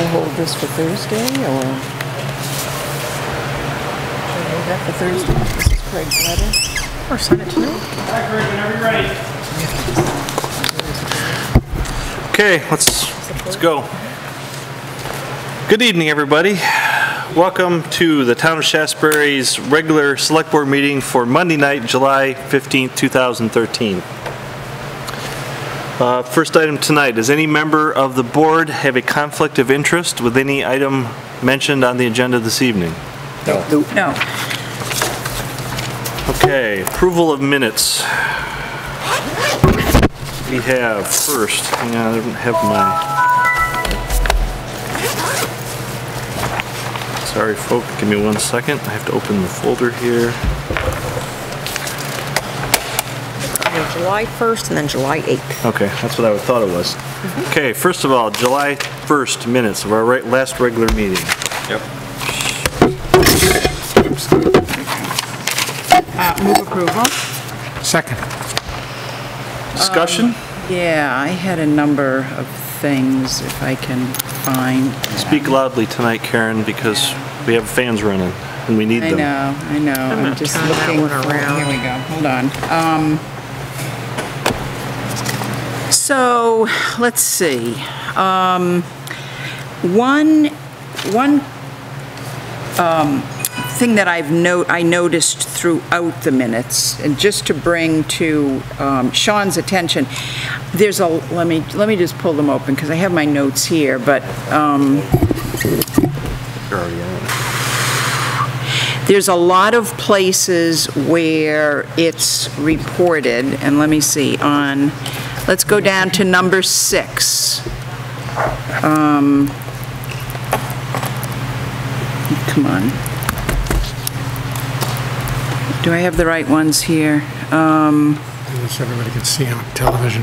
I'll hold this for Thursday, or should I hold that for Thursday? This is Craig's letter. Or send it tonight? Hi, Craig, whenever you're ready. Okay, let's go. Good evening, everybody. Welcome to the Town of Shaftsbury's regular Select Board meeting for Monday night, July 15th, 2013. First item tonight, does any member of the board have a conflict of interest with any item mentioned on the agenda this evening? No. No. Okay, approval of minutes. We have first, hang on, I don't have my, sorry folks, give me 1 second. I have to open the folder here. July 1st and then July 8th. Okay, that's what I thought it was. Okay, first of all, July 1st minutes of our last regular meeting. Yep. Move approval. Second. Discussion? Yeah, I had a number of things, if I can find. Speak loudly tonight, Karen, because we have fans running and we need them. I know. I'm just looking around. Here we go. Hold on. So let's see. One thing that I noticed throughout the minutes, and just to bring to Sean's attention, there's a, let me just pull them open because I have my notes here, but there's a lot of places where it's reported, and let me see, on, let's go down to number 6. Come on. Do I have the right ones here? Which everybody can see on television.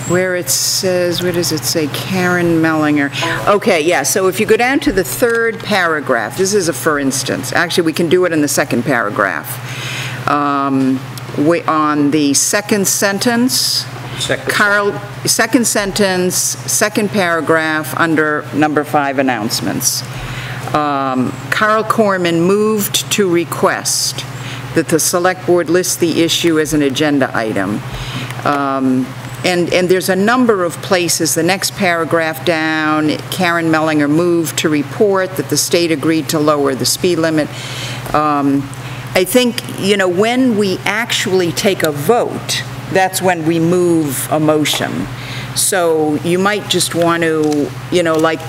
Where it says, where does it say? Karen Mellinger. Okay, yeah, so if you go down to the 3rd paragraph, this is a for instance. Actually, we can do it in the 2nd paragraph. On the 2nd sentence, second sentence, 2nd paragraph, under number 5, announcements. Carl Corman moved to request that the Select Board list the issue as an agenda item. And there's a number of places, the next paragraph down, Karen Mellinger moved to report that the state agreed to lower the speed limit. I think, you know, when we actually take a vote, that's when we move a motion. So you might just want to, you know, like,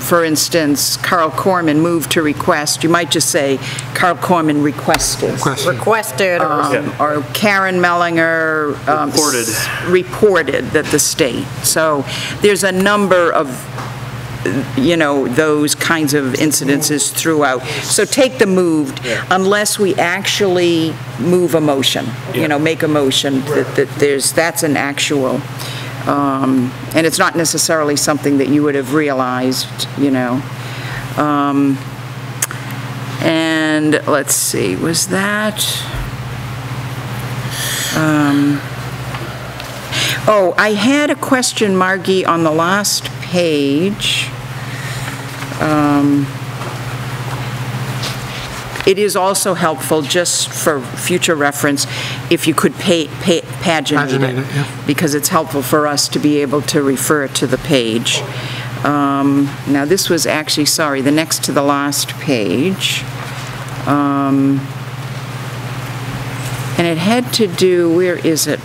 for instance, Carl Corman moved to request, you might just say Carl Corman requested. Requested. Or Karen Mellinger reported that the state. So there's a number of, you know, those kinds of incidences throughout. So take the moved, unless we actually move a motion, you know, make a motion that that's an actual. And it's not necessarily something that you would have realized, you know. And let's see, was that? Oh, I had a question, Margie, on the last page. It is also helpful, just for future reference, if you could paginate it, because it's helpful for us to be able to refer to the page. Now, this was actually, sorry, the next to the last page. And it had to do, where is it?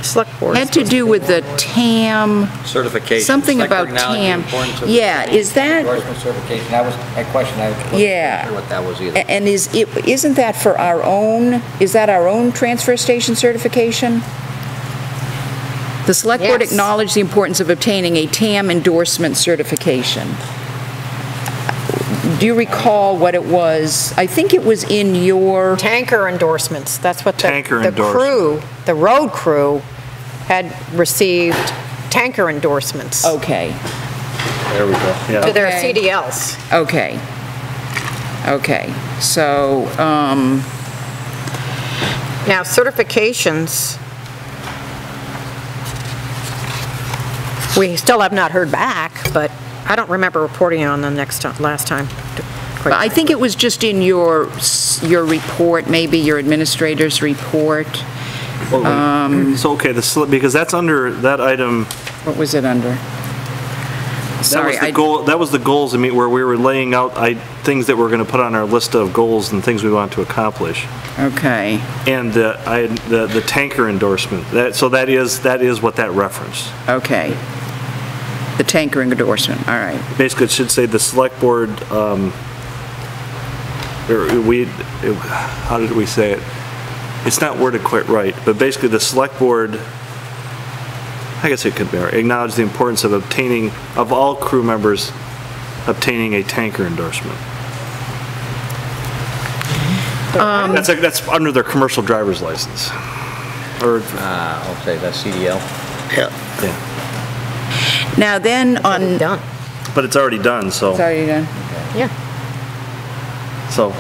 Select Board. Had to do with the TAM. Certification. Something about TAM. Yeah, is that? Endorsement certification. That was my question. I wasn't sure what that was either. And isn't that for our own, is that our own transfer station certification? The Select Board acknowledged the importance of obtaining a TAM endorsement certification. Do you recall what it was? I think it was in your... Tanker endorsements. That's what the crew, the road crew, had received tanker endorsements. Okay. There we go. Yeah. To their CDLs. Okay. Okay. So, now, certifications We still have not heard back, but I don't remember reporting on them last time. I think it was just in your report, maybe your administrator's report. So, okay, because that's under that item. What was it under? Sorry, That was the goals, where we were laying out things that we're going to put on our list of goals and things we want to accomplish. Okay. And the tanker endorsement. That is what that referenced. Okay. The tanker endorsement, all right. Basically, it should say the select board, how did we say it? It's not worded quite right, but basically the select board, I guess it could be, acknowledge the importance of all crew members obtaining a tanker endorsement. That's under their commercial driver's license. Or, I'll say that's CDL. yeah. Now then Done. But it's already done, so. It's already done. Yeah. So,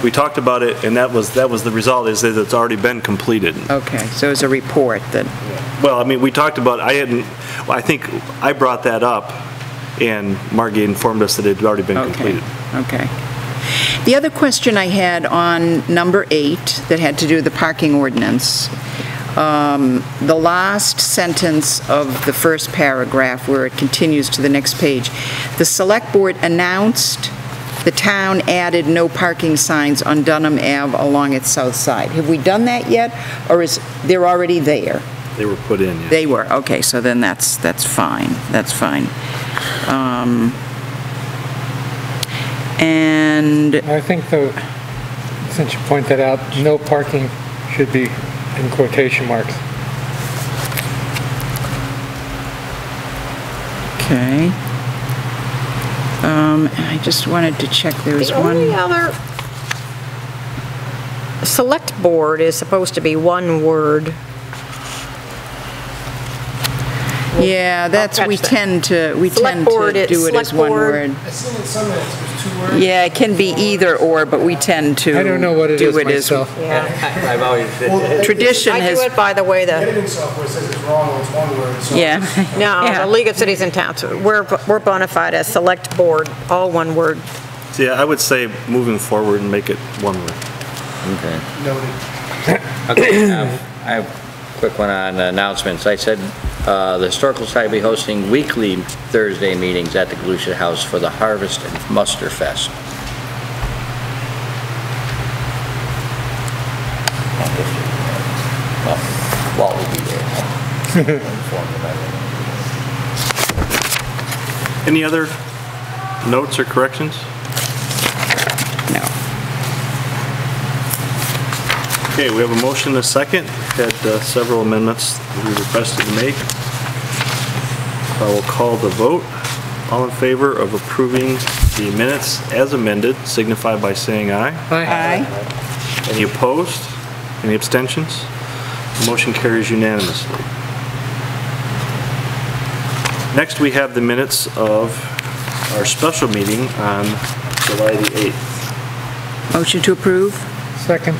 we talked about it, and that was the result, is that it's already been completed. Okay, so it's a report that, Well, we talked about, I think I brought that up, and Margie informed us that it had already been completed. okay. The other question I had on number 8 that had to do with the parking ordinance, the last sentence of the first paragraph where it continues to the next page, the select board announced the town added no parking signs on Dunham Ave along its south side. Have we done that yet, or they're already there? They were put in, yeah. They were, okay, so then that's fine, that's fine. And, I think though, since you point that out, no parking should be in quotation marks. okay. I just wanted to check, there was The one. only other, select board is supposed to be one word. Yeah, that's, we catch that. tend to Select board, do it as select one board. word. I've seen in some minutes there's 2 words. Yeah, it can be either or, but we tend to I don't know what it do is it as myself. Yeah. I've always, tradition I do has. it by the way the, Editing software says it's wrong when it's 1 word, so. Yeah. no, Yeah. the League of Cities and Towns, we're bona fide as select board, all one word. So, yeah, I would say moving forward and make it one word. okay. Noted. Okay, I have a quick one on announcements. I said the Historical Society will be hosting weekly Thursday meetings at the Galusha House for the Harvest and Muster Fest. Well, Walt will be there. Inform them everything. Any other notes or corrections? No. Okay, we have a motion and a second. Had several amendments that we requested to make. I will call the vote. All in favor of approving the minutes as amended, signify by saying aye. Aye. Any opposed? Any abstentions? The motion carries unanimously. Next, we have the minutes of our special meeting on July the 8th. Motion to approve? Second.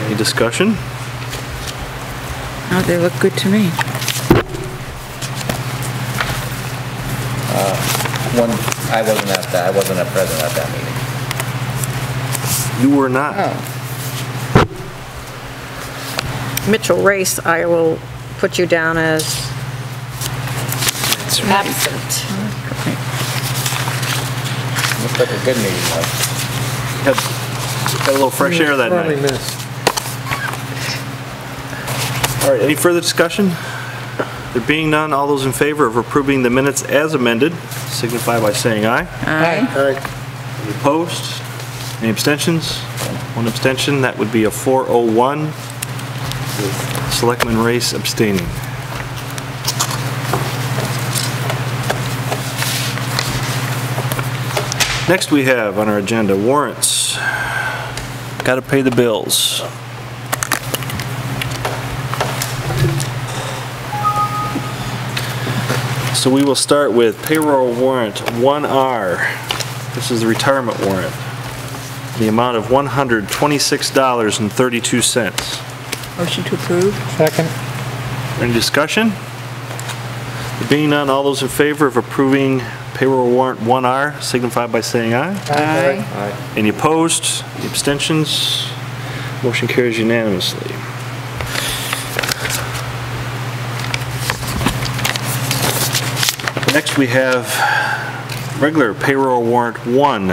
Any discussion? Oh, they look good to me. I wasn't present at that meeting. You were not. Oh. Mitchell Race, I will put you down as That's right. absent. Looks like a good meeting, though. Had a little fresh air that Sorely night. missed. All right, any further discussion? There being none, all those in favor of approving the minutes as amended, signify by saying aye. Aye. Any opposed? Any abstentions? One abstention, that would be a 401, with Selectman Race abstaining. Next we have on our agenda warrants. Got to pay the bills. So we will start with payroll warrant 1R. This is the retirement warrant. The amount of $126.32. Motion to approve? Second. Any discussion? Being none, all those in favor of approving payroll warrant 1R signify by saying aye. Aye. Any opposed? Any abstentions? Motion carries unanimously. Next, we have regular payroll warrant 1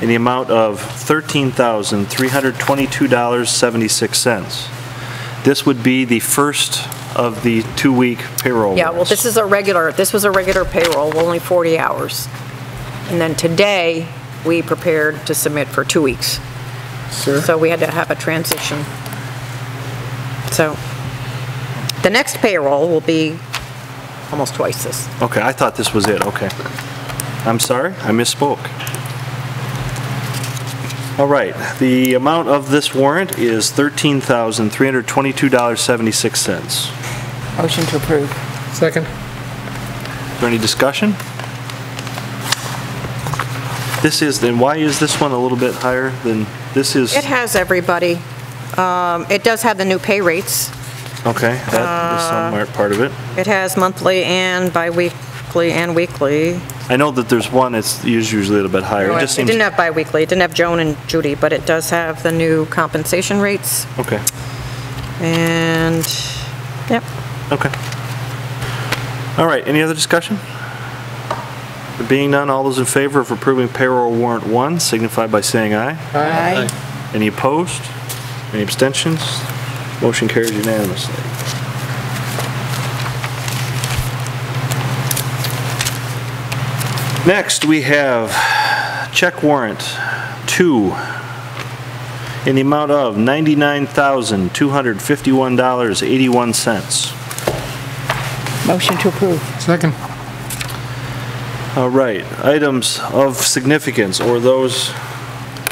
in the amount of $13,322.76. This would be the first of the 2-week payroll Yeah, well, warrants. this was a regular payroll, only 40 hours. And then today, we prepared to submit for 2 weeks. Sure. So we had to have a transition. So the next payroll will be almost twice this. Okay, I thought this was it, okay. I'm sorry, I misspoke. All right, the amount of this warrant is $13,322.76. Motion to approve. Second? Is there any discussion? This is, then why is this one a little bit higher than, this is, It has everybody. It does have the new pay rates. okay, that is some part of it. It has monthly and bi-weekly and weekly. I know that there's one, it's usually a little bit higher. It just It seems, didn't have bi-weekly, it didn't have Joan and Judy, but it does have the new compensation rates. okay, And, yep. okay. All right, any other discussion? There being none, all those in favor of approving payroll warrant 1 signify by saying aye. Aye. Any opposed? Any abstentions? Motion carries unanimously. Next, we have check warrant 2 in the amount of $99,251.81. Motion to approve. Second? All right, items of significance, or those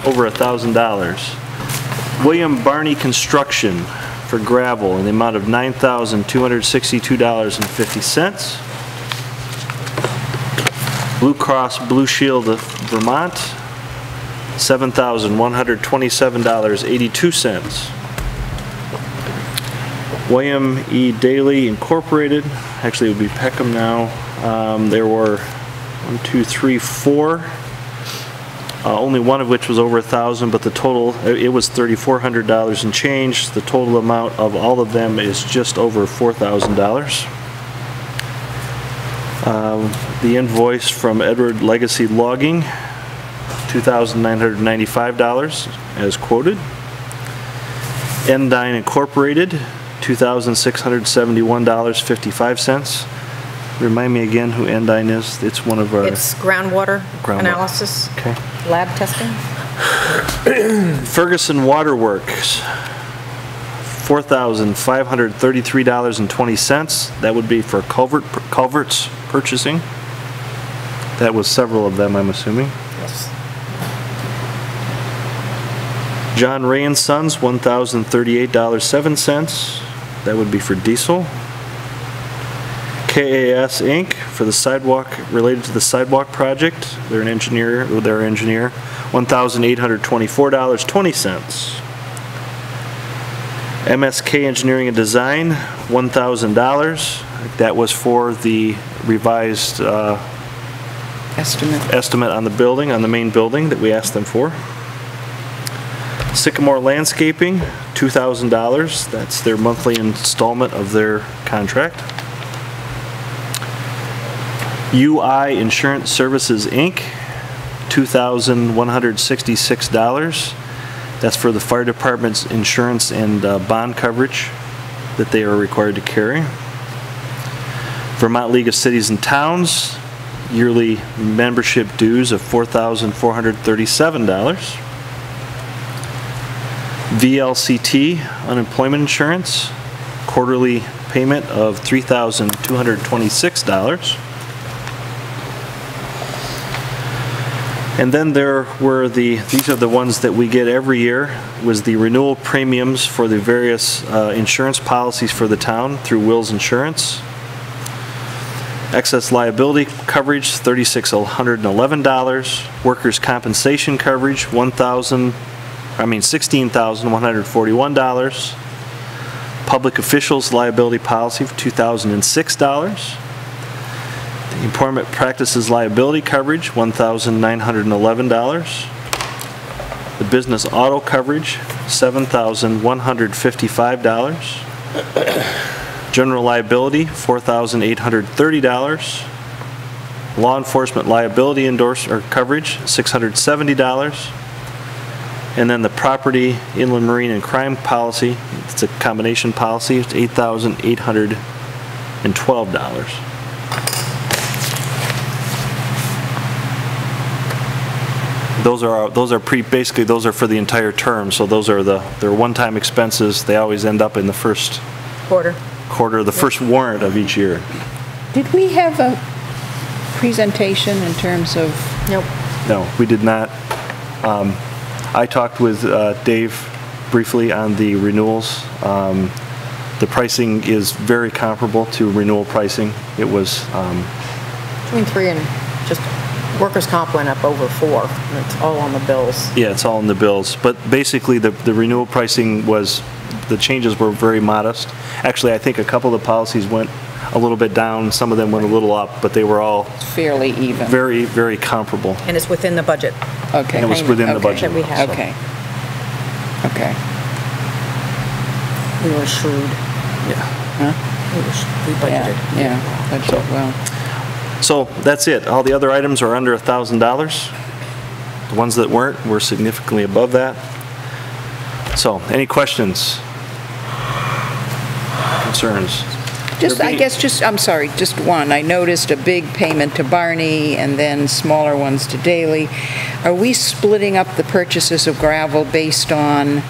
over $1,000. William Barney Construction for gravel in the amount of $9,262.50. Blue Cross Blue Shield of Vermont, $7,127.82. William E. Daly Incorporated, actually it would be Peckham now. There were 1, 2, 3, 4. Only one of which was over $1,000, but the total, it was $3,400 and change. The total amount of all of them is just over $4,000. The invoice from Edward Legacy Logging, $2,995 as quoted. Endine Incorporated, $2,671.55. Remind me again who Endine is. It's one of our... It's groundwater analysis, Okay. lab testing. Ferguson Waterworks, $4,533.20. That would be for culverts purchasing. That was several of them, I'm assuming. Yes. John Ray and Sons, $1,038.07. That would be for diesel. KAS Inc. for the sidewalk, related to the sidewalk project. They're an engineer, $1,824.20. MSK Engineering and Design, $1,000. That was for the revised estimate on the building, on the main building that we asked them for. Sycamore Landscaping, $2,000. That's their monthly installment of their contract. UI Insurance Services, Inc., $2,166. That's for the fire department's insurance and bond coverage that they are required to carry. Vermont League of Cities and Towns, yearly membership dues of $4,437. VLCT Unemployment Insurance, quarterly payment of $3,226. And then there were these are the ones that we get every year, was the renewal premiums for the various insurance policies for the town through Wills Insurance. Excess liability coverage, $3,611. Workers' compensation coverage, $16,141. Public officials liability policy for $2,006. The employment practices liability coverage, $1,911. The business auto coverage, $7,155. General liability, $4,830. Law enforcement liability coverage, $670. And then the property, inland marine, and crime policy, it's a combination policy, it's $8,812. Those are basically those are for the entire term, so those are they're one-time expenses. They always end up in the first quarter, the first warrant of each year. Did we have a presentation in terms of? Nope. No, we did not. I talked with Dave briefly on the renewals. The pricing is very comparable to renewal pricing. It was Between 3 and just workers' comp went up over 4, and it's all on the bills. yeah, it's all in the bills. But basically, the renewal pricing was, the changes were very modest. Actually, I think a couple of the policies went a little bit down, some of them went a little up, but they were all Fairly even. very, very comparable. And it's within the budget. Okay. And it was within the Okay. budget. That we have. Okay. Okay. We were shrewd. Yeah. We budgeted. Yeah, budgeted well. So that's it. All the other items are under $1,000. The ones that weren't were significantly above that. So, any questions? Concerns? I'm sorry, just one. I noticed a big payment to Barney and then smaller ones to Daley. Are we splitting up the purchases of gravel based on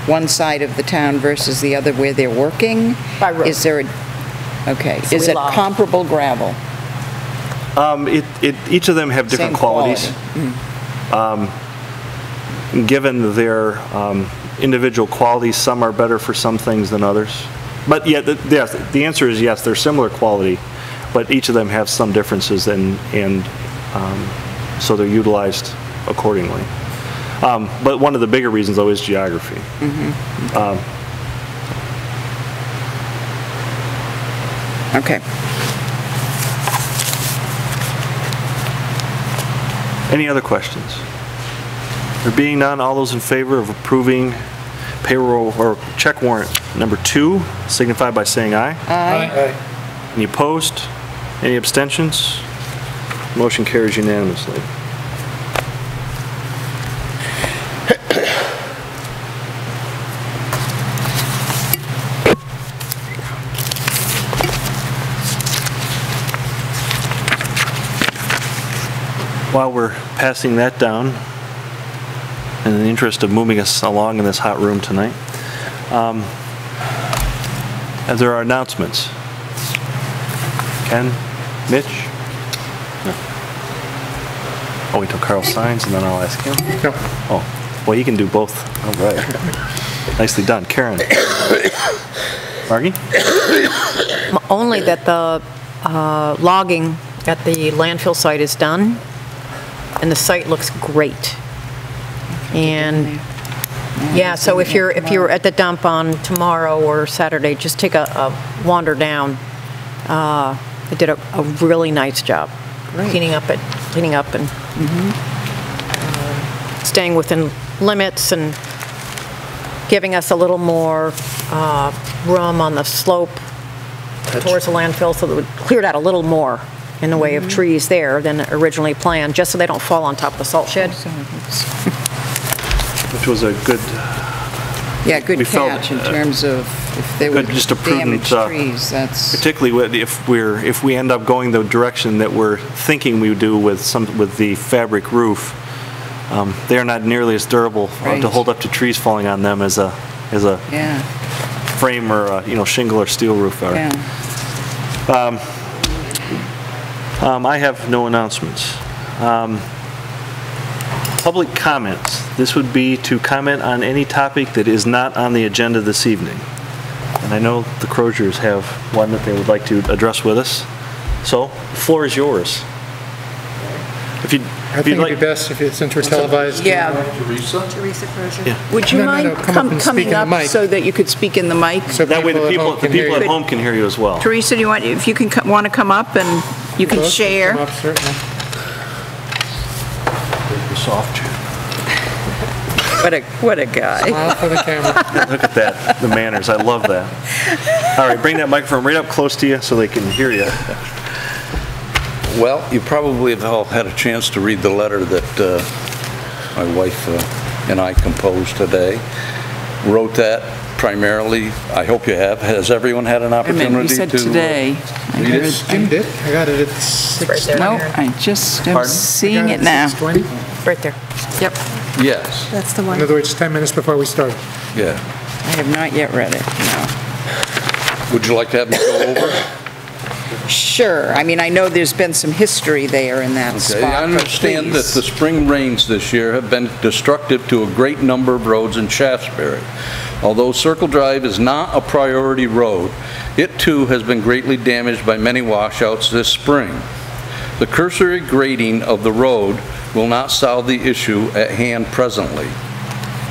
one side of the town versus the other where they're working? By road. Is there okay, So is we it log. comparable gravel? Each of them have different Same qualities. Given their individual qualities, some are better for some things than others. But yeah, the answer is yes, they're similar quality, but each of them have some differences, and so they're utilized accordingly. But one of the bigger reasons, though, is geography. Okay. Any other questions? There being none, all those in favor of approving payroll or check warrant number 2, signify by saying aye. Aye. Any opposed? Any abstentions? Motion carries unanimously. While we're passing that down, in the interest of moving us along in this hot room tonight, as there are announcements. Ken? Mitch? No. Oh, wait till Carl signs and then I'll ask him? No. Oh, well, you can do both. All right. Nicely done. Karen? Margie? Only that the logging at the landfill site is done, and the site looks great. And, yeah, so if you're at the dump on tomorrow or Saturday, just take a wander down. They did a really nice job cleaning up and staying within limits and giving us a little more room on the slope towards the landfill, so that we cleared out a little more in the way of trees there than originally planned, just so they don't fall on top of the salt shed. Which was a good, Yeah, good We felt, catch in terms of if they were good, just a prudent, damaged trees, that's, particularly if we end up going the direction that we're thinking we would do with the fabric roof, they are not nearly as durable Right. to hold up to trees falling on them as a yeah, frame or a, shingle or steel roof are. yeah. I have no announcements. Public comments. This would be to comment on any topic that is not on the agenda this evening. And I know the Croziers have one that they would like to address with us. So, the floor is yours. If you I think it'd be best if, since we're televised. Yeah. Teresa Crozier? Would you No, no, mind no, come up and speak coming in the up mic. so that you could speak in the mic? So That way the at people home can hear at you. home can hear you as well. Teresa, do you want, if you can, want to come up and you can Both share? come up, certainly. Soft chair. What a guy. Smile for the camera. Look at that, the manners, I love that. All right, bring that microphone right up close to you so they can hear you. Well, you probably have all had a chance to read the letter that my wife and I composed today. Wrote that primarily, I hope you have. Has everyone had an Wait a minute, opportunity you said to today. I read it? heard- Skimmed it. I got it at 6. No, I just am Pardon? seeing it now. 6:20. Right there. Yep. Yes, That's the In one. other words, 10 minutes before we start. yeah. I have not yet read it, no. Would you like to have me go over? Sure, I mean, I know there's been some history there in that spot. Okay, I but understand that please. the spring rains this year have been destructive to a great number of roads in Shaftsbury. Although Circle Drive is not a priority road, it too has been greatly damaged by many washouts this spring. The cursory grading of the road will not solve the issue at hand presently.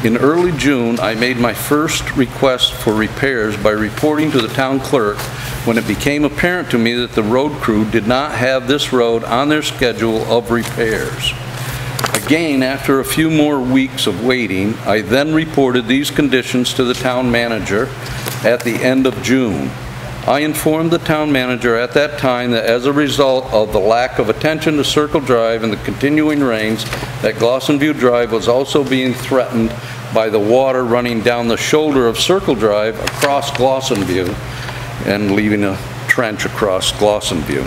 In early June, I made my first request for repairs by reporting to the town clerk when it became apparent to me that the road crew did not have this road on their schedule of repairs. Again, after a few more weeks of waiting, I then reported these conditions to the town manager at the end of June. I informed the town manager at that time that as a result of the lack of attention to Circle Drive and the continuing rains, that Glossonview Drive was also being threatened by the water running down the shoulder of Circle Drive across Glossonview and leaving a trench across Glossonview.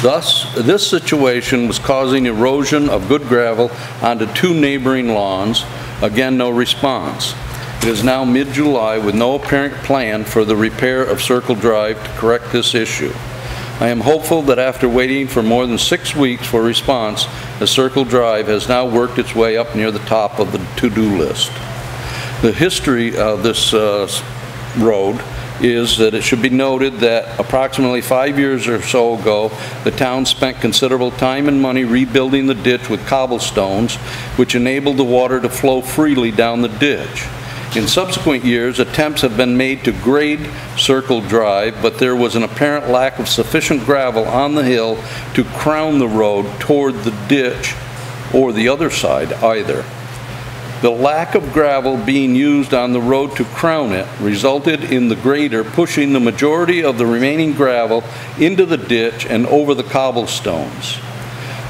Thus, this situation was causing erosion of good gravel onto 2 neighboring lawns. Again, no response. It is now mid-July with no apparent plan for the repair of Circle Drive to correct this issue. I am hopeful that after waiting for more than 6 weeks for a response, the Circle Drive has now worked its way up near the top of the to-do list. The history of this road is that it should be noted that approximately 5 years or so ago, the town spent considerable time and money rebuilding the ditch with cobblestones, which enabled the water to flow freely down the ditch. In subsequent years, attempts have been made to grade Circle Drive, but there was an apparent lack of sufficient gravel on the hill to crown the road toward the ditch or the other side either. The lack of gravel being used on the road to crown it resulted in the grader pushing the majority of the remaining gravel into the ditch and over the cobblestones.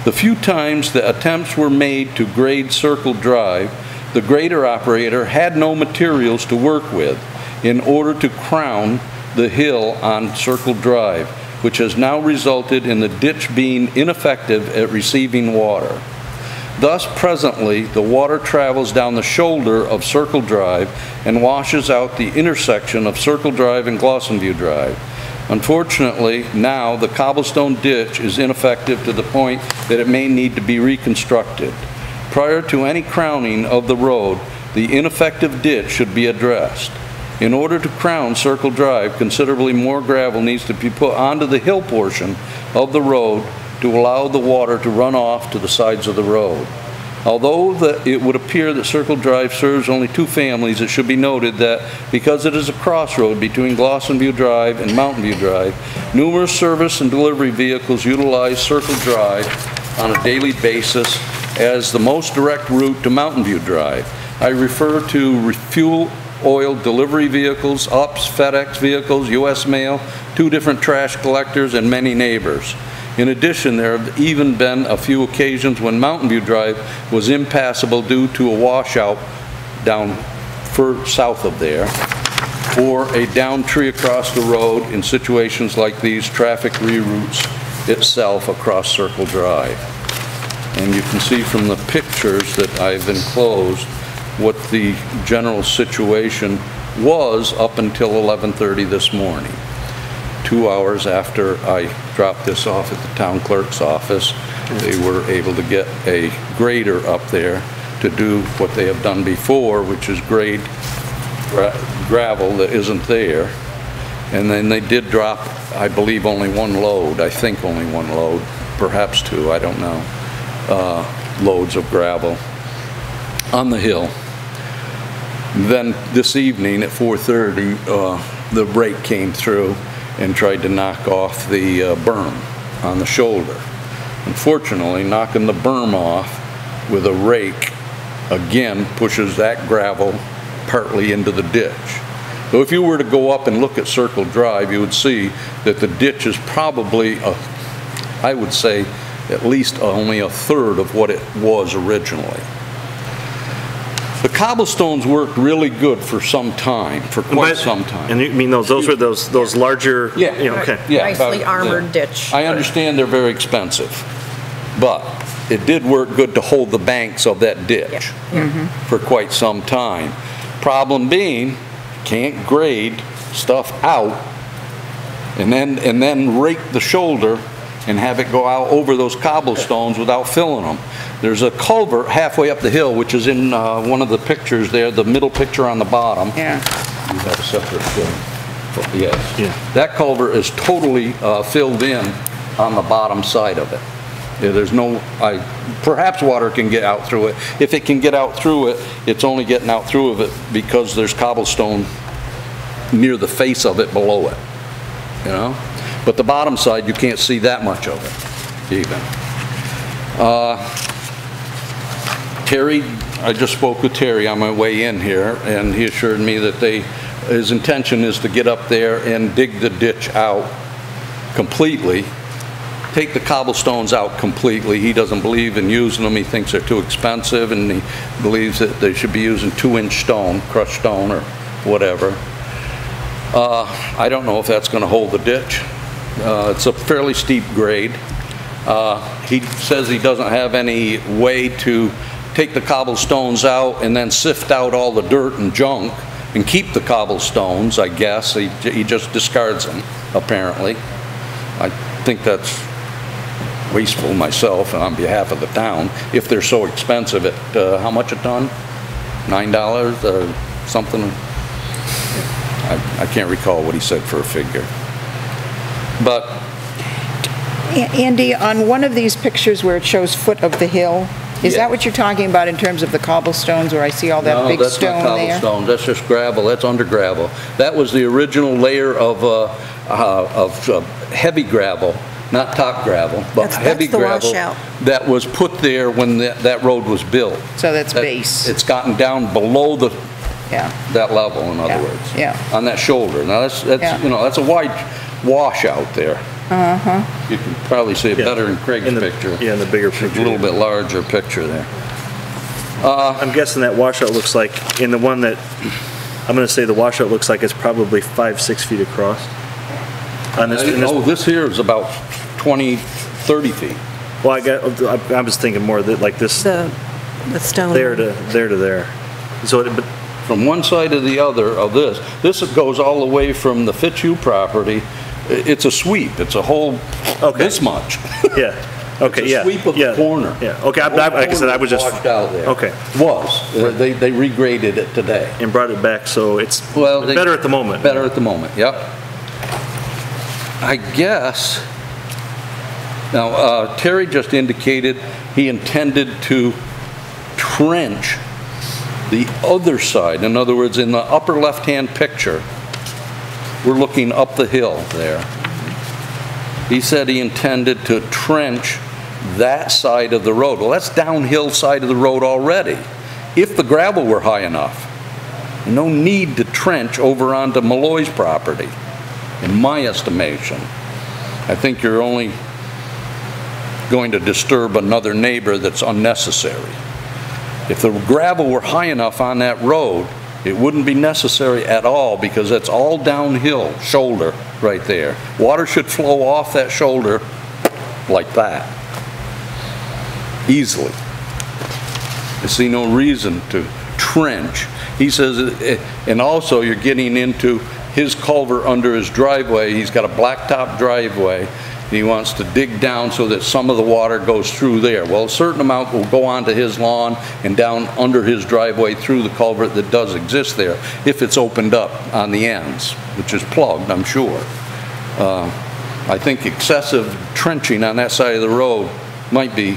The few times the attempts were made to grade Circle Drive, the grader operator had no materials to work with in order to crown the hill on Circle Drive, which has now resulted in the ditch being ineffective at receiving water. Thus, presently, the water travels down the shoulder of Circle Drive and washes out the intersection of Circle Drive and Glossonview Drive. Unfortunately, now the cobblestone ditch is ineffective to the point that it may need to be reconstructed. Prior to any crowning of the road, the ineffective ditch should be addressed. In order to crown Circle Drive, considerably more gravel needs to be put onto the hill portion of the road to allow the water to run off to the sides of the road. Although it would appear that Circle Drive serves only 2 families, it should be noted that because it is a crossroad between Glossonview Drive and Mountain View Drive, numerous service and delivery vehicles utilize Circle Drive on a daily basis as the most direct route to Mountain View Drive. I refer to fuel oil delivery vehicles, UPS, FedEx vehicles, U.S. Mail, 2 different trash collectors, and many neighbors. In addition, there have even been a few occasions when Mountain View Drive was impassable due to a washout down south of there, or a downed tree across the road. In situations like these, traffic reroutes itself across Circle Drive. And you can see from the pictures that I've enclosed what the general situation was up until 11:30 this morning. 2 hours after I dropped this off at the town clerk's office, they were able to get a grader up there to do what they have done before, which is grade gravel that isn't there. And then they did drop, I believe, only 1 load. I think only 1 load, perhaps 2, I don't know. loads of gravel on the hill. Then this evening at 4:30, the rake came through and tried to knock off the berm on the shoulder. Unfortunately, knocking the berm off with a rake again pushes that gravel partly into the ditch. So if you were to go up and look at Circle Drive, you would see that the ditch is probably, I would say, at least only a third of what it was originally. The cobblestones worked really good for some time, for quite some time. And you mean those were those larger? Yeah. You know, okay. Yeah, Nicely armored ditch. I understand they're very expensive, but it did work good to hold the banks of that ditch for quite some time. Problem being, can't grade stuff out and then rake the shoulder and have it go out over those cobblestones without filling them. There's a culvert halfway up the hill, which is in one of the pictures there, the middle picture on the bottom. Yeah. You have a separate thing. Yes. Yeah. That culvert is totally filled in on the bottom side of it. Yeah, there's no, perhaps water can get out through it. If it can get out through it, it's only getting out through of it because there's cobblestone near the face of it below it, you know? But the bottom side, you can't see that much of it, even. Terry, I just spoke with Terry on my way in here, and he assured me that his intention is to get up there and dig the ditch out completely, take the cobblestones out completely. He doesn't believe in using them. He thinks they're too expensive, and he believes that they should be using 2-inch stone, crushed stone or whatever. I don't know if that's going to hold the ditch. It's a fairly steep grade. He says he doesn't have any way to take the cobblestones out and then sift out all the dirt and junk and keep the cobblestones, I guess. He just discards them, apparently. I think that's wasteful myself and on behalf of the town, if they're so expensive at, how much a ton? $9 or something? I can't recall what he said for a figure. But Andy, on one of these pictures where it shows foot of the hill, is that what you're talking about in terms of the cobblestones where I see all that big stone there? No, that's not cobblestone, that's just gravel, that's under gravel. That was the original layer of heavy gravel, not top gravel, but heavy gravel that was put there when that road was built. So that's base. It's gotten down below that level, in other words. Yeah. On that shoulder. Now that's you know, that's a wide wash out there. You can probably see it better in Craig's picture. Yeah, in the bigger picture. A little bit larger picture there. I'm guessing that washout looks like, in the one that, I'm going to say the washout looks like it's probably 5-6 feet across. On this, this here is about 20-30 feet. Well, I was thinking more that like this, The stone. there to there. So, but From one side to the other of this goes all the way from the Fitzhugh property. It's a sweep. It's a whole this much. yeah. Okay. It's a sweep of the corner. Yeah. Okay. Like I said, I was just washed out there. Okay. They regraded it today and brought it back, so it's better at the moment. Better at the moment. Yep. I guess. Now Terry just indicated he intended to trench the other side. In other words, in the upper left-hand picture, we're looking up the hill there. He said he intended to trench that side of the road. Well, that's downhill side of the road already. If the gravel were high enough, no need to trench over onto Malloy's property, in my estimation. I think you're only going to disturb another neighbor that's unnecessary. If the gravel were high enough on that road, it wouldn't be necessary at all because it's all downhill shoulder right there. Water should flow off that shoulder like that, easily. I see no reason to trench. He says, and also you're getting into his culvert under his driveway. He's got a blacktop driveway. He wants to dig down so that some of the water goes through there. Well, a certain amount will go onto his lawn and down under his driveway through the culvert that does exist there, if it's opened up on the ends, which is plugged, I'm sure. I think excessive trenching on that side of the road might be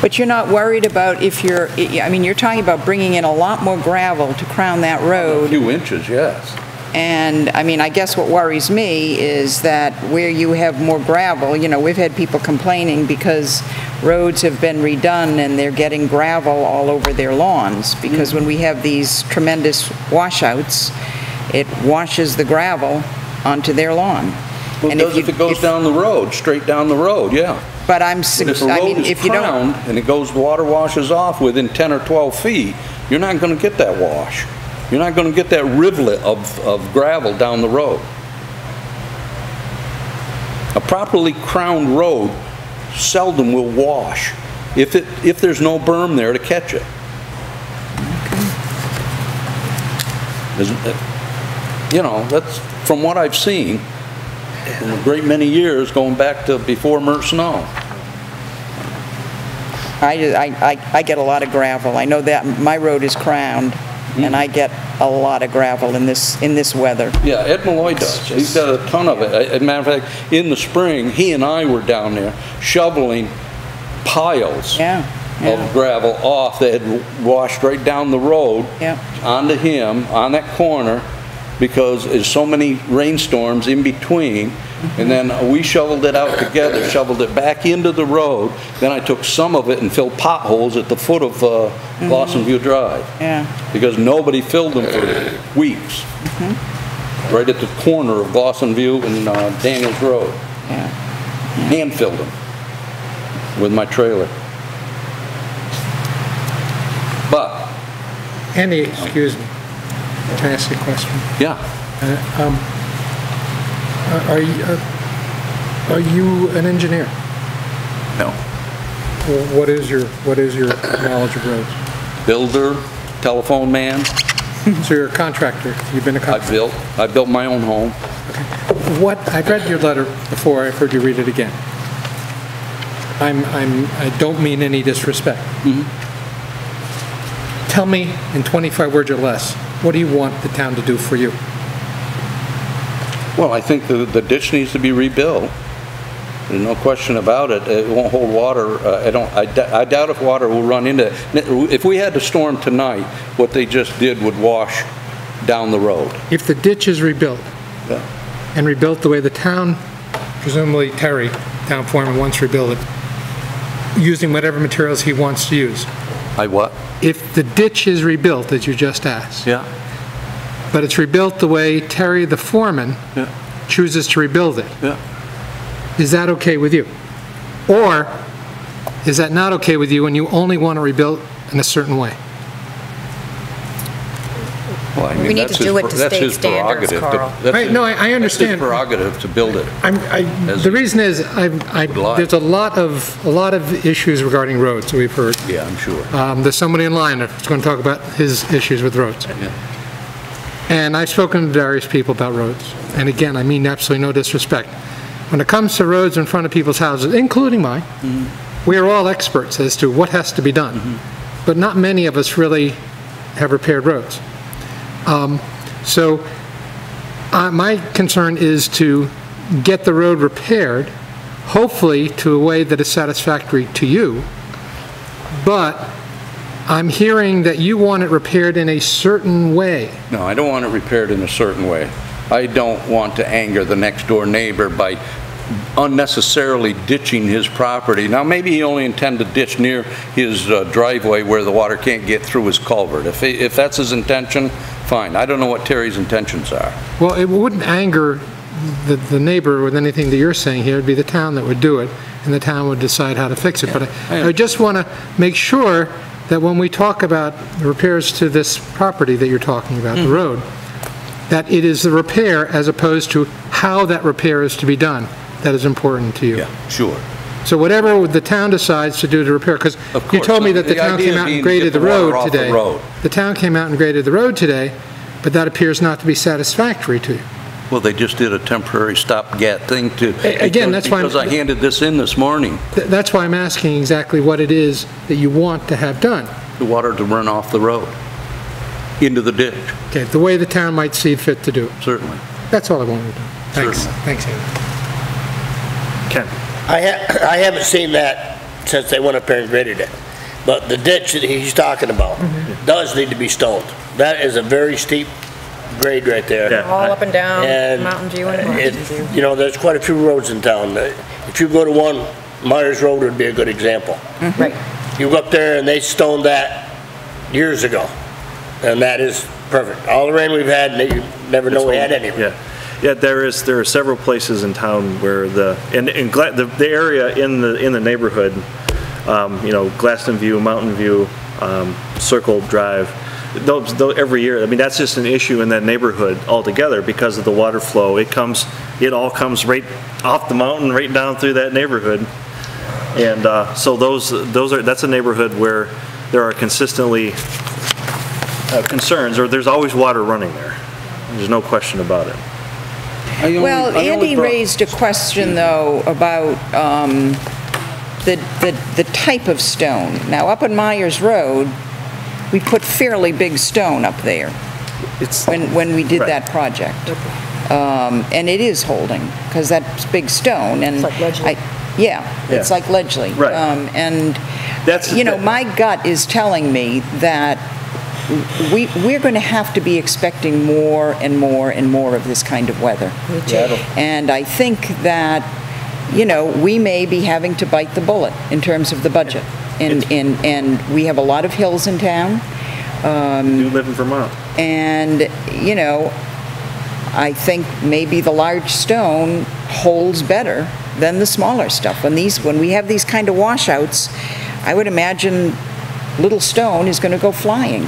But you're not worried about if you're, I mean, you're talking about bringing in a lot more gravel to crown that A road. few inches, yes. And, I mean, I guess what worries me is that where you have more gravel, you know, we've had people complaining because roads have been redone and they're getting gravel all over their lawns, because when we have these tremendous washouts, it washes the gravel onto their lawn. Well, it And does if it goes down the road, straight down the road, yeah. But But if a I road mean, is if you don't, crowned and it goes, water washes off within 10 or 12 feet, you're not going to get that wash. You're not going to get that rivulet of gravel down the road. A properly crowned road seldom will wash if there's no berm there to catch it. You know, that's from what I've seen in a great many years going back to before Mert Snow. I get a lot of gravel. I know that my road is crowned, and I get a lot of gravel in this weather. Yeah, Ed Malloy does. He's got a ton of it. As a matter of fact, in the spring, he and I were down there shoveling piles of gravel off that had washed right down the road onto him, on that corner, because there's so many rainstorms in between. And then we shoveled it out together, shoveled it back into the road. Then I took some of it and filled potholes at the foot of Blossom View Drive. Because nobody filled them for weeks. Right at the corner of Blossom View and Daniels Road. Hand filled them with my trailer. But Andy, excuse me. Can I ask you a question? yeah, Are you an engineer? no. Well, what is your knowledge of roads? Builder, telephone man. So you're a contractor. You've been a contractor. I built my own home. I've read your letter before. I've heard you read it again. I don't mean any disrespect. Tell me in 25 words or less, what do you want the town to do for you? Well, I think the ditch needs to be rebuilt. There's no question about it. It won't hold water. I doubt if water will run into it. If we had the storm tonight, what they just did would wash down the road. If the ditch is rebuilt, and rebuilt the way the town, presumably Terry, town foreman, wants to rebuild it, using whatever materials he wants to use. I what? If the ditch is rebuilt, as you just asked, Yeah. but it's rebuilt the way Terry, the foreman, chooses to rebuild it, Yeah. is that okay with you? Or is that not okay with you and you only want to rebuild in a certain way? Well, I mean, We need to do it to that's state his standards, prerogative. Carl. No, I understand. That's his prerogative to build it. The reason is, like. there's a lot of issues regarding roads that we've heard. Yeah, I'm sure. There's somebody in line that's going to talk about his issues with roads. Yeah. And I've spoken to various people about roads. And again, I mean absolutely no disrespect. When it comes to roads in front of people's houses, including mine, we are all experts as to what has to be done. But not many of us really have repaired roads. So my concern is to get the road repaired, hopefully to a way that is satisfactory to you, but I'm hearing that you want it repaired in a certain way. No, I don't want it repaired in a certain way. I don't want to anger the next door neighbor by unnecessarily ditching his property. Now, maybe he only intended to ditch near his driveway where the water can't get through his culvert. If that's his intention, fine. I don't know what Terry's intentions are. Well, it wouldn't anger the neighbor with anything that you're saying here. It'd be the town that would do it, and the town would decide how to fix it. But I just want to make sure that when we talk about the repairs to this property that you're talking about, the road, that it is the repair as opposed to how that repair is to be done that is important to you. Yeah, sure. So whatever the town decides to do to repair, because you told me that the town came out and graded the road today. The town came out and graded the road today, but that appears not to be satisfactory to you. Well, they just did a temporary stopgap thing to, Again, that's why because I handed this in this morning. That's why I'm asking exactly what it is that you want to have done. The water to run off the road into the ditch. Okay, the way the town might see fit to do it. Certainly. That's all I wanted to do. Thanks. Certainly. Thanks, Andy. Ken? I haven't seen that since they went up there and graded it. But the ditch that he's talking about does need to be stoned. That is a very steep grade right there. Yeah. All up and down, And Mountain View and Mountain View. you know, there's quite a few roads in town. If you go to one, Myers Road would be a good example. Right. You go up there and they stoned that years ago, and that is perfect. All the rain we've had, and you never know we had any. Yeah, there are several places in town where the area in the neighborhood, you know, Glaston View, Mountain View, Circle Drive, those every year, I mean, that's just an issue in that neighborhood altogether because of the water flow. It all comes right off the mountain, right down through that neighborhood. And so that's a neighborhood where there are consistently concerns, or there's always water running there. There's no question about it. Well, Andy raised a question, though, about the type of stone. Now, up on Myers Road, we put fairly big stone up there when we did that project. And it is holding, because that's big stone. And It's like ledgely. It's like ledgely. Right. And, you know, my gut is telling me that we're going to have to be expecting more and more and more of this kind of weather. And I think that, you know, we may be having to bite the bullet in terms of the budget. And we have a lot of hills in town. You live in Vermont. And, you know, I think maybe the large stone holds better than the smaller stuff. When we have these kind of washouts, I would imagine little stone is going to go flying.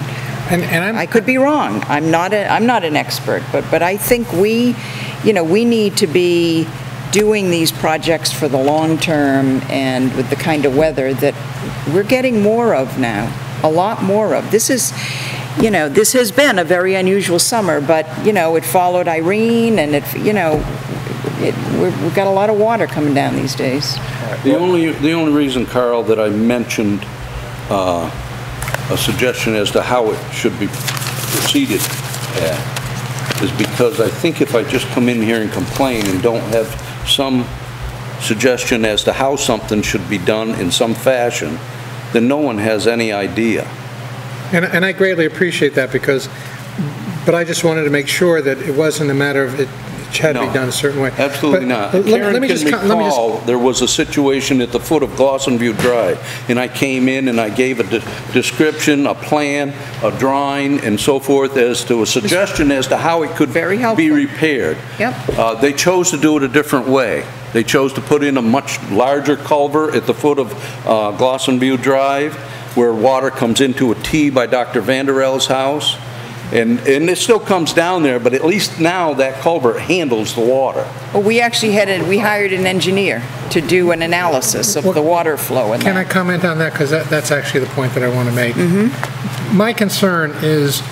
And I could be wrong. I'm not an expert, but I think we need to be doing these projects for the long term and with the kind of weather that we're getting more of now, a lot more of. This has been a very unusual summer, but, you know, it followed Irene, and we've got a lot of water coming down these days. The only reason, Carl, that I mentioned a suggestion as to how it should be proceeded is because I think if I just come in here and complain and don't have some suggestion as to how something should be done in some fashion, then no one has any idea. And I greatly appreciate that but I just wanted to make sure that it wasn't a matter of it had to be done a certain way. Absolutely not. Karen can recall there was a situation at the foot of Glosson View Drive, and I came in and I gave a description, a plan, a drawing, and so forth as to a suggestion as to how it could be repaired. Yep. They chose to do it a different way. They chose to put in a much larger culvert at the foot of Glosson View Drive, where water comes into a T by Dr. Vanderell's house. And it still comes down there, but at least now that culvert handles the water. Well, we actually hired an engineer to do an analysis of the water flow in Can that. I comment on that? Because that's actually the point that I want to make. My concern is,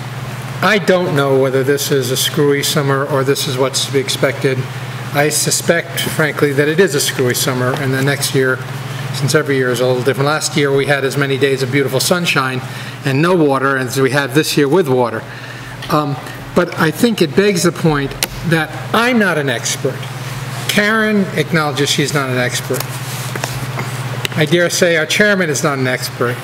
I don't know whether this is a screwy summer or this is what's to be expected. I suspect, frankly, that it is a screwy summer, and the next year, since every year is a little different. Last year we had as many days of beautiful sunshine and no water as we had this year with water. But I think it begs the point that I'm not an expert. Karen acknowledges she's not an expert. I dare say our chairman is not an expert.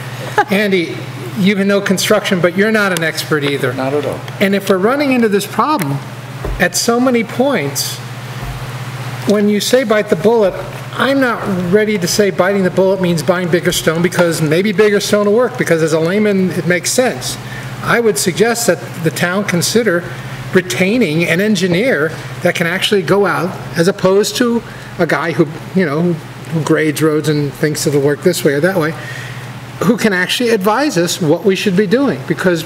Andy, you know construction, but you're not an expert either. Not at all. And if we're running into this problem at so many points, when you say bite the bullet, I'm not ready to say biting the bullet means buying bigger stone, because maybe bigger stone will work, because as a layman it makes sense. I would suggest that the town consider retaining an engineer that can actually go out, as opposed to a guy who grades roads and thinks it'll work this way or that way, who can actually advise us what we should be doing, because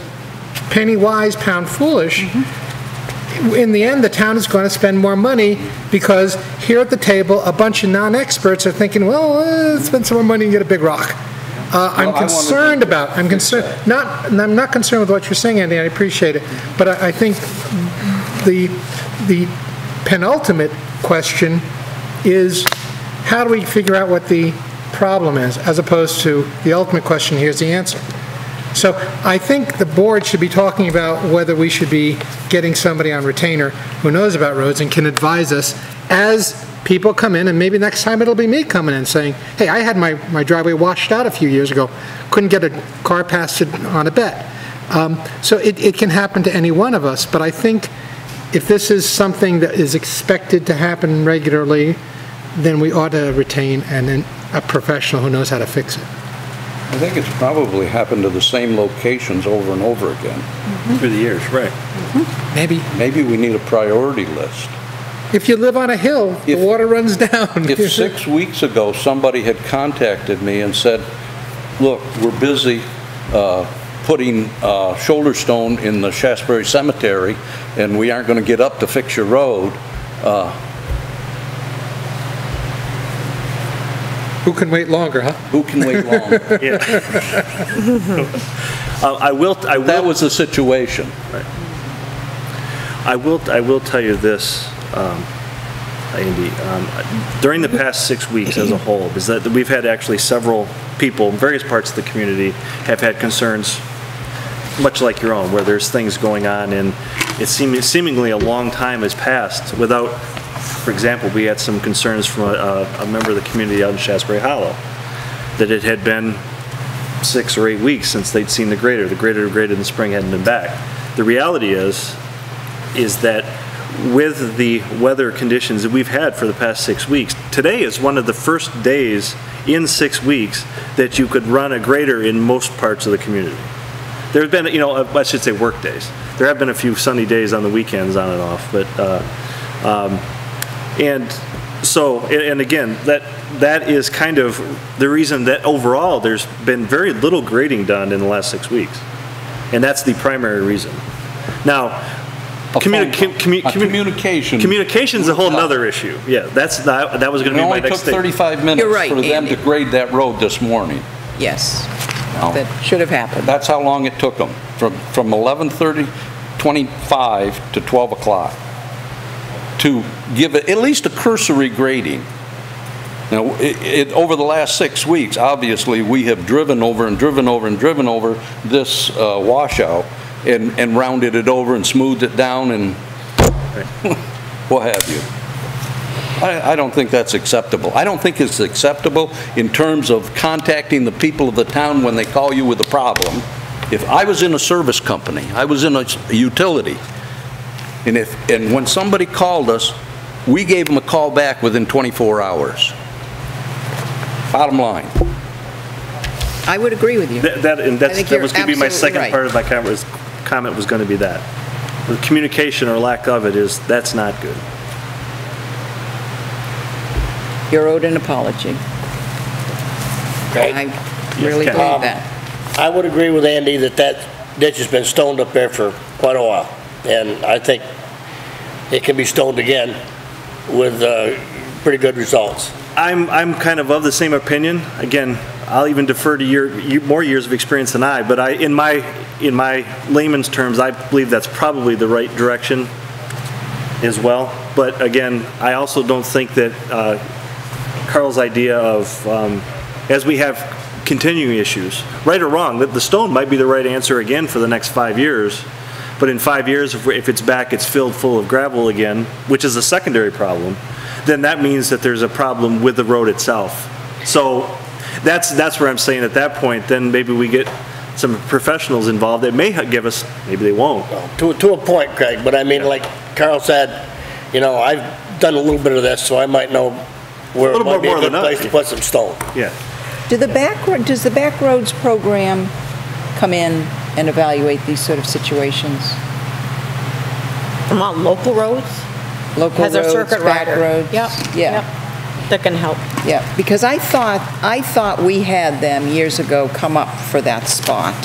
penny wise, pound foolish, in the end, the town is going to spend more money, because here at the table, a bunch of non-experts are thinking, well, let's spend some more money and get a big rock. I'm concerned I'm not concerned with what you're saying, Andy, I appreciate it, but I think the penultimate question is, how do we figure out what the problem is, as opposed to the ultimate question, here's the answer. So I think the board should be talking about whether we should be getting somebody on retainer who knows about roads and can advise us as people come in, and maybe next time it'll be me coming in saying, hey, I had my driveway washed out a few years ago, couldn't get a car past it on a bet. So it can happen to any one of us, but I think if this is something that is expected to happen regularly, then we ought to retain a professional who knows how to fix it. I think it's probably happened to the same locations over and over again. Through the years, right. Maybe we need a priority list. If you live on a hill, the water runs down. If 6 weeks ago somebody had contacted me and said, look, we're busy putting shoulder stone in the Shaftsbury Cemetery and we aren't going to get up to fix your road, who can wait longer, huh? who can wait longer? Yeah. I will. That was the situation. Right. I will tell you this, Andy. During the past 6 weeks as a whole, is that we've had actually several people in various parts of the community have had concerns, much like your own, where there's things going on, and it seemingly a long time has passed without. For example, we had some concerns from a member of the community out in Shaftsbury Hollow that it had been 6 or 8 weeks since they'd seen the grader. The grader graded in the spring hadn't been back. The reality is that with the weather conditions that we've had for the past 6 weeks, today is one of the first days in 6 weeks that you could run a grader in most parts of the community. There have been, I should say work days. There have been a few sunny days on the weekends on and off, but and so, and again, that is kind of the reason that overall there's been very little grading done in the last 6 weeks. And that's the primary reason. Now, communication is a whole nother issue. Yeah, that was going to be my next thing. It only took 35 minutes for them to grade that road this morning. Yes, that should have happened. That's how long it took them, from 11:25 to 12 o'clock. To give it at least a cursory grading. Now, over the last 6 weeks, obviously, we have driven over this washout and rounded it over and smoothed it down and what have you. I don't think that's acceptable. I don't think it's acceptable in terms of contacting the people of the town when they call you with a problem. If I was in a service company, I was in a utility, and when somebody called us, we gave them a call back within 24 hours. Bottom line. I would agree with you. That was going to be my second part of my comment was going to be that. The communication or lack of it that's not good. You're owed an apology. Okay. I really believe that. I would agree with Andy that ditch has been stoned up there for quite a while. And I think it can be stoned again with pretty good results. I'm kind of the same opinion. Again, I'll even defer to your more years of experience than I, but in my layman's terms, I believe that's probably the right direction as well. But again, I also don't think that Carl's idea of, as we have continuing issues, right or wrong, that the stone might be the right answer again for the next 5 years. But in 5 years, if it's back, it's filled full of gravel again, which is a secondary problem, then that means that there's a problem with the road itself. So that's where I'm saying at that point, then maybe we get some professionals involved that may give us, maybe they won't. Well, to a point, Craig, but I mean, like Carl said, I've done a little bit of this, so I might know where it might be a good place to put some stone. Yeah. Does the back roads program come in and evaluate these sort of situations? On local roads? Local roads, Has a circuit back rider. roads? Yep. Yeah. That can help. Yeah, because I thought we had them years ago come up for that spot.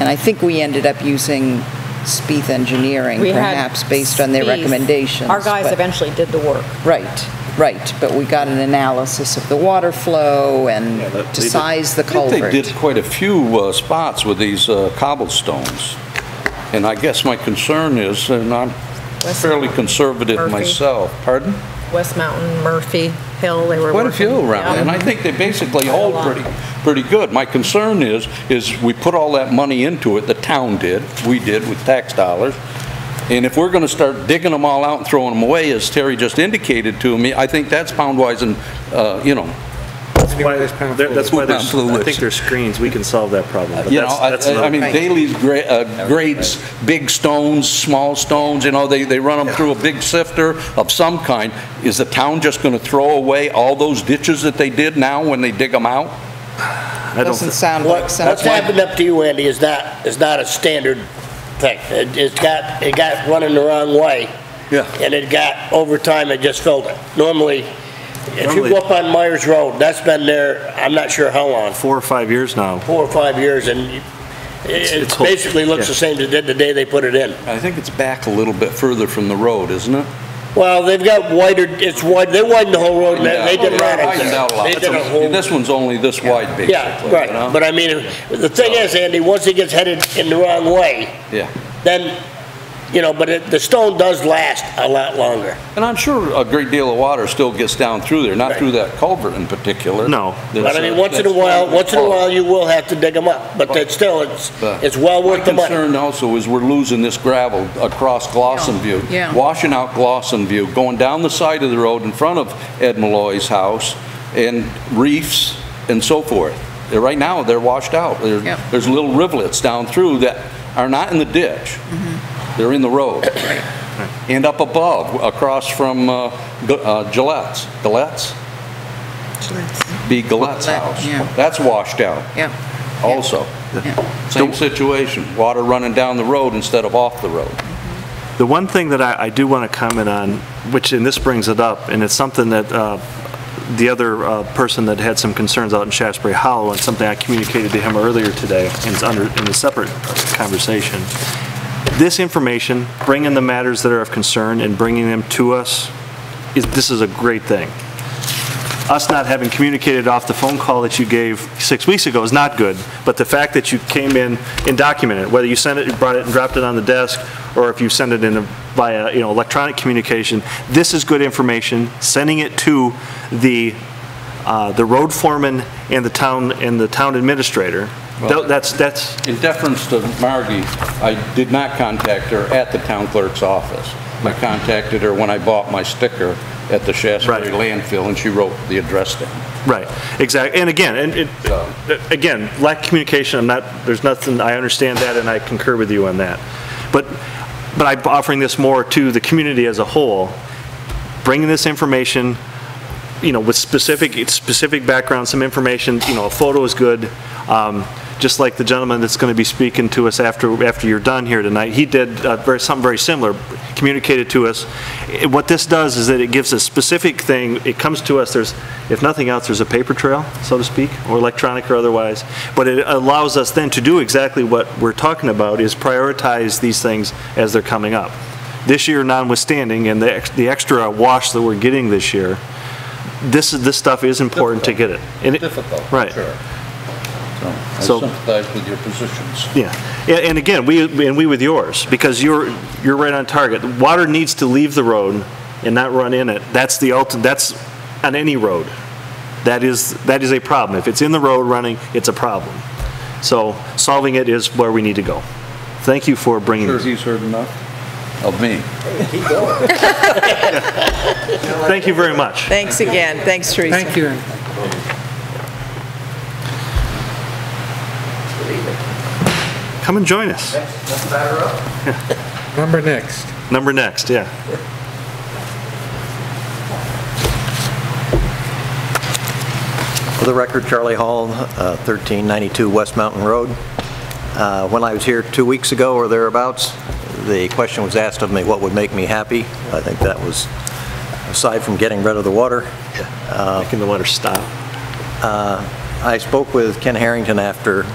And I think we ended up using Spieth Engineering, perhaps, based on their recommendations. Our guys eventually did the work. Right, but we got an analysis of the water flow and to size the culvert. They did quite a few spots with these cobblestones. And I guess my concern is, and I'm fairly conservative myself. Pardon? West Mountain, Murphy. hill they were Quite a working. few around, Yeah. and I think they basically Quite a hold lot. pretty good. My concern is we put all that money into it, the town did, we did with tax dollars, and if we're gonna start digging them all out and throwing them away, as Terry just indicated to me, I think that's pound-wise and, you know, That's why there's, I think there's screens, we can solve that problem. But you know, that's I another- mean, Daley's grades big stones, small stones, you know, they run them through a big sifter of some kind. Is the town just gonna throw away all those ditches that they did now when they dig them out? Doesn't sound like What's something. happened up to you, Andy, is not a standard thing. It got running the wrong way. Yeah. And it got, over time, it just filled it. Normally, if you go up on Myers Road, that's been there, I'm not sure how long, 4 or 5 years now. 4 or 5 years, and it It's basically looks yeah. the same as it did the day they put it in. I think it's back a little bit further from the road, isn't it? Well, they've got wider, it's wide, they widened the whole road, and they did a lot of Widened out a lot. They did a whole. This one's only this wide, basically. Yeah, you right, know? but I mean, the thing is, Andy, once it gets headed in the wrong way, Yeah. then, you know, but the stone does last a lot longer. And I'm sure a great deal of water still gets down through there, not through that culvert in particular. No. But I mean, once in a while, you will have to dig them up, but that's still, it's well worth the My money. concern also is we're losing this gravel across Glosson View. Yeah. Washing out Glosson View, going down the side of the road in front of Ed Malloy's house, and reefs and so forth. Right now, they're washed out. Yep. There's little rivulets down through that are not in the ditch. They're in the road. And up above, across from Gillette's. Gillette's? Be Gillette's Gillette, house. yeah. That's washed out Yeah, also. yeah. Same situation, water running down the road instead of off the road. The one thing that I do want to comment on, which, and this brings it up, and it's something that the other person that had some concerns out in Shaftsbury Hollow, and something I communicated to him earlier today, and it's in a separate conversation. This information, bringing the matters that are of concern and bringing them to us, this is a great thing. Us not having communicated off the phone call that you gave 6 weeks ago is not good, but the fact that you came in and documented it, whether you sent it, you brought it and dropped it on the desk, or if you send it in via electronic communication, this is good information. Sending it to the road foreman and the town administrator. Well, That's In deference to Margie, I did not contact her at the town clerk's office. I contacted her when I bought my sticker at the Shaftsbury landfill, and she wrote the address down. right, exactly. And again, again, lack of communication. There's nothing. I understand that, and I concur with you on that. But I'm offering this more to the community as a whole, bringing this information, with specific background, some information. A photo is good. Just like the gentleman that's going to be speaking to us after you're done here tonight, he did something very similar, communicated to us. What this does is that it gives a specific thing. It comes to us, if nothing else, there's a paper trail, so to speak, or electronic or otherwise. But it allows us then to do exactly what we're talking about, is prioritize these things as they're coming up. This year notwithstanding, and the extra wash that we're getting this year, this stuff is important to get it. Difficult, right. Sure. I So- sympathize with your positions. Yeah, and again, we with yours, because you're right on target. Water needs to leave the road and not run in it. That's on any road. That is a problem. If it's in the road running, it's a problem. So solving it is where we need to go. Thank you for bringing Sure this. he's heard enough of me. Thank you very much. Thanks again. Thanks, Teresa. Thank you. Come and join us. Number next. Number next, yeah. For the record, Charlie Hall, 1392 West Mountain Road. When I was here 2 weeks ago or thereabouts, the question was asked of me, what would make me happy? I think that was, aside from getting rid of the water. Making the water stop. I spoke with Ken Harrington after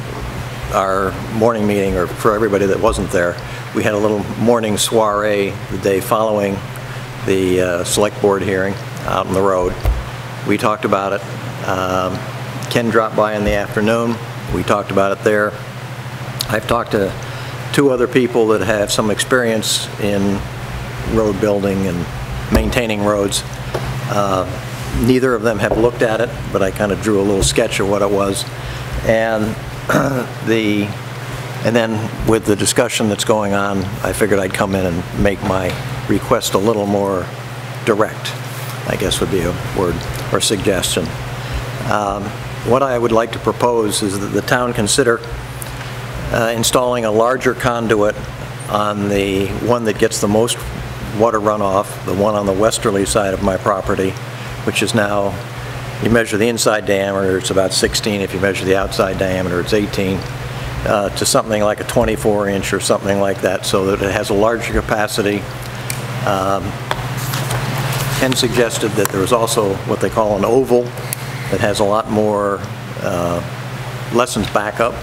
our morning meeting, or for everybody that wasn't there. We had a little morning soiree the day following the select board hearing out on the road. We talked about it. Ken dropped by in the afternoon. We talked about it there. I've talked to 2 other people that have some experience in road building and maintaining roads. Neither of them have looked at it, but I kind of drew a little sketch of what it was. And and then with the discussion that's going on, I figured I'd come in and make my request a little more direct, I guess would be a word, or suggestion. What I would like to propose is that the town consider installing a larger conduit on the one that gets the most water runoff, the one on the westerly side of my property, which is now, you measure the inside diameter, it's about 16. If you measure the outside diameter, it's 18. To something like a 24-inch or something like that, so that it has a larger capacity. Ken suggested that there was also what they call an oval that has a lot more lessons backup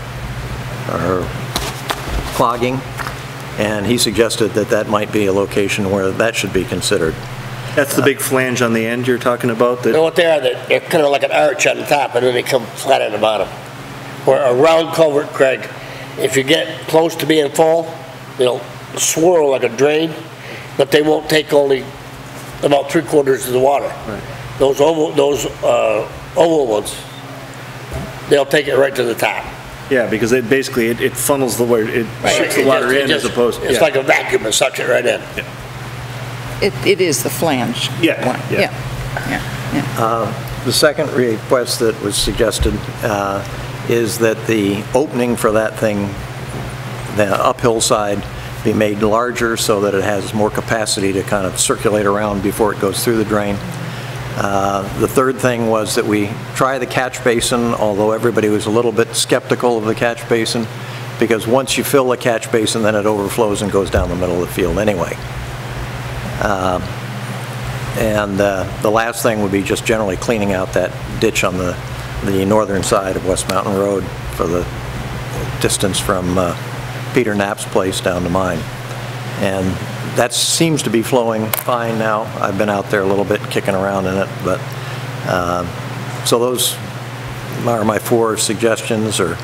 or clogging, and he suggested that that might be a location where that should be considered. That's the big flange on the end you're talking about? You know what they are? They're kind of like an arch on the top, and then they come flat on the bottom. Or a round culvert, Craig, if you get close to being full, they'll swirl like a drain, but they won't take only about 3/4 of the water. Right. Those oval ones, they'll take it right to the top. Yeah, because it basically, it funnels the water, it ships the water in as opposed to... It's like a vacuum, it sucks it right in. Yeah. It is the flange. Yeah, one. yeah. The second request that was suggested is that the opening for that thing, the uphill side, be made larger so that it has more capacity to kind of circulate around before it goes through the drain. The third thing was that we try the catch basin, although everybody was a little bit skeptical of the catch basin, because once you fill the catch basin, then it overflows and goes down the middle of the field anyway. The last thing would be just generally cleaning out that ditch on the northern side of West Mountain Road for the distance from Peter Knapp's place down to mine. And that seems to be flowing fine now. I've been out there a little bit kicking around in it, but so those are my 4 suggestions or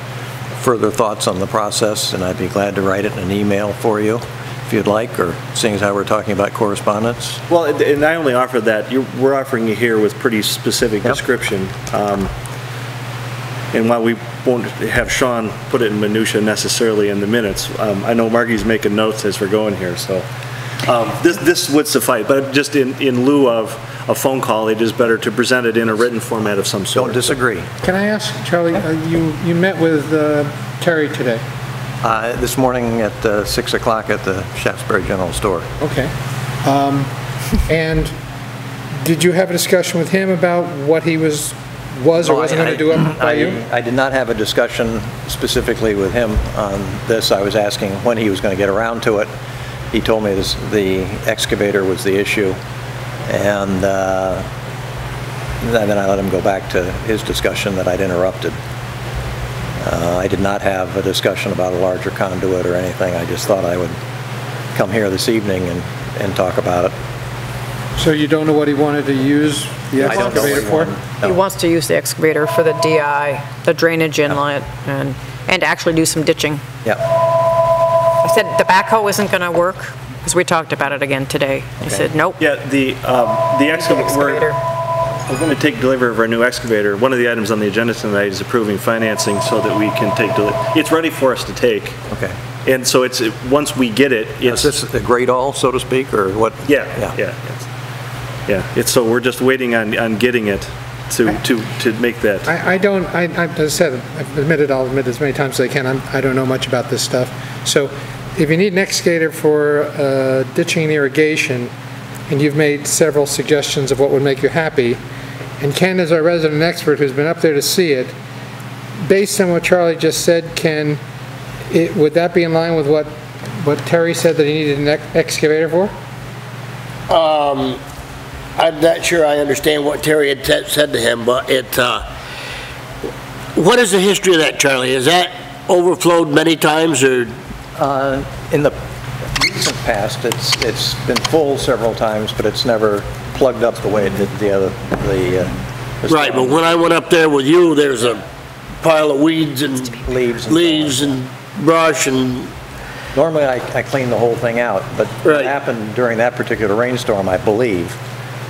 further thoughts on the process, and I'd be glad to write it in an email for you if you'd like, or seeing as how we're talking about correspondence. Well, and I only offer that, we're offering you here with pretty specific description. And while we won't have Sean put it in minutia necessarily in the minutes, I know Margie's making notes as we're going here, so this would suffice. But just in lieu of a phone call, it is better to present it in a written format of some sort. Don't disagree. Can I ask, Charlie, you met with Terry today? This morning at 6 o'clock at the Shaftsbury General Store. Okay. And did you have a discussion with him about what he was or wasn't going to do up by you? I did not have a discussion specifically with him on this. I was asking when he was going to get around to it. He told me the excavator was the issue, and then I let him go back to his discussion that I'd interrupted. I did not have a discussion about a larger conduit or anything. I just thought I would come here this evening and talk about it. So you don't know what he wanted to use the excavator for? He wants to use the excavator for the DI, the drainage inlet, and actually do some ditching. Yeah. I said the backhoe isn't going to work, because we talked about it again today. He said, nope. Yeah, the excavator. We're going to take delivery of our new excavator. One of the items on the agenda tonight is approving financing so that we can take delivery. It's ready for us to take. Okay. And so it's, once we get it, it's... Is this a grade all, so to speak, or what? Yeah. It's, so we're just waiting on getting it to make that. I as I said, I'll admit as many times as I can, I don't know much about this stuff. So if you need an excavator for ditching and irrigation, and you've made several suggestions of what would make you happy, and Ken is our resident expert who's been up there to see it, based on what Charlie just said, Ken, would that be in line with what Terry said that he needed an excavator for? I'm not sure I understand what Terry had said to him, but what is the history of that, Charlie? Is that overflowed many times, or? In the recent past, it's been full several times, but it's never plugged up the way it did the Right, but when I went up there with you, there's a pile of weeds and leaves and brush and... Normally, I clean the whole thing out, but what happened during that particular rainstorm, I believe,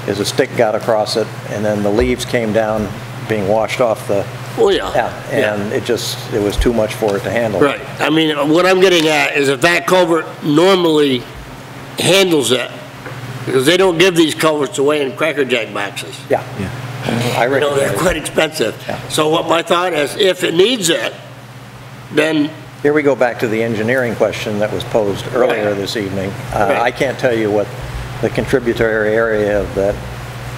is a stick got across it, and then the leaves came down being washed off the, Oh, yeah. and it was too much for it to handle. Right. I mean, what I'm getting at is if that culvert normally handles it, because they don't give these culverts away in Cracker Jack boxes. Yeah. I You know, they're recognize. quite expensive. Yeah. So what my thought is, if it needs it, then, Here we go back to the engineering question that was posed earlier Right. this evening. Right. I can't tell you what the contributory area of that,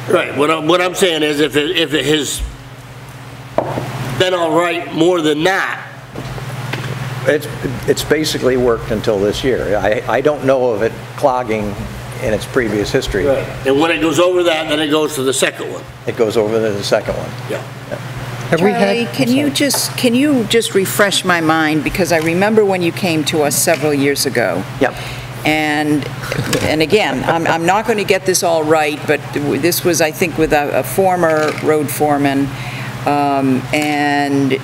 right, what I'm saying is if it has been all right more than that, it's basically worked until this year. I don't know of it clogging in its previous history. and when it goes over that, then it goes to the second one. It goes over to the second one. Yeah. Have we had- Charlie, can you just refresh my mind, because I remember when you came to us several years ago. Yep. And again, I'm not going to get this all right, but this was, I think, with a former road foreman, and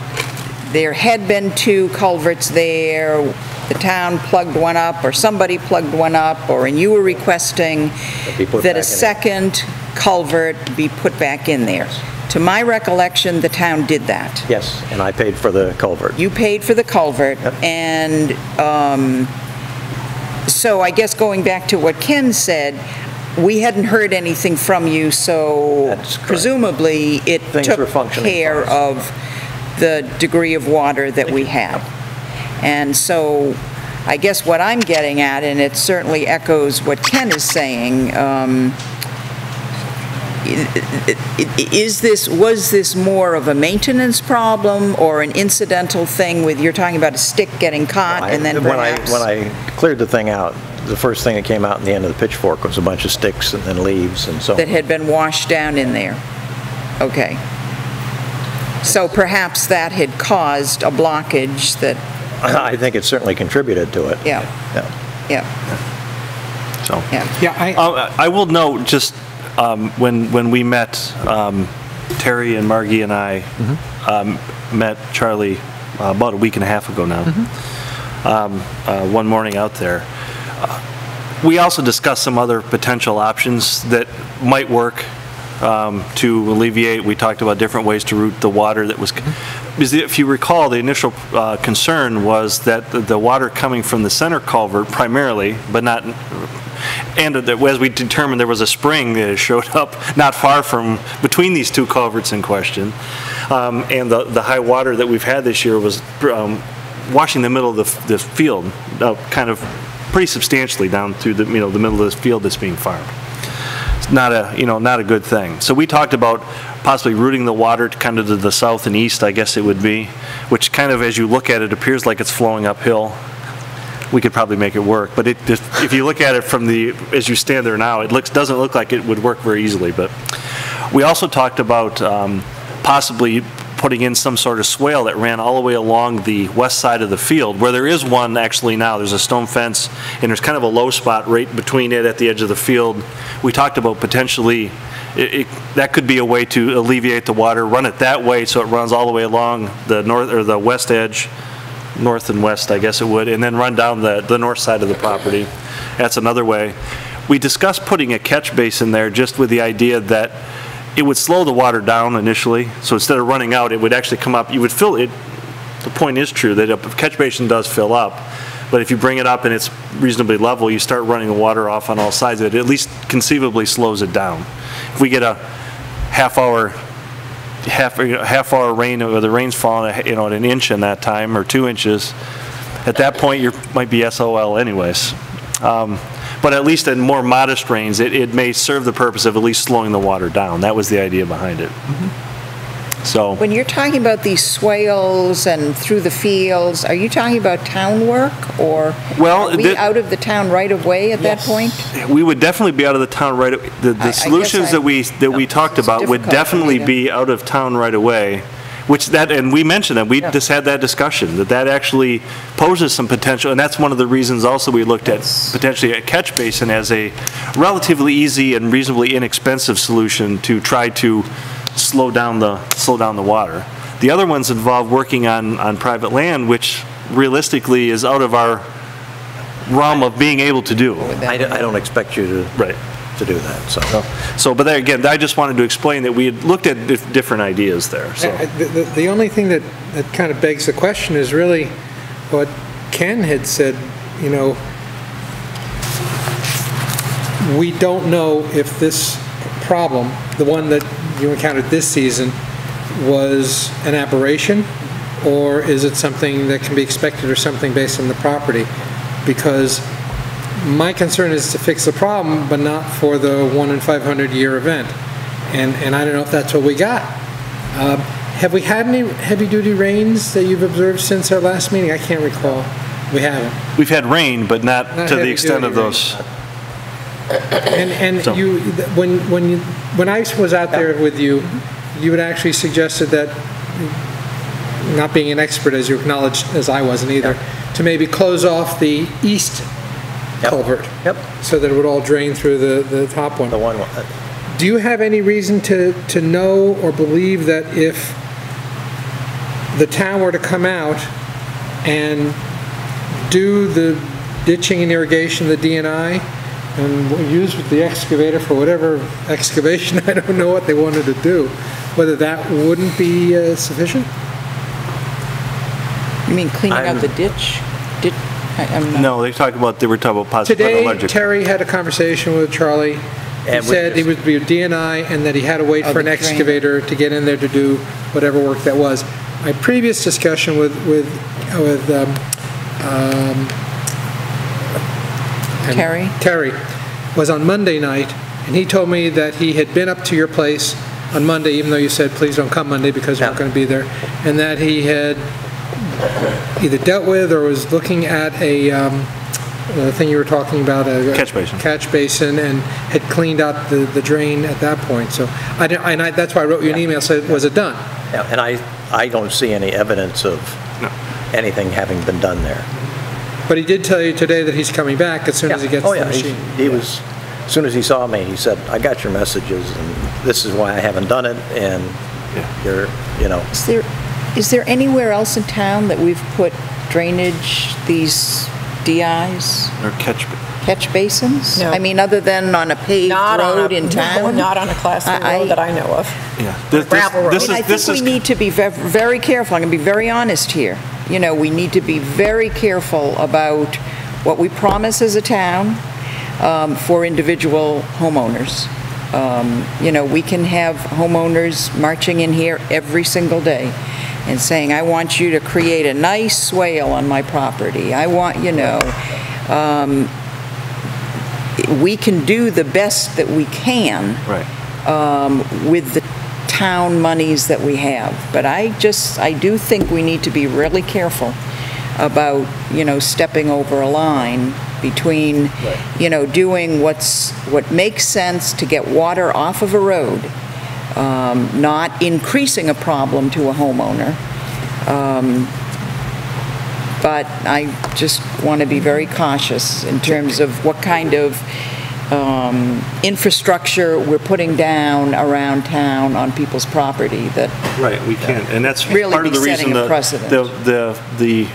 there had been 2 culverts there. The town plugged one up, or somebody plugged one up, and you were requesting Be put that back a in. second culvert be put back in there. To my recollection, the town did that. Yes, and I paid for the culvert. You paid for the culvert, Yep. and so I guess going back to what Ken said, we hadn't heard anything from you, so That's correct. presumably it Things were took functioning care fine. of the degree of water that we had. And so I guess what I'm getting at, and it certainly echoes what Ken is saying, was this more of a maintenance problem or an incidental thing with, you're talking about a stick getting caught and then perhaps? When I cleared the thing out, the first thing that came out in the end of the pitchfork was a bunch of sticks and then leaves and so on. That had been washed down in there? Okay. So perhaps that had caused a blockage that, I think it certainly contributed to it. yeah, Yeah. yeah, So, yeah. Yeah, I will note, just when we met, Terry and Margie and I met Charlie about a week and a half ago now, one morning out there. We also discussed some other potential options that might work to alleviate. We talked about different ways to route the water that was, because if you recall, the initial concern was that the water coming from the center culvert primarily, but not, and as we determined, there was a spring that showed up not far from, between these 2 culverts in question, and the high water that we've had this year was washing the middle of the field, kind of pretty substantially down through the, the middle of this field that's being farmed. It's not a good thing. So we talked about possibly routing the water kind of to the south and east, I guess it would be, which kind of, as you look at it, appears like it's flowing uphill. We could probably make it work, but if you look at it from as you stand there now, it doesn't look like it would work very easily. But we also talked about possibly putting in some sort of swale that ran all the way along the west side of the field, where there is one actually now. There's a stone fence, and there's kind of a low spot right between it at the edge of the field. We talked about potentially that could be a way to alleviate the water, run it that way so it runs all the way along the north or the west edge, north and west, I guess it would, and then run down the north side of the property. That's another way. We discussed putting a catch basin there just with the idea that it would slow the water down initially, so instead of running out, it would actually come up. You would fill it. The point is true that a catch basin does fill up, but if you bring it up and it's reasonably level, you start running the water off on all sides of it. It at least conceivably slows it down. If we get a half hour rain, or the rain's falling, at an inch in that time or 2 inches, at that point you might be SOL anyways. But at least in more modest rains, it may serve the purpose of at least slowing the water down. That was the idea behind it. So When you're talking about these swales and through the fields, are you talking about town work, or are we out of the town right of way at that point? we would definitely be out of the town right. The solutions that we talked about would definitely be out of town right away. And we mentioned that, we just had that discussion, that actually poses some potential, and that's one of the reasons also we looked at potentially a catch basin as a relatively easy and reasonably inexpensive solution to try to slow down the water. The other ones involve working on private land, which realistically is out of our realm of being able to do. I don't expect you to to do that, so. So, but there again, I just wanted to explain that we had looked at different ideas there, so. The only thing that kind of begs the question is really what Ken had said, you know, we don't know if this problem, the one that you encountered this season, was an aberration, or is it something that can be expected or something based on the property? Because my concern is to fix the problem, but not for the 1 in 500 year event. And I don't know if that's what we got. Have we had any heavy-duty rains that you've observed since our last meeting? I can't recall. We haven't. We've had rain, but not to the extent of those. And So- you, when I was out there with you, you had actually suggested that, not being an expert as you acknowledged, as I wasn't either, to maybe close off the east culvert. Yep. So that it would all drain through the top one. The one, Do you have any reason to know or believe that if the town were to come out and do the ditching and irrigation, the D&I, and use the excavator for whatever excavation, I don't know what they wanted to do, whether that wouldn't be sufficient? You mean cleaning out the ditch? I'm not- No, they were talking about possibly Today, electric. Terry had a conversation with Charlie. He And we said he just- would be a D&I and that he had to wait Oh, for an the drain. excavator to get in there to do whatever work that was. My previous discussion with Terry? Terry was on Monday night, and he told me that he had been up to your place on Monday, even though you said, please don't come Monday because you're not going to be there, and that he had either dealt with or was looking at the thing you were talking about, a Catch basin. and had cleaned out the drain at that point. So that's why I wrote you an email, said, was it done? yeah, and I don't see any evidence of anything having been done there. But he did tell you today that he's coming back as soon as he gets Oh, the yeah, machine. he was, as soon as he saw me, he said, I got your messages, and this is why I haven't done it, and you're, you know. Is there anywhere else in town that we've put drainage, these DIs, Or catch basins? No. I mean, other than on a paved Not on road a- in no, town? Not on a Class 3 I- road that I know of. Yeah. Gravel road. This I is, think we need to be very careful. I'm going to be very honest here. You know, we need to be very careful about what we promise as a town for individual homeowners. You know, we can have homeowners marching in here every single day and saying, I want you to create a nice swale on my property. I want, you know, we can do the best that we can with the town monies that we have. But I do think we need to be really careful about, you know, stepping over a line between, you know, doing what makes sense to get water off of a road, not increasing a problem to a homeowner. But I just want to be very cautious in terms of what kind of infrastructure we're putting down around town on people's property that Right, we can't, and that's Really part of be the reason setting a precedent. the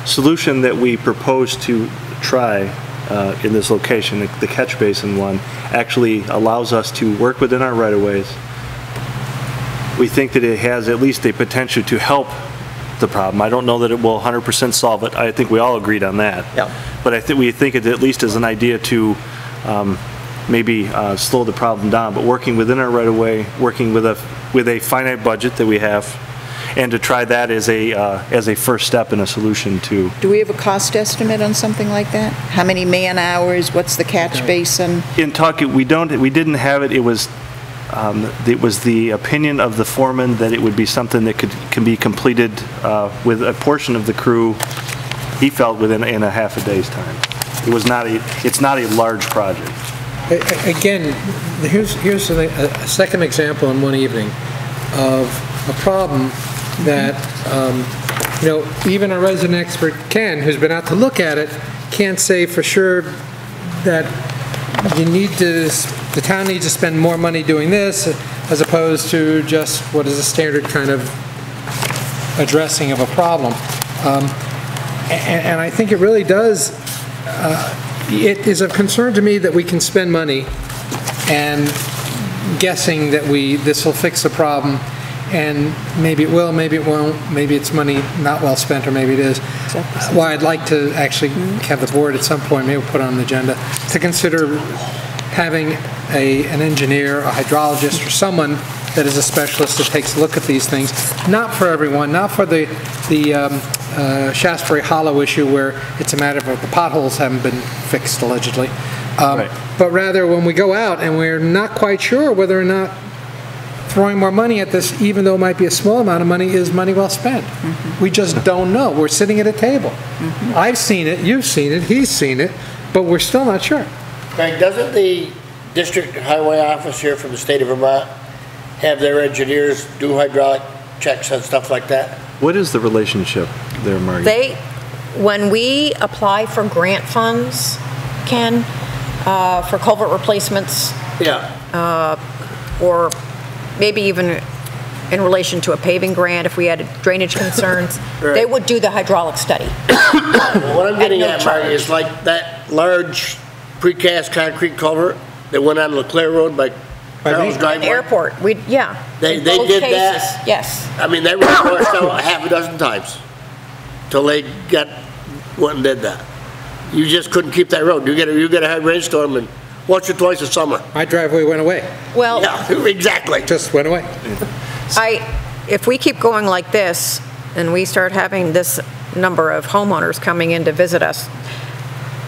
solution that we propose to try in this location, the catch basin one, actually allows us to work within our right-of-ways. We think that it has at least a potential to help the problem. I don't know that it will 100% solve it. I think we all agreed on that. Yeah. But we think it at least is an idea to maybe slow the problem down, but working within our right-of-way, working with a finite budget that we have, and to try that as a first step in a solution to. Do we have a cost estimate on something like that? How many man-hours? What's the catch basin? In talking, we didn't have it. It was the opinion of the foreman that it would be something that can be completed with a portion of the crew, he felt, in a half a day's time. It's not a large project. Again, here's a second example in one evening of a problem that, you know, even a resident expert, Ken, who's been out to look at it, can't say for sure that the town needs to spend more money doing this as opposed to just what is a standard kind of addressing of a problem. And I think it really does, it is of concern to me that we can spend money and guessing that this will fix the problem, and maybe it will, maybe it won't, maybe it's money not well spent, or maybe it is. Well, I'd like to actually have the board at some point, maybe we'll put it on the agenda, to consider having an engineer, a hydrologist, or someone that is a specialist that takes a look at these things. Not for everyone, not for the Shaftsbury Hollow issue where it's a matter of the potholes haven't been fixed allegedly. Right. But rather when we go out and we're not quite sure whether or not throwing more money at this, even though it might be a small amount of money, is money well spent. We just don't know. We're sitting at a table. I've seen it, you've seen it, he's seen it, but we're still not sure. Greg, doesn't the district highway office here from the state of Vermont have their engineers do hydraulic checks and stuff like that? What is the relationship there, Margie? When we apply for grant funds, Ken, for culvert replacements, Yeah. or maybe even in relation to a paving grant, if we had drainage concerns, Right. they would do the hydraulic study. Well, what I'm getting no at, Margie, charge. is like that large precast concrete culvert that went on LeClaire Road by Carl's An driveway. airport, They In both did cases, that. yes. I mean, that road washed out half a dozen times till they went and did that. You just couldn't keep that road. You get a heavy rainstorm and once or twice a summer. My driveway went away, Well, Yeah, exactly. just went away. if we keep going like this, and we start having this number of homeowners coming in to visit us,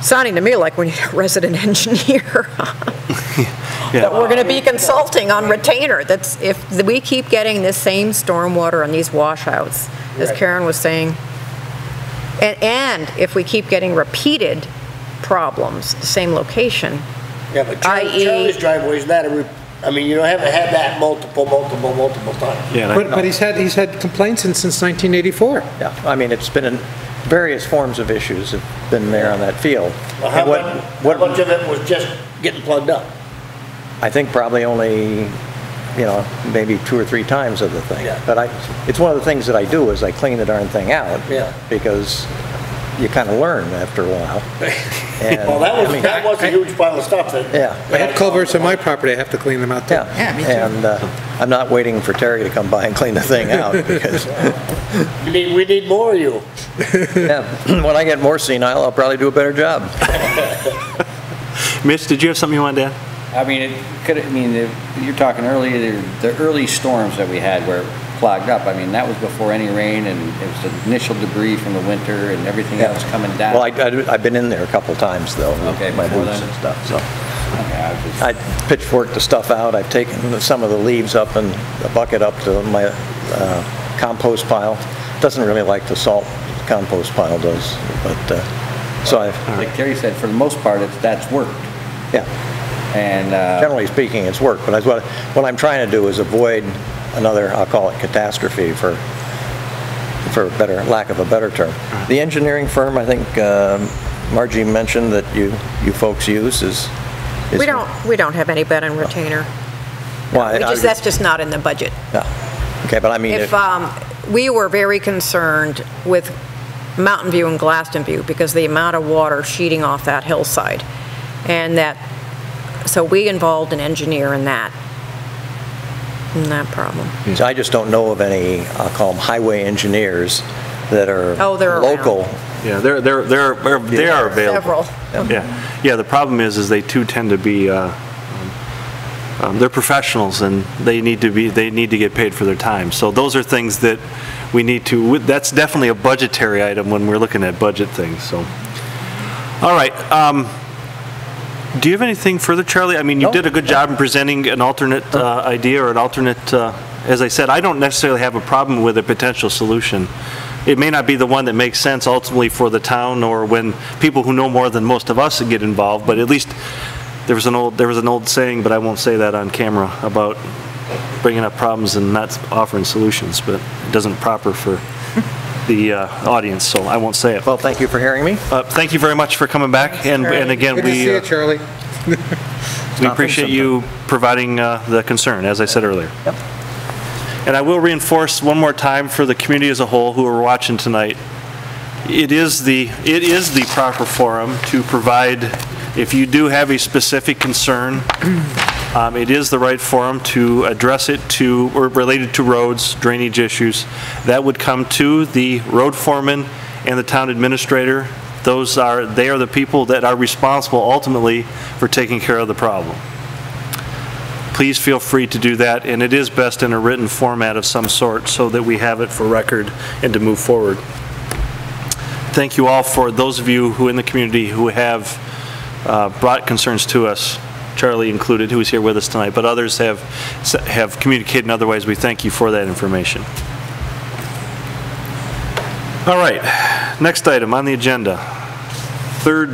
sounding to me like we need a resident engineer that we're going to be consulting on retainer. That's, if we keep getting this same stormwater and these washouts, as Karen was saying, and if we keep getting repeated problems, the same location, Yeah, but i.e. Charlie's driveway is not I mean, you haven't had that multiple times. Yeah, But he's had complaints since 1984. Yeah, I mean, it's been in various forms of issues have been there on that field. Well, how And much of it was just getting plugged up? I think probably only, maybe 2 or 3 times of the thing. Yeah. But it's one of the things that I do is I clean the darn thing out. Yeah. Because you kind of learn after a while. And, Well, that I mean, was a huge pile of stuff that. Yeah. I have culverts on my property, I have to clean them out too. Yeah, me too. And I'm not waiting for Terry to come by and clean the thing out because, We need more of you. yeah, when I get more senile, I'll probably do a better job. Mitch, did you have something you wanted to add? I mean, you're talking earlier, the early storms that we had were clogged up. I mean, that was before any rain, and it was the initial debris from the winter and everything else coming down. Well, I've been in there a couple times though, Okay, with my before boots then? and stuff, so. Okay, I was just- I pitchforked the stuff out, I've taken some of the leaves up and a bucket up to my compost pile. Doesn't really like the salt, the compost pile does, but, so Like Terry said, for the most part, that's worked. yeah, And, generally speaking, it's worked, but what I'm trying to do is avoid another, I'll call it catastrophe for lack of a better term. The engineering firm, I think Margie mentioned that you folks use is. we don't have any bet on retainer. Why? That's just not in the budget. No. Okay, but I mean, If, we were very concerned with Mountain View and Glaston View because the amount of water sheeting off that hillside. And so we involved an engineer in that problem. so I just don't know of any, I'll call them highway engineers that are They're local. Yeah, they are available. Several. Yeah, the problem is they too tend to be, they're professionals and they need to get paid for their time. So those are things that we need to, that's definitely a budgetary item when we're looking at budget things, so. All right, do you have anything further, Charlie? I mean, you did a good job in presenting an alternate idea or an alternate, as I said, I don't necessarily have a problem with a potential solution. It may not be the one that makes sense ultimately for the town or when people who know more than most of us get involved, but at least there was an old saying, but I won't say that on camera, about bringing up problems and not offering solutions, but it doesn't proper for the audience, so I won't say it. Well, thank you for hearing me. Thank you very much for coming back, and again, Good to see you, Charlie. we appreciate you providing the concern, as I said earlier. Yep. And I will reinforce one more time for the community as a whole who are watching tonight, it is the proper forum to provide, if you do have a specific concern, It is the right forum to address it to, or related to roads, drainage issues. That would come to the road foreman and the town administrator. They are the people that are responsible ultimately for taking care of the problem. Please feel free to do that, and it is best in a written format of some sort so that we have it for record and to move forward. Thank you all for those of you who in the community who have brought concerns to us, Charlie included, who is here with us tonight, but others have communicated in other ways. We thank you for that information. All right, next item on the agenda. Third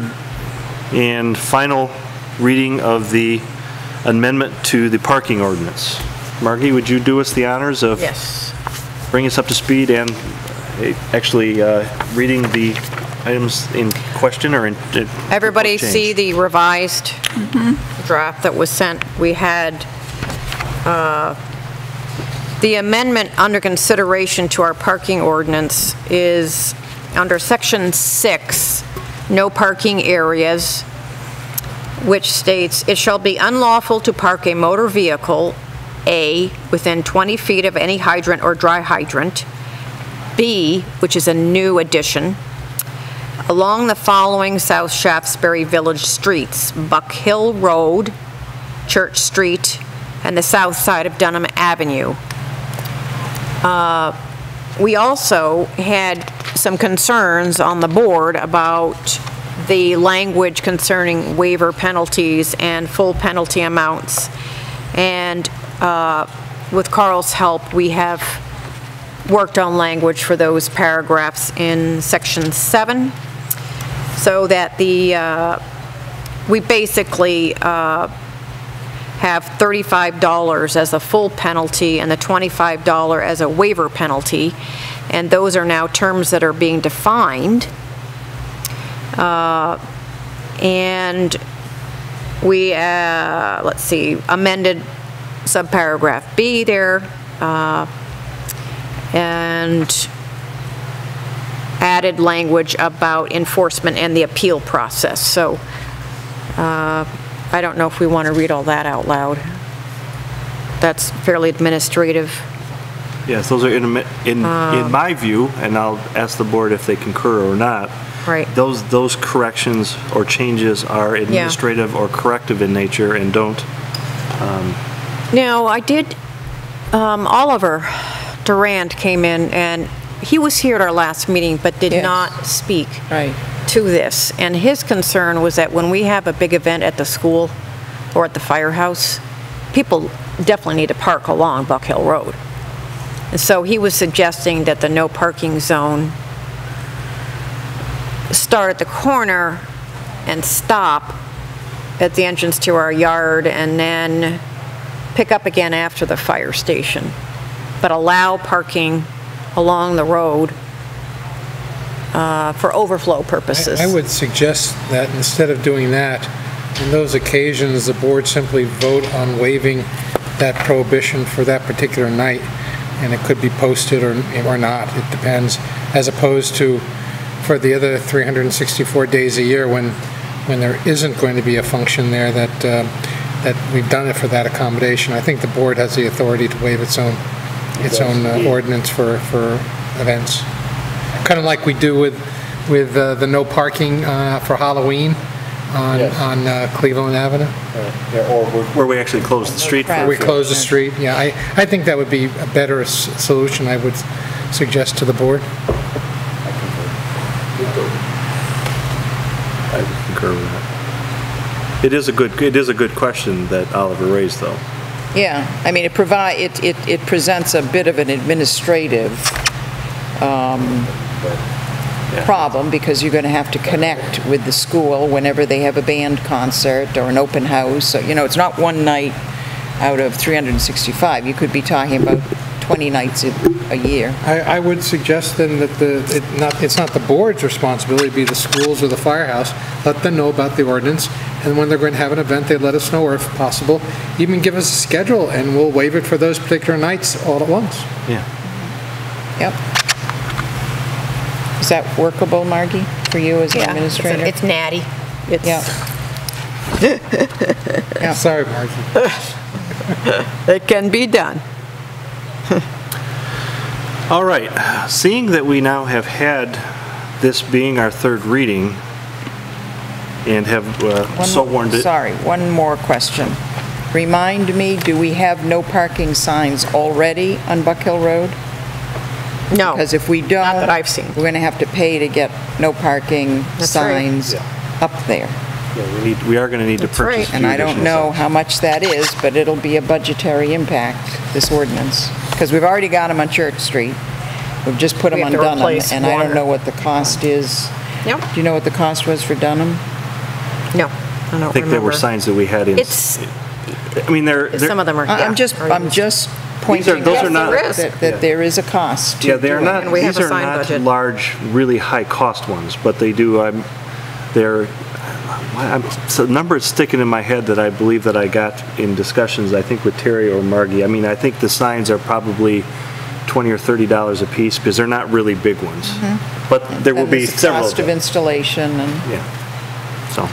and final reading of the amendment to the parking ordinance. Margie, would you do us the honors of bringing us up to speed and actually reading the items in question or in Everybody see the revised draft that was sent? We had the amendment under consideration to our parking ordinance is under section 6, no parking areas, which states, it shall be unlawful to park a motor vehicle, A, within 20 feet of any hydrant or dry hydrant, B, which is a new addition, along the following South Shaftsbury Village streets: Buck Hill Road, Church Street, and the south side of Dunham Avenue. We also had some concerns on the board about the language concerning waiver penalties and full penalty amounts. And with Carl's help, we have worked on language for those paragraphs in section 7, so that we basically have $35 as a full penalty and the $25 as a waiver penalty, and those are now terms that are being defined. And we, let's see, amended subparagraph B there, and added language about enforcement and the appeal process. So I don't know if we want to read all that out loud. That's fairly administrative. Yes, those are in my view, and I'll ask the board if they concur or not. Right. Those corrections or changes are administrative or corrective in nature and don't. Now, I did, Oliver Durant came in, and he was here at our last meeting, but did not speak to this. And his concern was that when we have a big event at the school or at the firehouse, people definitely need to park along Buck Hill Road. And so he was suggesting that the no parking zone start at the corner and stop at the entrance to our yard and then pick up again after the fire station, but allow parking along the road for overflow purposes. I would suggest that instead of doing that, on those occasions, the board simply vote on waiving that prohibition for that particular night, and it could be posted or not, it depends, as opposed to for the other 364 days a year when there isn't going to be a function there, that we've done it for that accommodation. I think the board has the authority to waive its own ordinance for events. Kind of like we do with the no parking for Halloween on Cleveland Avenue. Or where we actually close the street. We close the street, yeah. I think that would be a better solution, I would suggest to the board. I concur with that. It is a good question that Oliver raised, though. Yeah, I mean, it presents a bit of an administrative problem, because you're going to have to connect with the school whenever they have a band concert or an open house. So, it's not one night out of 365. You could be talking about 20 nights a year. I would suggest then that it's not the board's responsibility, it'd be the schools or the firehouse. Let them know about the ordinance, and when they're going to have an event, they let us know, or if possible, even give us a schedule, and we'll waive it for those particular nights all at once. Yeah. Yep. Is that workable, Margie, for you as an administrator? It's natty. Sorry, Margie. It can be done. All right, seeing that we now have had this being our third reading and have so warned it. Sorry, one more question. Remind me, do we have no parking signs already on Buck Hill Road? No, Because if we don't... not that I've seen. We're going to have to pay to get no parking That's right. signs up there. Yeah, we are going to need to That's right. purchase. And I don't know how much that is, but it'll be a budgetary impact, this ordinance. Because we've already got them on Church Street. We've just put them We on have to Dunham, replace and I one. don't know what the cost is. Yep. Do you know what the cost was for Dunham? No, I don't I think there were remember. signs that we had in. It's, I mean, some of them are, I'm just pointing those out are not- Yes, there that there is a cost to Yeah, they're doing not, And we have these a are sign not budget. large, really high-cost ones, but they do, they're, so the number is sticking in my head that I believe that I got in discussions, I think with Terry or Margie. I mean, I think the signs are probably $20 or $30 a piece, because they're not really big ones. But there will And be there's the several. cost of installation, and Yeah, so,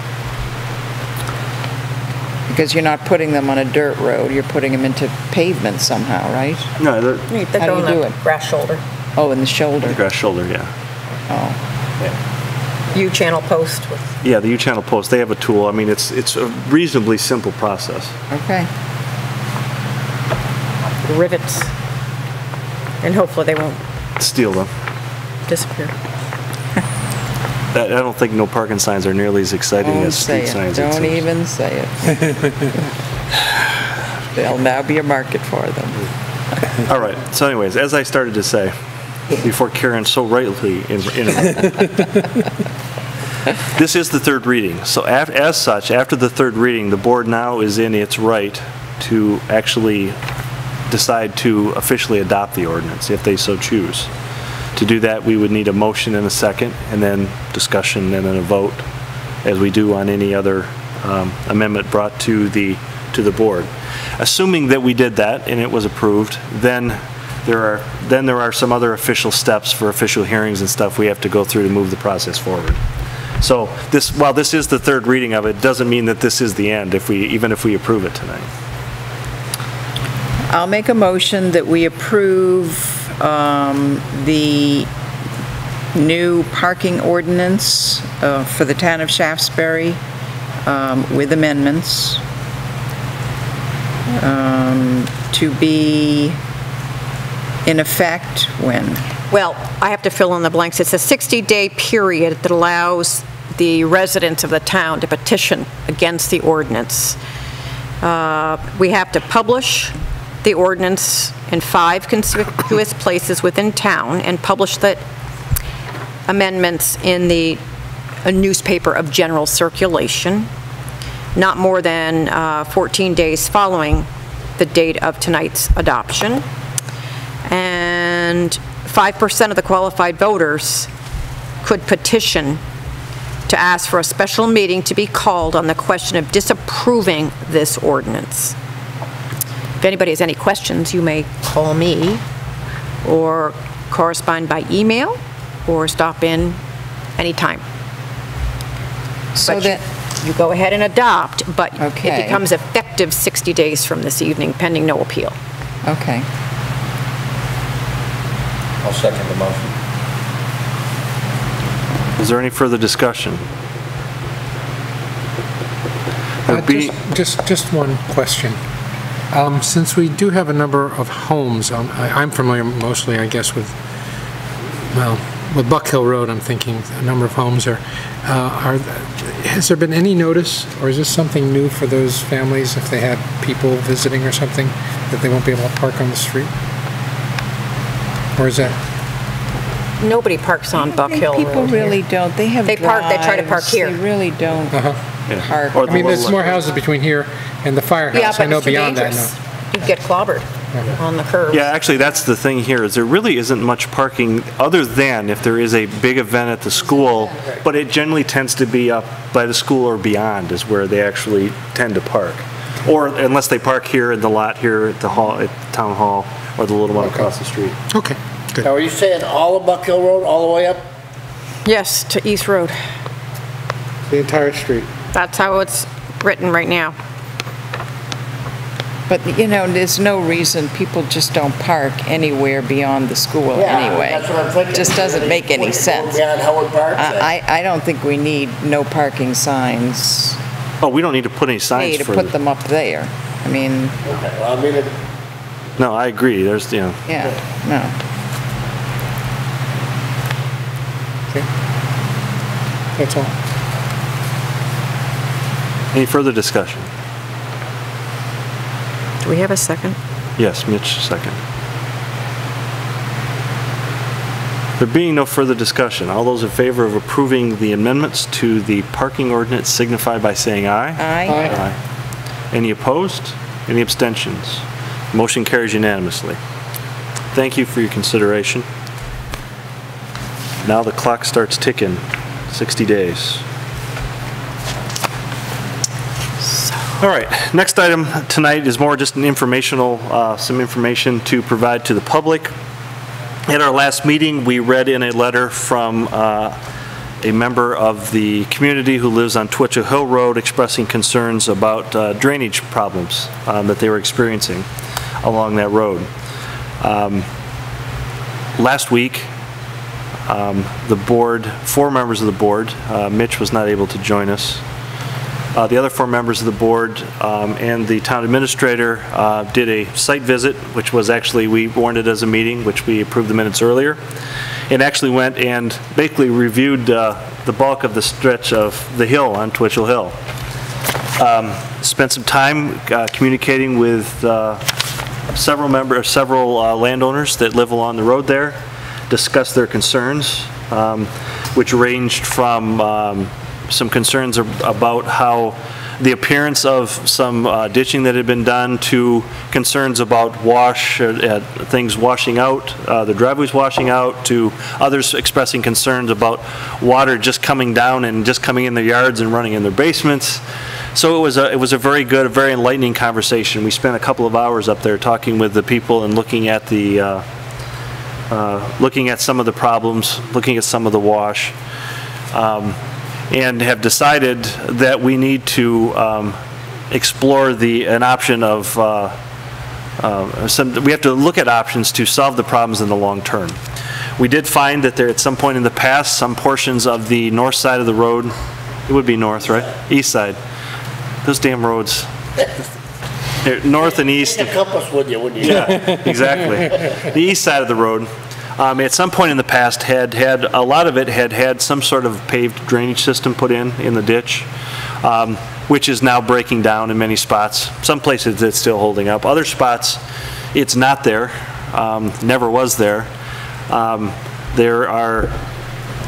because you're not putting them on a dirt road, you're putting them into pavement somehow, right? no, the they How do go you in do the it? grass shoulder. Oh, in the shoulder. grass shoulder, yeah. Oh, U-channel post with, Yeah, the U-channel post, they have a tool. I mean, it's a reasonably simple process. okay. rivets. And hopefully they won't Steal them. disappear. I don't think no parking signs are nearly as exciting Don't as say street it, signs. don't seems. even say it. There'll now be a market for them. All right, so anyways, as I started to say, before Karen so rightly interrupted, this is the third reading. So as such, after the third reading, the board now is in its right to actually decide to officially adopt the ordinance, if they so choose. To do that, we would need a motion and a second, and then discussion, and then a vote, as we do on any other amendment brought to the board. Assuming that we did that and it was approved, then there are some other official steps for official hearings and stuff we have to go through to move the process forward. So while this is the third reading of it, doesn't mean that this is the end, even if we approve it tonight. I'll make a motion that we approve the new parking ordinance for the town of Shaftsbury with amendments to be in effect when? Well, I have to fill in the blanks. It's a 60-day period that allows the residents of the town to petition against the ordinance. We have to publish the ordinance in 5 conspicuous places within town and publish the amendments in a newspaper of general circulation, not more than 14 days following the date of tonight's adoption. And 5% of the qualified voters could petition to ask for a special meeting to be called on the question of disapproving this ordinance. If anybody has any questions, you may call me or correspond by email or stop in anytime. So But that, you go ahead and adopt, but Okay. it becomes effective 60 days from this evening, pending no appeal. okay. I'll second the motion. Is there any further discussion? Just one question. Since we do have a number of homes, I'm familiar mostly, I guess, with Buck Hill Road, I'm thinking a number of homes are, has there been any notice, or is this something new for those families if they had people visiting or something, that they won't be able to park on the street? Or is that? Nobody parks on Buck Hill Road People here. really don't, they have They try to park drives, here. They really don't park. Or I mean, there's more houses between here and the Yeah, firehouse, I but know it's too beyond that, dangerous. no. You'd get clobbered on the curb. Yeah, actually, that's the thing here, is there really isn't much parking, other than if there is a big event at the school, but it generally tends to be up by the school or beyond is where they actually tend to park. Or unless they park here in the lot here at the hall, at Town Hall, or the little one across the street. Okay, good. Now, are you saying all of Buck Hill Road, all the way up? Yes, to East Road. The entire street. That's how it's written right now. But, you know, there's no reason people just don't park anywhere beyond the school anyway. That's what I'm thinking. Just doesn't make any sense. Beyond Howard Park. I don't think we need no parking signs. Oh, we don't need to put any signs To for... put them up there. I mean, Okay, well, I mean, No, I agree. There's, you know... yeah, no. That's all. Any further discussion? Do we have a second? Yes, Mitch, second. There being no further discussion, all those in favor of approving the amendments to the parking ordinance signify by saying aye. Aye. Aye. Any opposed? Any abstentions? Motion carries unanimously. Thank you for your consideration. Now the clock starts ticking, 60 days. All right, next item tonight is more just an informational, some information to provide to the public. At our last meeting, we read in a letter from a member of the community who lives on Twitchell Hill Road expressing concerns about drainage problems that they were experiencing along that road. Last week, the board, 4 members of the board, Mitch was not able to join us. The other 4 members of the board and the town administrator did a site visit, which was actually, we warned it as a meeting, which we approved the minutes earlier, and actually went and basically reviewed the bulk of the stretch of the hill on Twitchell Hill. Spent some time communicating with several landowners that live along the road there, discussed their concerns, which ranged from some concerns about how the appearance of some ditching that had been done to concerns about things washing out, the driveways washing out, to others expressing concerns about water just coming down and just coming in their yards and running in their basements. So it was a very good, a very enlightening conversation. We spent a couple of hours up there talking with the people and looking at some of the problems, looking at some of the wash. And have decided that we need to explore an option of, we have to look at options to solve the problems in the long term. We did find that there, at some point in the past, some portions of the north side of the road, it would be north, right? East side. Those damn roads. North and east. take a compass with you, wouldn't you? Yeah, exactly. The east side of the road. At some point in the past, a lot of it had some sort of paved drainage system put in the ditch, which is now breaking down in many spots. Some places it's still holding up. Other spots, it's not there, never was there. There are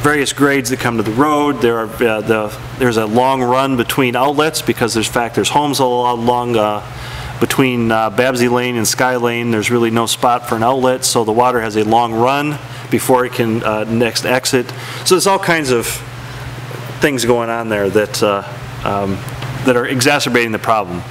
various grades that come to the road. There's a long run between outlets because there's homes all along between Babsy Lane and Sky Lane. There's really no spot for an outlet, so the water has a long run before it can next exit. So there's all kinds of things going on there that are exacerbating the problem.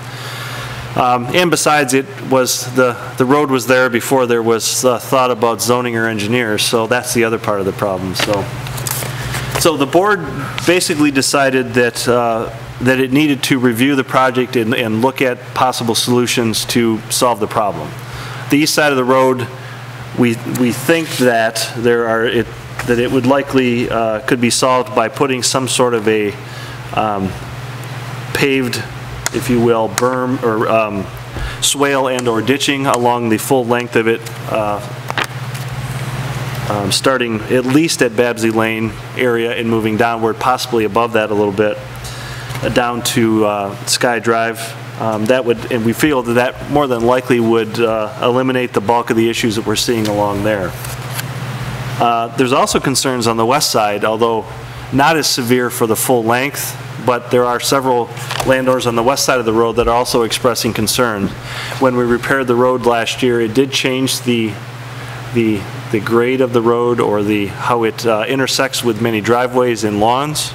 And besides, the road was there before there was thought about zoning or engineers, so that's the other part of the problem. So the board basically decided that it needed to review the project and look at possible solutions to solve the problem. The east side of the road, we think that that it would likely could be solved by putting some sort of a paved, if you will, berm or swale and or ditching along the full length of it, starting at least at Babsy Lane area and moving downward, possibly above that a little bit, down to Sky Drive. And we feel that more than likely would eliminate the bulk of the issues that we're seeing along there. There's also concerns on the west side, although not as severe for the full length, but there are several landowners on the west side of the road that are also expressing concern. When we repaired the road last year, it did change the grade of the road, or how it intersects with many driveways and lawns.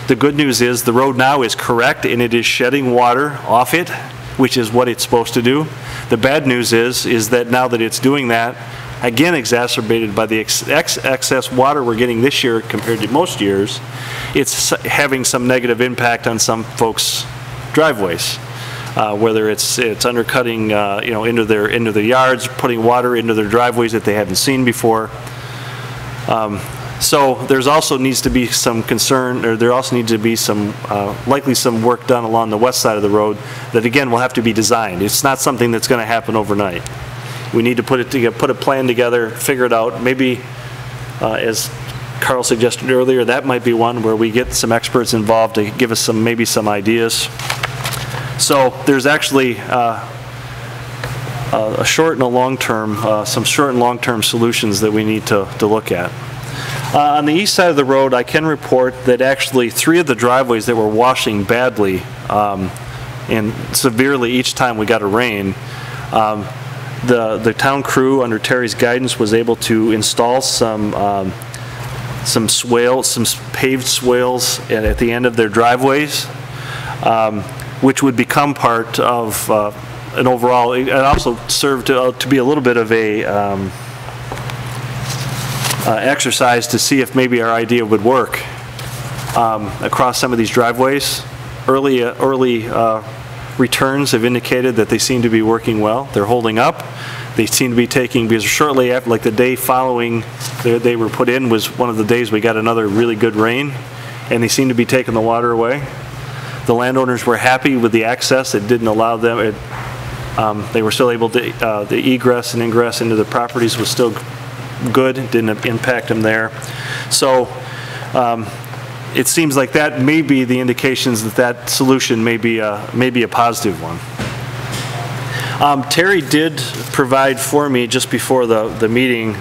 The good news is the road now is correct and it is shedding water off it, which is what it's supposed to do. The bad news is that now that it's doing that, again exacerbated by the excess water we're getting this year compared to most years, it's having some negative impact on some folks' driveways. Whether it's undercutting, into their yards, putting water into their driveways that they haven't seen before. So there's also needs to be some concern, or there also needs to be some, likely some work done along the west side of the road that again will have to be designed. It's not something that's going to happen overnight. We need to put a plan together, figure it out. Maybe, as Carl suggested earlier, that might be one where we get some experts involved to give us maybe some ideas. So there's actually a short and a long-term, some short and long-term solutions that we need to look at. On the east side of the road, I can report that actually 3 of the driveways that were washing badly and severely each time we got a rain, the town crew under Terry's guidance was able to install some swales, some paved swales at the end of their driveways, which would become part of an overall. It also served to be a little bit of a exercise to see if maybe our idea would work across some of these driveways. Early returns have indicated that they seem to be working well. They're holding up. They seem to be taking, because shortly after, like the day following they were put in was one of the days we got another really good rain, and they seem to be taking the water away. The landowners were happy with the access. It didn't allow them, they were still able to, the egress and ingress into the properties was still good. It didn't impact them there. So it seems like that may be the indications that that solution may be a positive one. Terry did provide for me just before the meeting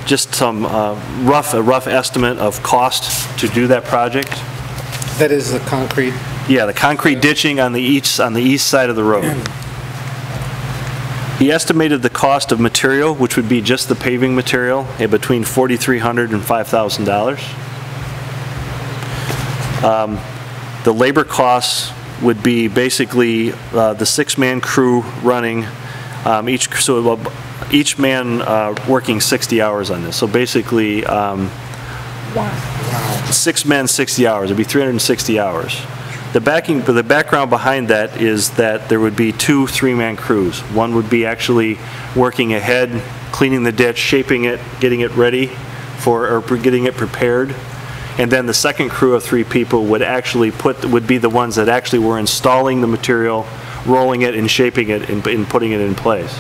just some a rough estimate of cost to do that project. That is the concrete? Yeah, the concrete ditching on the east side of the road. He estimated the cost of material, which would be just the paving material, at between $4,300 and $5,000. The labor costs would be basically the 6-man crew running, each man working 60 hours on this. So basically, 6 men, 60 hours. It'd be 360 hours. The background behind that is that there would be 2 3-man crews. One would be actually working ahead, cleaning the ditch, shaping it, getting it ready or getting it prepared. And then the second crew of 3 people would be the ones that actually were installing the material, rolling it and shaping it and putting it in place.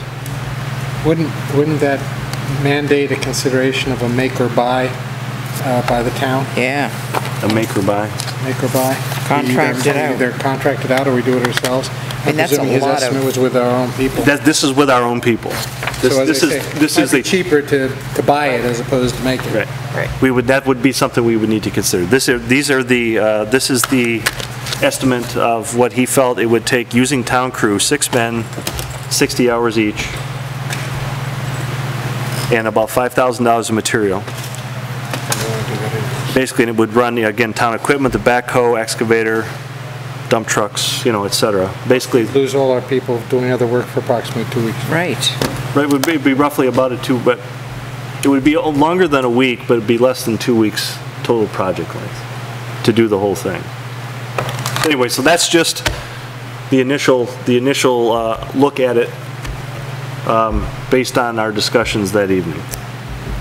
Wouldn't that mandate a consideration of a make or buy by the town? Yeah. A make or buy? Make or buy? Contracted out. Either contracted out or we do it ourselves. And that's a lot of... His estimate was with our own people. This is with our own people. This is cheaper to buy it as opposed to make it. Right. That would be something we would need to consider. This is the estimate of what he felt it would take using town crew, 6 men, 60 hours each, and about $5,000 of material. Basically, it would run, again, town equipment, the backhoe, excavator, dump trucks, et cetera. Basically, lose all our people doing other work for approximately 2 weeks. Right. Right, it would be roughly about but it would be longer than a week, but it'd be less than 2 weeks total project length to do the whole thing. Anyway, so that's just the initial look at it based on our discussions that evening.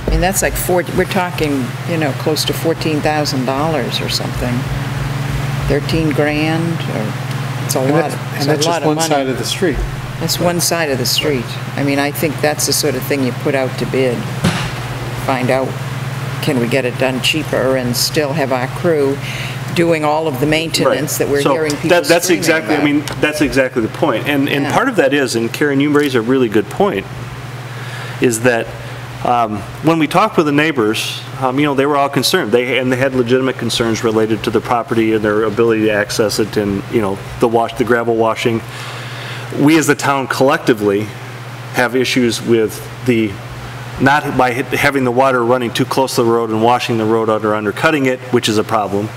I mean, that's like we're talking, close to $14,000 or something. 13 grand, or it's a lot. And that's just one side of the street. That's one side of the street. I mean, I think that's the sort of thing you put out to bid. Find out, can we get it done cheaper and still have our crew doing all of the maintenance that we're hearing people that's exactly about. I mean, that's exactly the point. And part of that is, and Karen, you raise a really good point, is that when we talked with the neighbors, they were all concerned. They had legitimate concerns related to the property and their ability to access it, and the gravel washing. We as the town collectively have issues with not by having the water running too close to the road and washing the road out or undercutting it, which is a problem.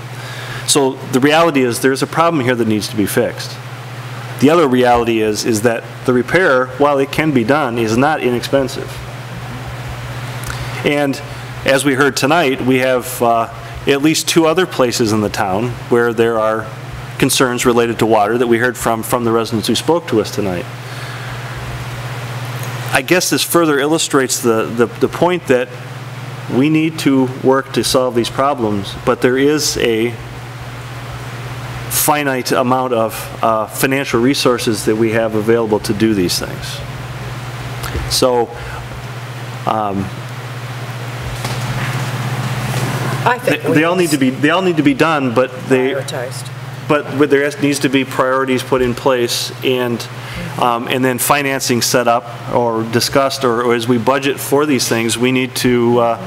So the reality is there's a problem here that needs to be fixed. The other reality is that the repair, while it can be done, is not inexpensive. And as we heard tonight, we have at least 2 other places in the town where there are concerns related to water that we heard from the residents who spoke to us tonight. I guess this further illustrates the point that we need to work to solve these problems, but there is a finite amount of financial resources that we have available to do these things. So, I think they all need to be done, but prioritized. but there needs to be priorities put in place and then financing set up or discussed, or as we budget for these things, we need to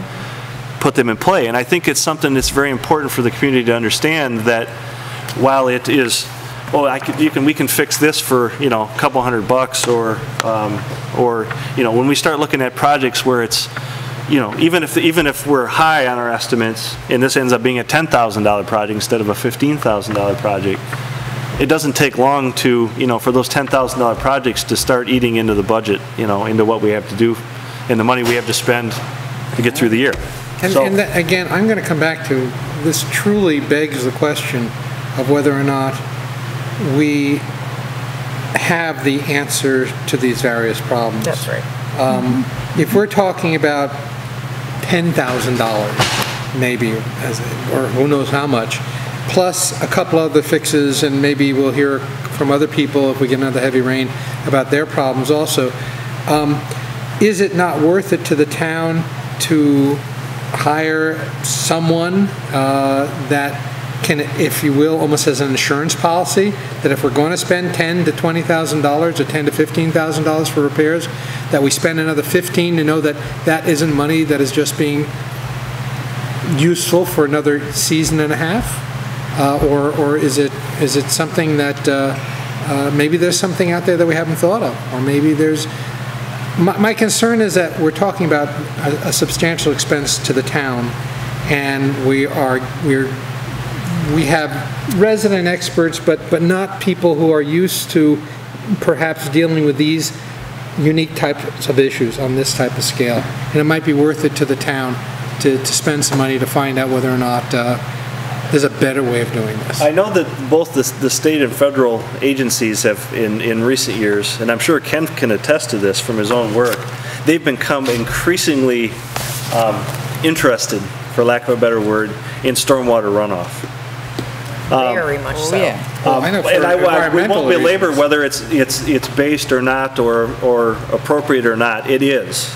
put them in play. And I think it's something that's very important for the community to understand that while it is, well, we can fix this for, you know, a couple $100 or you know, when we start looking at projects where it's, you know, even if we're high on our estimates and this ends up being a $10,000 project instead of a $15,000 project, it doesn't take long to, you know, for those $10,000 projects to start eating into the budget, you know, into what we have to do and the money we have to spend to get through the year. And again, I'm going to come back to, this truly begs the question of whether or not we have the answer to these various problems. That's right. If we're talking about $10,000, maybe, or who knows how much, plus a couple other fixes, and maybe we'll hear from other people if we get another heavy rain about their problems also, is it not worth it to the town to hire someone that can, if you will, almost as an insurance policy, that if we're going to spend $10,000 to $20,000 or $10,000 to $15,000 for repairs, that we spend another $15,000 to know that that isn't money that is just being useful for another season and a half? Or is it something that maybe there's something out there that we haven't thought of, or maybe there's. My concern is that we're talking about a substantial expense to the town, and we have resident experts, but not people who are used to perhaps dealing with these unique types of issues on this type of scale. And it might be worth it to the town to spend some money to find out whether or not there's a better way of doing this. I know that both the state and federal agencies have, in recent years, and I'm sure Ken can attest to this from his own work, they've become increasingly interested, for lack of a better word, in stormwater runoff. Very much so. Yeah. I know we won't belabor whether it's based or not, or appropriate or not. It is.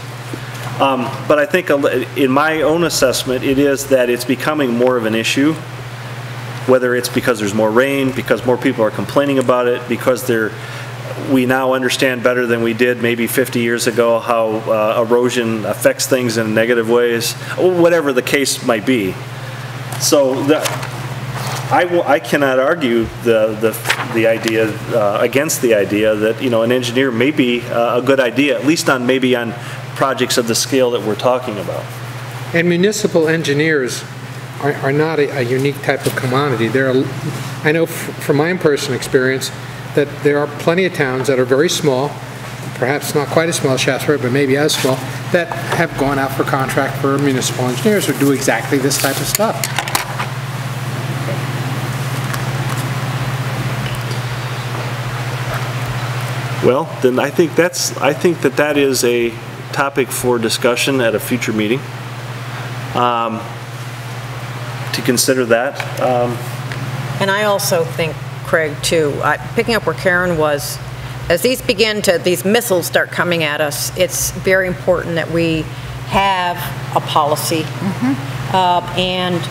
But I think in my own assessment, it is that it's becoming more of an issue, whether it's because there's more rain, because more people are complaining about it, because we now understand better than we did maybe 50 years ago how erosion affects things in negative ways, whatever the case might be. So I cannot argue the idea against the idea that, you know, an engineer may be a good idea, at least on projects of the scale that we're talking about. And municipal engineers are not a unique type of commodity. I know from my own personal experience that there are plenty of towns that are very small, perhaps not quite as small as Shaftsbury, but maybe as small, that have gone out for contract for municipal engineers who do exactly this type of stuff. Well, then I think that is a topic for discussion at a future meeting. To consider that. And I also think, Craig, too, picking up where Karen was, as these missiles start coming at us, it's very important that we have a policy. And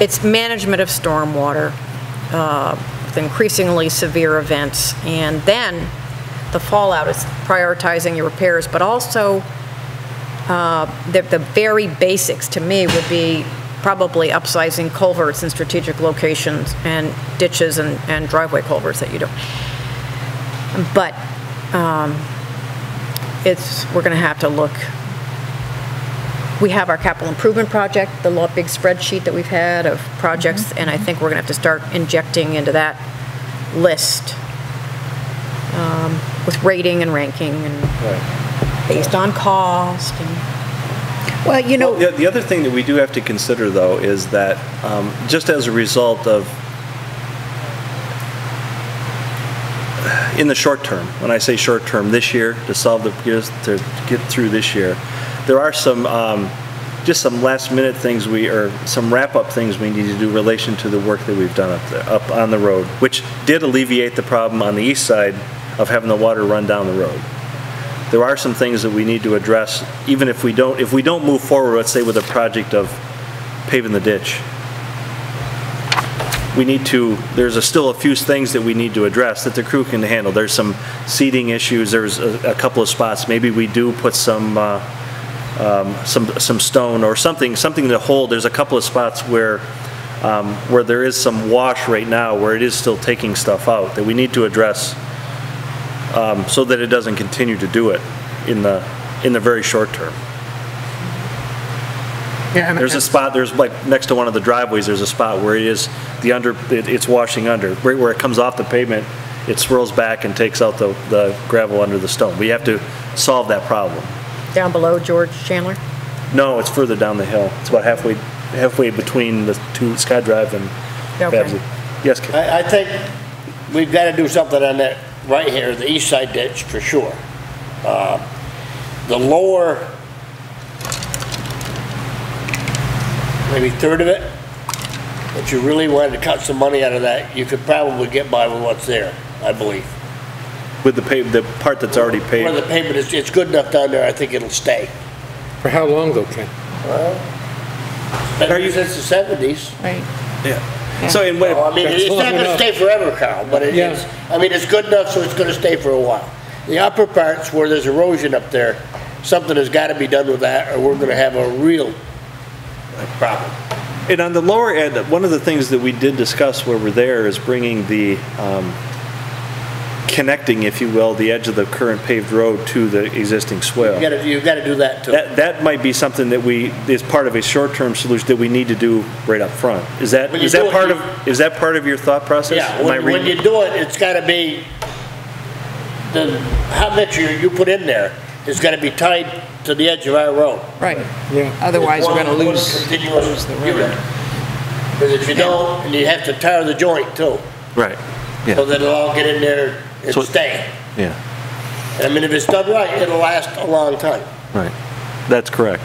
it's management of stormwater with increasingly severe events. And then the fallout is prioritizing your repairs, but also the very basics to me would be probably upsizing culverts in strategic locations and ditches and driveway culverts that you don't. But we're going to have to look. We have our capital improvement project, the big spreadsheet that we've had of projects, and I think we're going to have to start injecting into that list with rating and ranking and based on cost. Well, you know, The other thing that we do have to consider, though, is that just as a result of, in the short term, when I say short term, this year, to get through this year, there are some, just some last minute things or some wrap-up things we need to do in relation to the work that we've done up on the road, which did alleviate the problem on the east side of having the water run down the road. There are some things that we need to address, even if we don't move forward, let's say with a project of paving the ditch. There's still a few things that we need to address that the crew can handle. There's some seating issues, there's a couple of spots, maybe we do put some stone or something to hold. There's a couple of spots where there is some wash right now, where it is still taking stuff out, that we need to address so that it doesn't continue to do it in the very short term. Yeah, and There's a spot, there's like next to one of the driveways, there's a spot where it's washing under, right where it comes off the pavement, it swirls back and takes out the gravel under the stone. We have to solve that problem. Down below George Chandler? No, it's further down the hill. It's about halfway between the two, Sky Drive and Okay. Babsy. Yes, Ken? I think we've got to do something on that right here, the east side ditch, for sure. The lower, maybe third of it, if you really wanted to cut some money out of that, you could probably get by with what's there, I believe. With the part that's already Where paved. the pavement is, it's good enough down there, I think it'll stay. For how long though, Ken? Been since the 70s. right. Yeah. So in Well, I mean, That's it's not long gonna enough. stay forever, Carl, but Yeah. it's good enough so it's gonna stay for a while. The upper parts where there's erosion up there, something has gotta be done with that, or we're gonna have a real problem. And on the lower end, one of the things that we did discuss where we're there is bringing the, connecting, if you will, the edge of the current paved road to the existing swale. You've gotta do that too. That might be something that is part of a short-term solution that we need to do right up front. Is that When you do it, is that part of your thought process? Yeah, Am I when reading- you do it, it's gotta be, the hot mixture you put in there is gotta be tied to the edge of our road. Right. Yeah. Otherwise, we're going to One lose continuous the road. unit. Because if you don't, and you have to tire the joint too, Right, so yeah, that it'll all get in there and So- stay. yeah, And I mean, if it's done right, it'll last a long time. right. That's correct.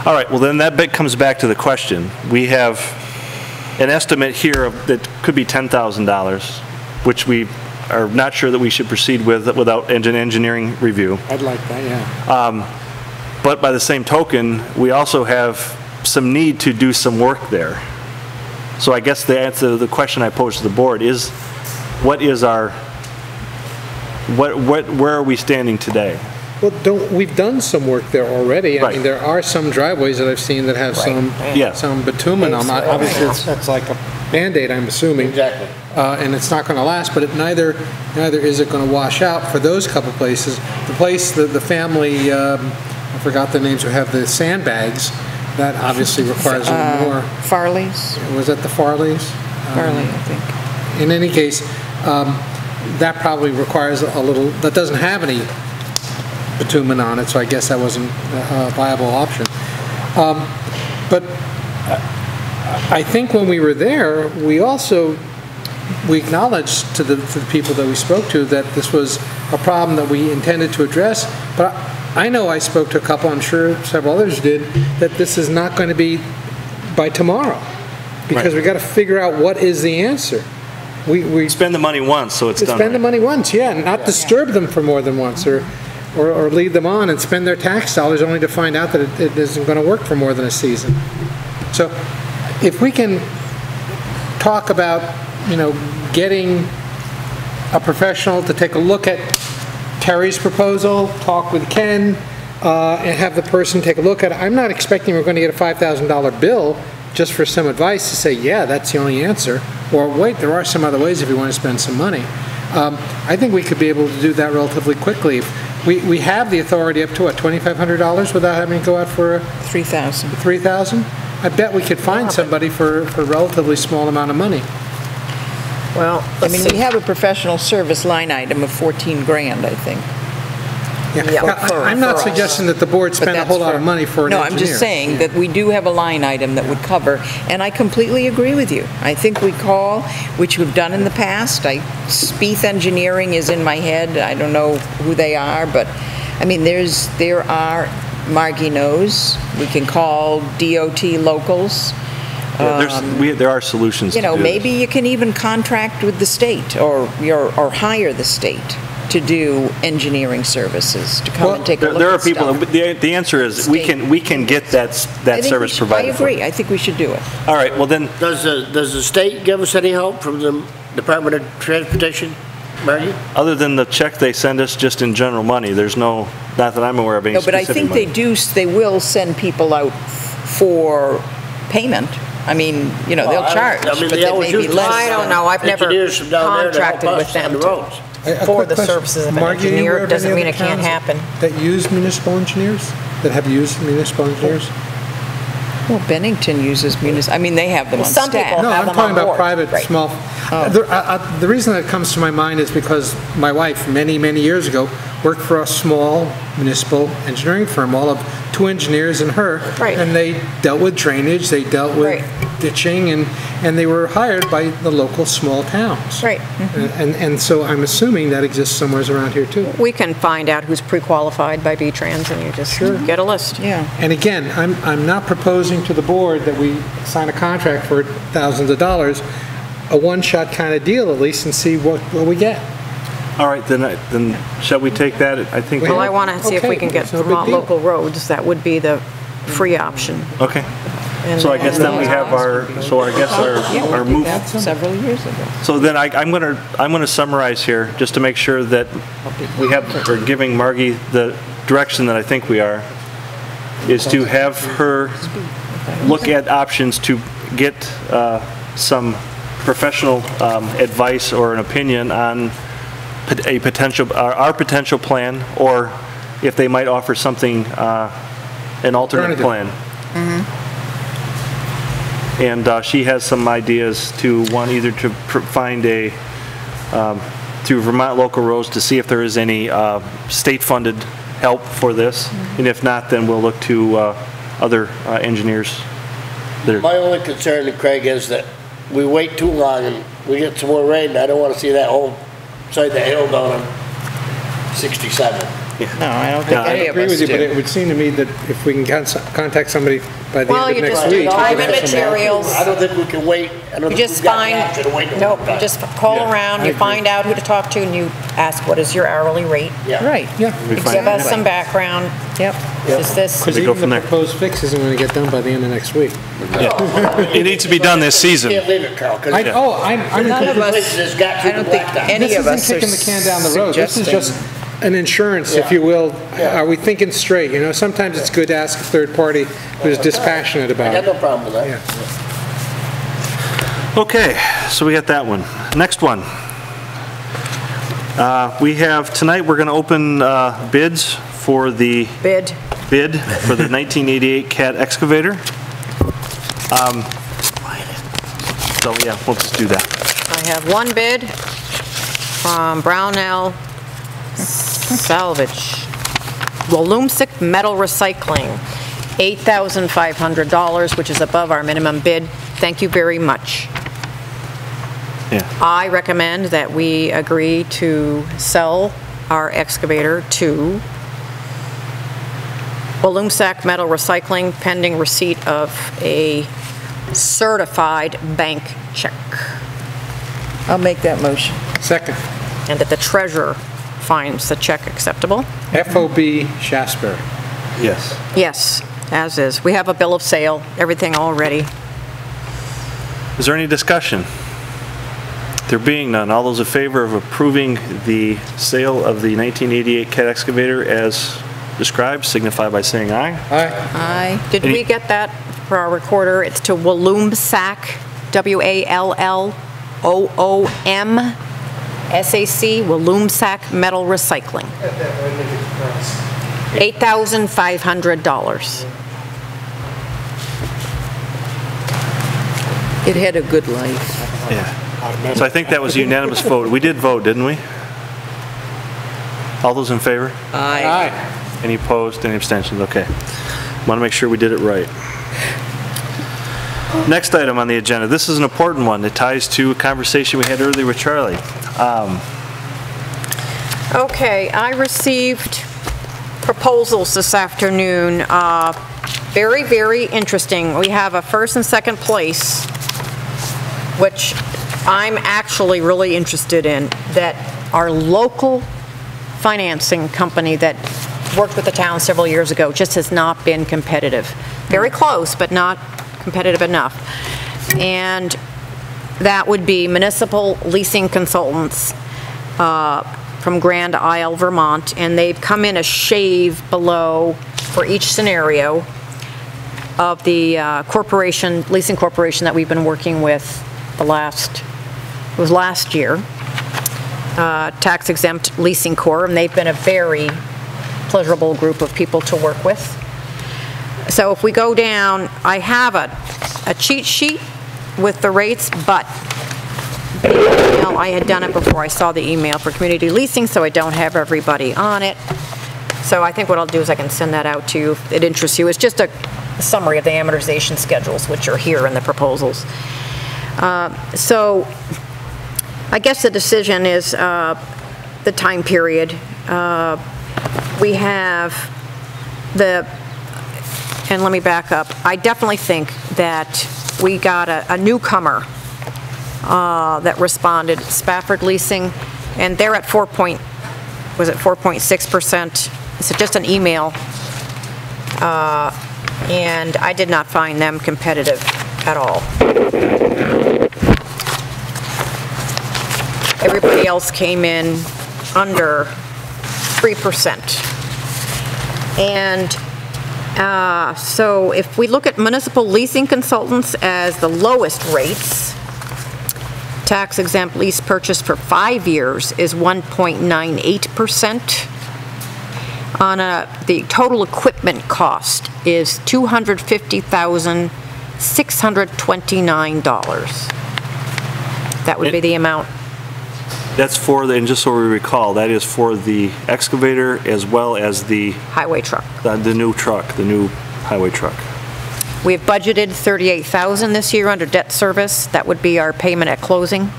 All right, well, then that bit comes back to the question. We have an estimate here that could be $10,000, which we are not sure that we should proceed with without an engineering review. I'd like that, yeah. But by the same token, we also have some need to do some work there. So I guess the answer to the question I posed to the board is, where are we standing today? Well, we've done some work there already. I Right. mean, there are some driveways that I've seen that have Yeah. some bitumen on them. Obviously, that's like a Band-Aid, I'm assuming. Exactly. And it's not gonna last, but neither is it gonna wash out for those couple places. The family, I forgot the names, who have the sandbags, that obviously requires a little more. Farley's? Was that the Farleys? Farley, I think. In any case, that probably requires a little, that doesn't have any bitumen on it, so I guess that wasn't a viable option. But I think when we were there, we acknowledged to the people that we spoke to that this was a problem that we intended to address, but I know I spoke to a couple, I'm sure several others did, that this is not going to be by tomorrow, because we got to figure out what is the answer. We Spend the money once, so it's done. spend the right. money once, yeah, and not disturb them for more than once, or leave them on and spend their tax dollars only to find out that it isn't going to work for more than a season. So if we can talk about, getting a professional to take a look at Terry's proposal, talk with Ken, and have the person take a look at it. I'm not expecting we're going to get a $5,000 bill just for some advice to say, yeah, that's the only answer, or wait, there are some other ways if you want to spend some money. I think we could be able to do that relatively quickly. We have the authority up to, what, $2,500 without having to go out for $3,000. $3,000? I bet we could find somebody for a relatively small amount of money. Well, I mean, we have a professional service line item of 14 grand, I think. Yeah. I'm not suggesting that the board But spend a that's whole lot for- of money for an No, engineer. I'm just saying that we do have a line item that would cover, and I completely agree with you. I think we call, which we've done in the past, Spieth Engineering is in my head, I don't know who they are, but, I mean, there are, Margie knows, we can call DOT locals. There are solutions to You know, do this. maybe you can even contract with the state, or hire the state to do engineering services, to come and take a look at There are people, stuff. but the answer is, we can get that service provided. I agree, I think we should do it. All right, well then, Does the state give us any help from the Department of Transportation, Margie? other than the check they send us just in general money, there's not that I'm aware of any No, but I specific think money. they will send people out for payment. I mean, you know, they'll charge, but they they always may be use less. I don't know, I've never engineers from down there to help contracted us with them on the roads. for the services of an Margie, are you engineer. aware of Doesn't any mean other it can't towns happen. That use municipal engineers, that have used municipal engineers? Well, Bennington uses I mean, they have them on Some people staff. No, have I'm them talking on about board. private, Right. small. The reason that comes to my mind is because my wife, many, many years ago, worked for a small municipal engineering firm, all of 2 engineers and her. Right. And they dealt with drainage, they dealt with Right. ditching, and they were hired by the local small towns. Right. And so I'm assuming that exists somewhere around here too. We can find out who's pre-qualified by V-Trans, and you just get a list. Yeah. And again, I'm not proposing to the board that we sign a contract for thousands of dollars, a one-shot kind of deal at least, and see what we get. All right, then shall we take that? I think. Well, I want to see if we Okay, can get it's no big Vermont deal. local roads. That would be the free option. Okay, And so I guess then we have our move. Yeah, several years ago. So then I'm gonna summarize here, just to make sure that we're giving Margie the direction that I think we are, is to have her look at options to get some professional advice or an opinion on our potential plan, or if they might offer something, an alternate Alternative. plan. And she has some ideas to, either to find through Vermont Local Roads, to see if there is any state-funded help for this, and if not, then we'll look to other engineers. My only concern, Craig, is that we wait too long and we get some more rain, and I don't want to see that whole side of the hill down on 67. No, I don't think Yeah, I any I of agree us with you, but do. it would seem to me that if we can contact somebody by the Well, end of you next just week. do time we and can have some more. materials. I don't think we can wait. I don't You think just we've got the find, option to wait no nope, more you time. just call Yeah, around, I you agree. find out who to talk to, and you ask, what is your hourly rate? Yeah. Right. Yeah, We find Give us out. some background. Yep. Is this, because We go even from the there. proposed fix isn't going to get done by the end of next week. It needs to be done this season. Can't leave it, Carl, because I'm None of us, places has got I don't to think blacktop. any This of us isn't are kicking the can down the road. This is suggesting. just an insurance, if Yeah. you will. Yeah. Are we thinking straight? You know, sometimes it's good to ask a third party who's dispassionate I about got it. no problem with that. Yeah. Okay, so we got that one. Next one. We have, tonight, we're going to open bids for the bid? for the 1988 Cat excavator. So, yeah, we'll just do that. I have one bid from Brownell Salvage. Walloomsic Metal Recycling, $8,500, which is above our minimum bid. Thank you very much. Yeah. I recommend that we agree to sell our excavator to Walloomsac Metal Recycling pending receipt of a certified bank check, I'll make that motion. Second, and that the treasurer finds the check acceptable. FOB Shaftsbury. Yes. Yes, as is. We have a bill of sale, everything all ready. Is there any discussion? There being none, all those in favor of approving the sale of the 1988 Cat excavator as described, signify by saying aye. Aye. Aye. Did we get that for our recorder? It's to Walloomsac, WALLOOMSAC, Walloomsac Metal Recycling. $8,500. It had a good life. Yeah. So I think that was a unanimous vote. We did vote, didn't we? All those in favor? Aye. Any opposed, any abstentions? Okay. Want to make sure we did it right. Next item on the agenda, this is an important one. It ties to a conversation we had earlier with Charlie. Okay, I received proposals this afternoon. Very, very interesting. We have a first and second place, which I'm actually really interested in, that our local financing company that worked with the town several years ago just has not been competitive. Very close, but not competitive enough. And that would be Municipal Leasing Consultants from Grand Isle, Vermont, and they've come in a shave below for each scenario of the leasing corporation that we've been working with last year, Tax Exempt Leasing Corp, and they've been a very pleasurable group of people to work with. So if we go down, I have a cheat sheet with the rates, but I had done it before I saw the email for community leasing, so I don't have everybody on it. So I think what I'll do is I can send that out to you if it interests you. It's just a summary of the amortization schedules, which are here in the proposals. So I guess the decision is the time period. We have and let me back up. I definitely think that we got a newcomer that responded, Spafford Leasing, and they're at 4.6%. It's just an email, and I did not find them competitive at all. Everybody else came in under 3%. And so if we look at Municipal Leasing Consultants as the lowest rates, tax-exempt lease purchase for 5 years is 1.98%. The total equipment cost is $250,629. That would be the amount. That's for and just so we recall, that is for the excavator as well as the highway truck. The new truck, the new highway truck. We have budgeted $38,000 this year under debt service. That would be our payment at closing.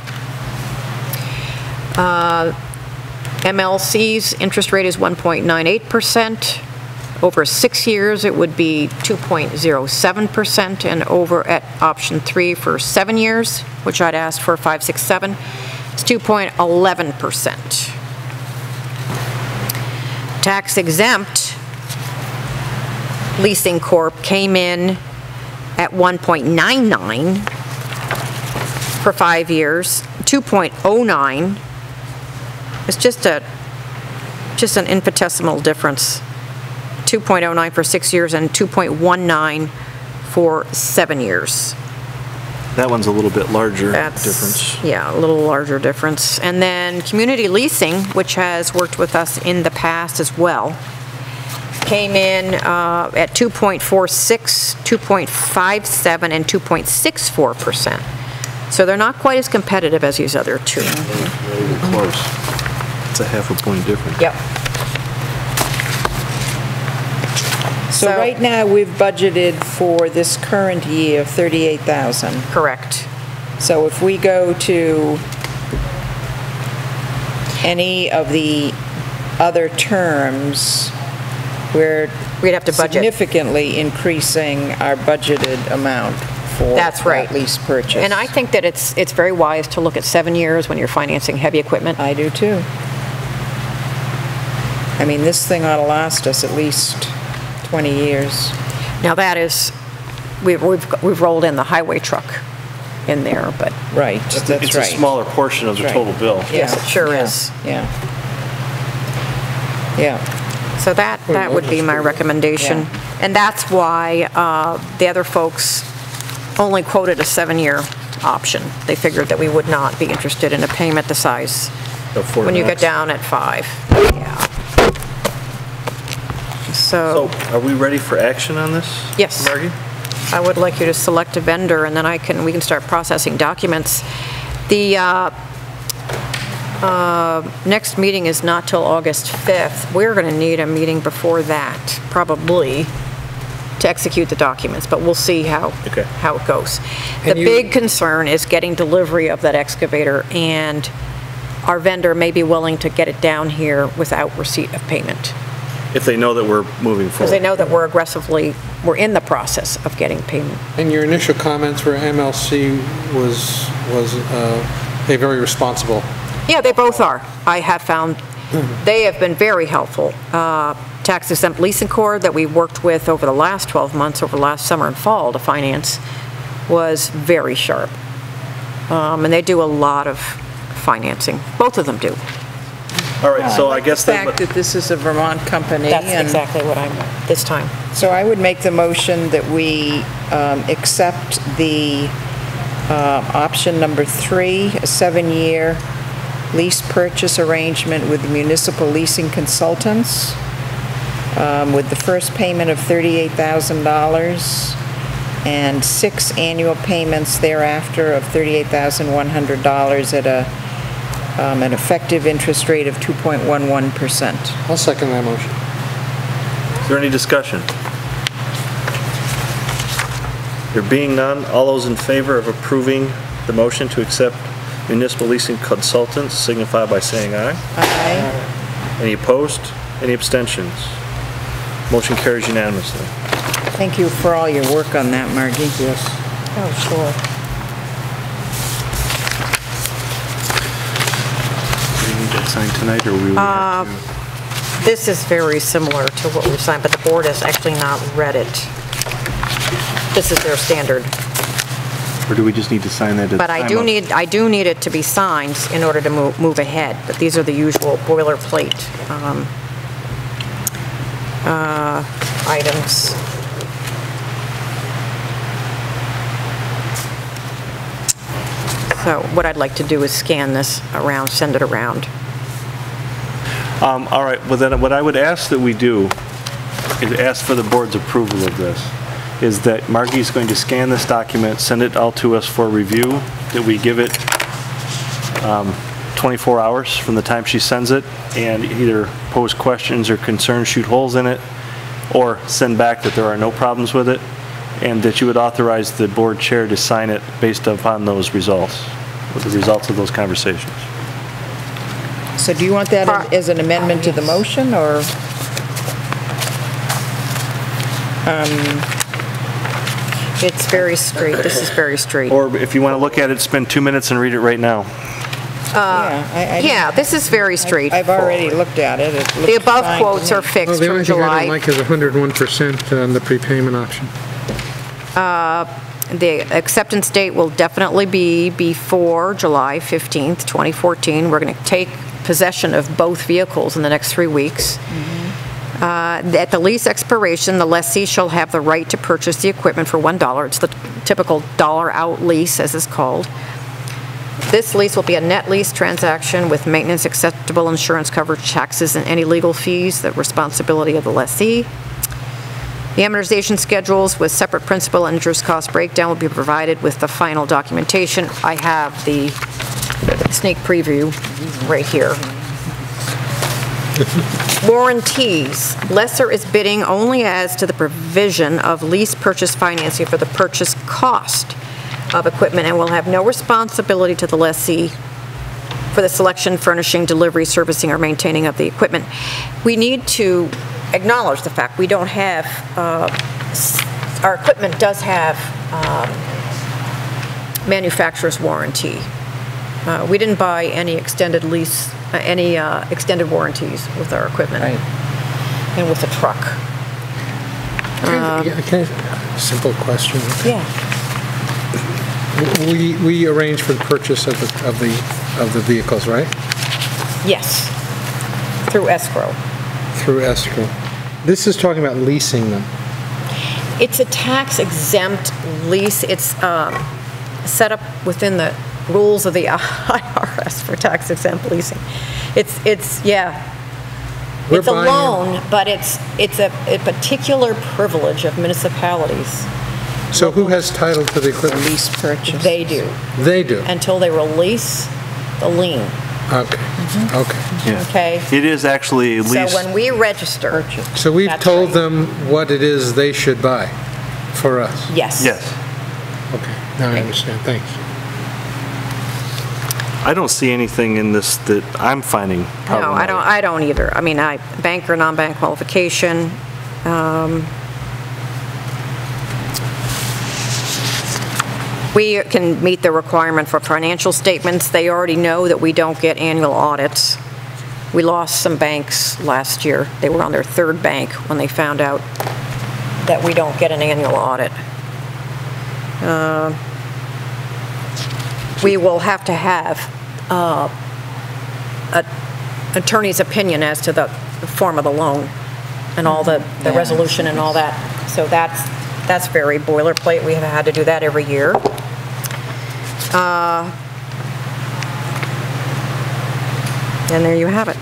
MLC's interest rate is 1.98%. Over 6 years, it would be 2.07%, and over at option 3 for 7 years, which I'd asked for 5, 6, 7, it's 2.11%. Tax exempt Leasing Corp came in at 1.99 for 5 years, 2.09. It's just an infinitesimal difference. 2.09 for 6 years and 2.19 for 7 years. That one's a little bit larger difference. Yeah, a little larger difference. And then Community Leasing, which has worked with us in the past as well, came in at 2.46, 2.57, and 2.64%. So they're not quite as competitive as these other two. Very close. It's a half a point difference. Yep. So right now, we've budgeted for this current year $38,000. Correct. So if we go to any of the other terms, we'd have to budget significantly increasing our budgeted amount for That's right. that lease purchase. And I think that it's very wise to look at 7 years when you're financing heavy equipment. I do too. I mean, this thing ought to last us at least 20 years. Now that is, we've rolled in the highway truck in there, but. Right, that's right. It's a smaller portion of the total bill. Yes, it sure is. Yeah. Yeah. So that would be my recommendation. Yeah. And that's why the other folks only quoted a 7-year option. They figured that we would not be interested in a payment the size when you get down at 5. Yeah. So are we ready for action on this? Yes. Margie? I would like you to select a vendor, and then we can start processing documents. The next meeting is not till August 5th. We're going to need a meeting before that, probably, to execute the documents, but we'll see how it goes. The big concern is getting delivery of that excavator, and our vendor may be willing to get it down here without receipt of payment. If they know that we're moving forward. Because they know that we're in the process of getting payment. And your initial comments were MLC was they very responsible. Yeah, they both are. I have found they have been very helpful. Tax exempt leasing corps that we worked with over the last 12 months, over last summer and fall to finance, was very sharp. And they do a lot of financing. Both of them do. All right, so I guess the fact that this is a Vermont company. That's exactly what I'm, this time. So I would make the motion that we accept the option number 3, a 7-year lease purchase arrangement with municipal leasing consultants, with the first payment of $38,000 and 6 annual payments thereafter of $38,100 at an effective interest rate of 2.11%. I'll second that motion. Is there any discussion? There being none, all those in favor of approving the motion to accept municipal leasing consultants signify by saying aye. Aye. Any opposed? Any abstentions? Motion carries unanimously. Thank you for all your work on that, Margie. Yes. Oh, sure. Do you need that signed tonight, or we would have to? This is very similar to what we've signed, but the board has actually not read it. This is their standard. Or do we just need to sign that at the time? But I do need it to be signed in order to move ahead. But these are the usual boilerplate items. So what I'd like to do is scan this around, send it around. All right, well then what I would ask that we do is ask for the board's approval of this, is that Margie's going to scan this document, send it out to us for review, that we give it 24 hours from the time she sends it, and either pose questions or concerns, shoot holes in it, or send back that there are no problems with it, and that you would authorize the board chair to sign it based upon those results, with the results of those conversations. So do you want that as an amendment to the motion, or? It's very straight. This is very straight. Or if you want to look at it, spend 2 minutes and read it right now. Yeah, this is very straight. I've already looked at it. The above quotes are fixed from The only thing I July. don't like is 101% on the prepayment option. The acceptance date will definitely be before July 15th, 2014. We're going to take possession of both vehicles in the next 3 weeks. At the lease expiration, the lessee shall have the right to purchase the equipment for $1. It's the typical dollar-out lease, as it's called. This lease will be a net lease transaction with maintenance, acceptable insurance coverage, taxes, and any legal fees, the responsibility of the lessee. The amortization schedules with separate principal and interest cost breakdown will be provided with the final documentation. I have the sneak preview right here. Warranties. Lessor is bidding only as to the provision of lease purchase financing for the purchase cost of equipment and will have no responsibility to the lessee for the selection, furnishing, delivery, servicing, or maintaining of the equipment. We need to acknowledge the fact we don't have, our equipment does have manufacturer's warranty. We didn't buy any extended lease, any extended warranties with our equipment and with the truck. Simple question. Yeah. We arrange for the purchase of the vehicles, right? Yes, through escrow. Through escrow. This is talking about leasing them. It's a tax-exempt lease. It's set up within the rules of the IRS for tax-exempt leasing. It's a loan, but it's a particular privilege of municipalities. So who has title to the equipment? Lease purchase. They do. They do. Until they release the lien. Okay, okay. Yeah. Okay? It is actually at So least, when we register, So we've That's told right. them what it is they should buy for us? yes. yes. Okay, now I understand, thanks. I don't see anything in this that I'm finding No, problematic. I don't either. I mean, bank or non-bank qualification. We can meet the requirement for financial statements. They already know that we don't get annual audits. We lost some banks last year. They were on their third bank when they found out that we don't get an annual audit. We will have to have an attorney's opinion as to the form of the loan and all the resolution and all that. So that's very boilerplate. We have had to do that every year. And there you have it.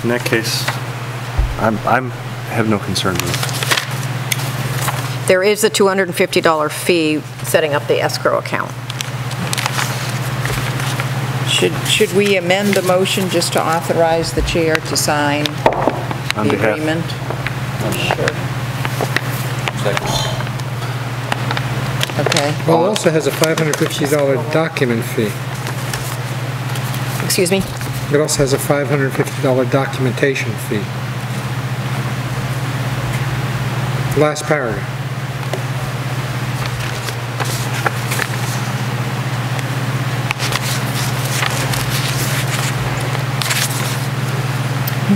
In that case, I'm have no concern with it. There is a $250 fee setting up the escrow account. Should we amend the motion just to authorize the chair to sign On the behalf- agreement? Second. Okay. Well, it also has a $550 document fee. Excuse me? It also has a $550 documentation fee. Last paragraph.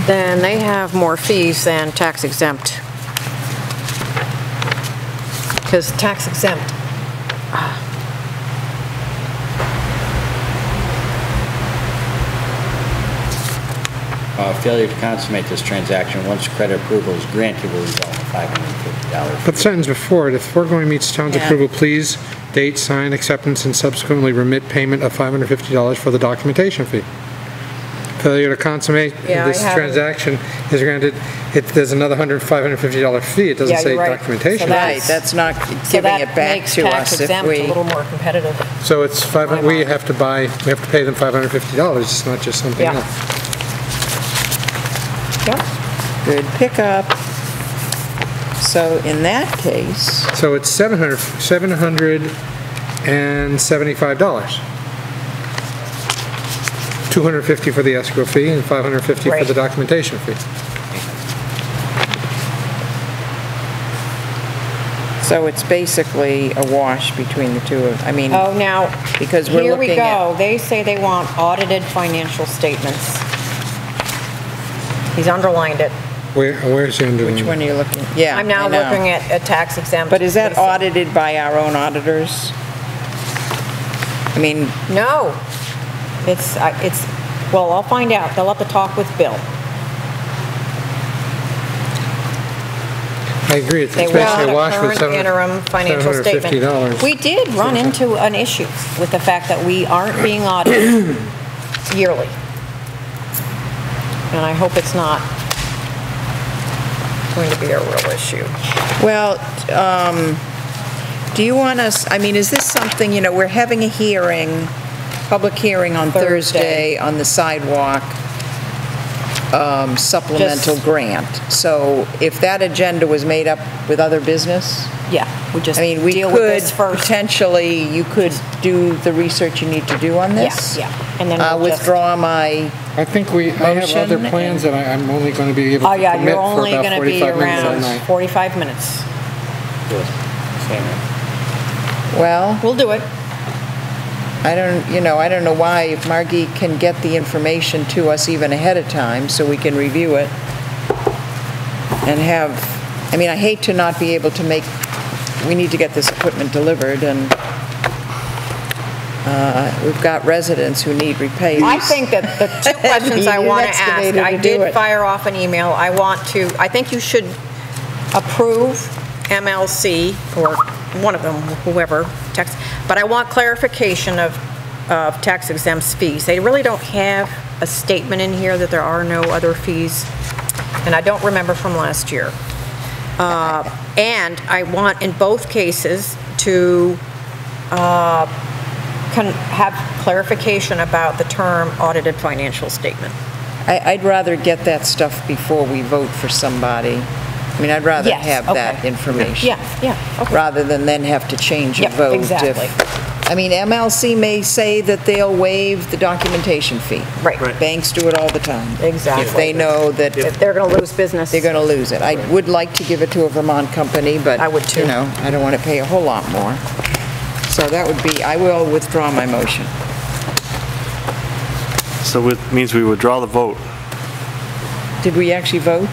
Then they have more fees than tax exempt. Because tax exempt, Failure to consummate this transaction once credit approval is granted will result in $550. But the sentence before it, if foregoing meets town's Yeah. approval, please date, sign, acceptance, and subsequently remit payment of $550 for the documentation fee. Failure to consummate Yeah, I this haven't- transaction is granted, there's another $550 fee. It doesn't Yeah, say you're right. documentation. So Right, that's not so giving that it back makes to tax us if exempt a we... little more competitive. So it's we have to pay them $550. It's not just something Yeah. else. Yep. Good pickup. So in that case, So it's $775. $250 for the escrow fee and $550 for Right. the documentation fee. so it's basically a wash between the two of, I mean, Oh, now, because we're here we looking at... go. They say they want audited financial statements. He's underlined it. Where's the underline? Which one are you looking? Yeah, I'm now I know. looking at a tax exempt. But is that leasing. audited by our own auditors? I mean, No. Well, I'll find out. They'll have to talk with Bill. I agree, it's They basically want a a wash with current interim financial statement. $750. We did run into an issue with the fact that we aren't being audited yearly. And I hope it's not going to be a real issue. well, do you want us, I mean, is this something, we're having a hearing, public hearing on Thursday. Thursday on the sidewalk supplemental Just- grant. So if that agenda was made up with other business, Yeah, we just I mean, we deal with could this first. potentially, you could do the research you need to do on this. Yeah, and then we'll just... Withdraw my, I think I have other Motion plans that I'm only going to be able Oh, to yeah, commit you're for only about going to be 45 minutes a around night. 45 minutes. well, We'll do it. I don't know why, if Margie can get the information to us even ahead of time, so we can review it and have, I mean, I hate to not be able to make, we need to get this equipment delivered, and we've got residents who need repairs. I think that the two questions I Need an want to ask, excavator I to do did it. fire off an email. I think you should approve MLC, or one of them, whoever, tax, but I want clarification of tax exempt fees. They really don't have a statement in here that there are no other fees, and I don't remember from last year. And I want, in both cases, to have clarification about the term audited financial statement. I'd rather get that stuff before we vote for somebody. I mean, I'd rather Yes, have that okay. information. Yeah, okay. Rather than then have to change a Yep, vote. exactly. I mean, MLC may say that they'll waive the documentation fee. Right. Banks do it all the time. Exactly. If they know that If they're going to lose business. they're going to lose it. I would like to give it to a Vermont company, but, I would too. you know, I don't want to pay a whole lot more. So that would be, I will withdraw my motion. So it means we withdraw the vote. Did we actually vote?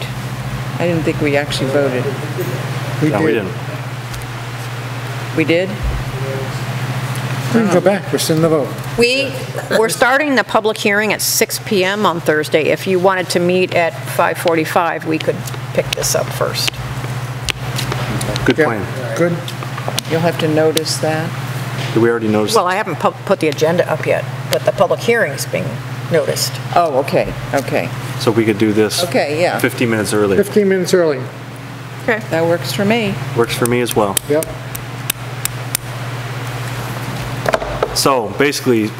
I didn't think we actually voted. No, we didn't. We did? We can go back, rescind the vote. We're starting the public hearing at 6 PM on Thursday. If you wanted to meet at 5:45, we could pick this up first. Good Yeah. plan. Good. You'll have to notice that. Did we already notice? Well, I haven't put the agenda up yet, but the public hearing's being noticed. Oh, okay, okay. So we could do this Okay, yeah. 15 minutes early. 15 minutes early. Okay. That works for me. Works for me as well. Yep. So basically,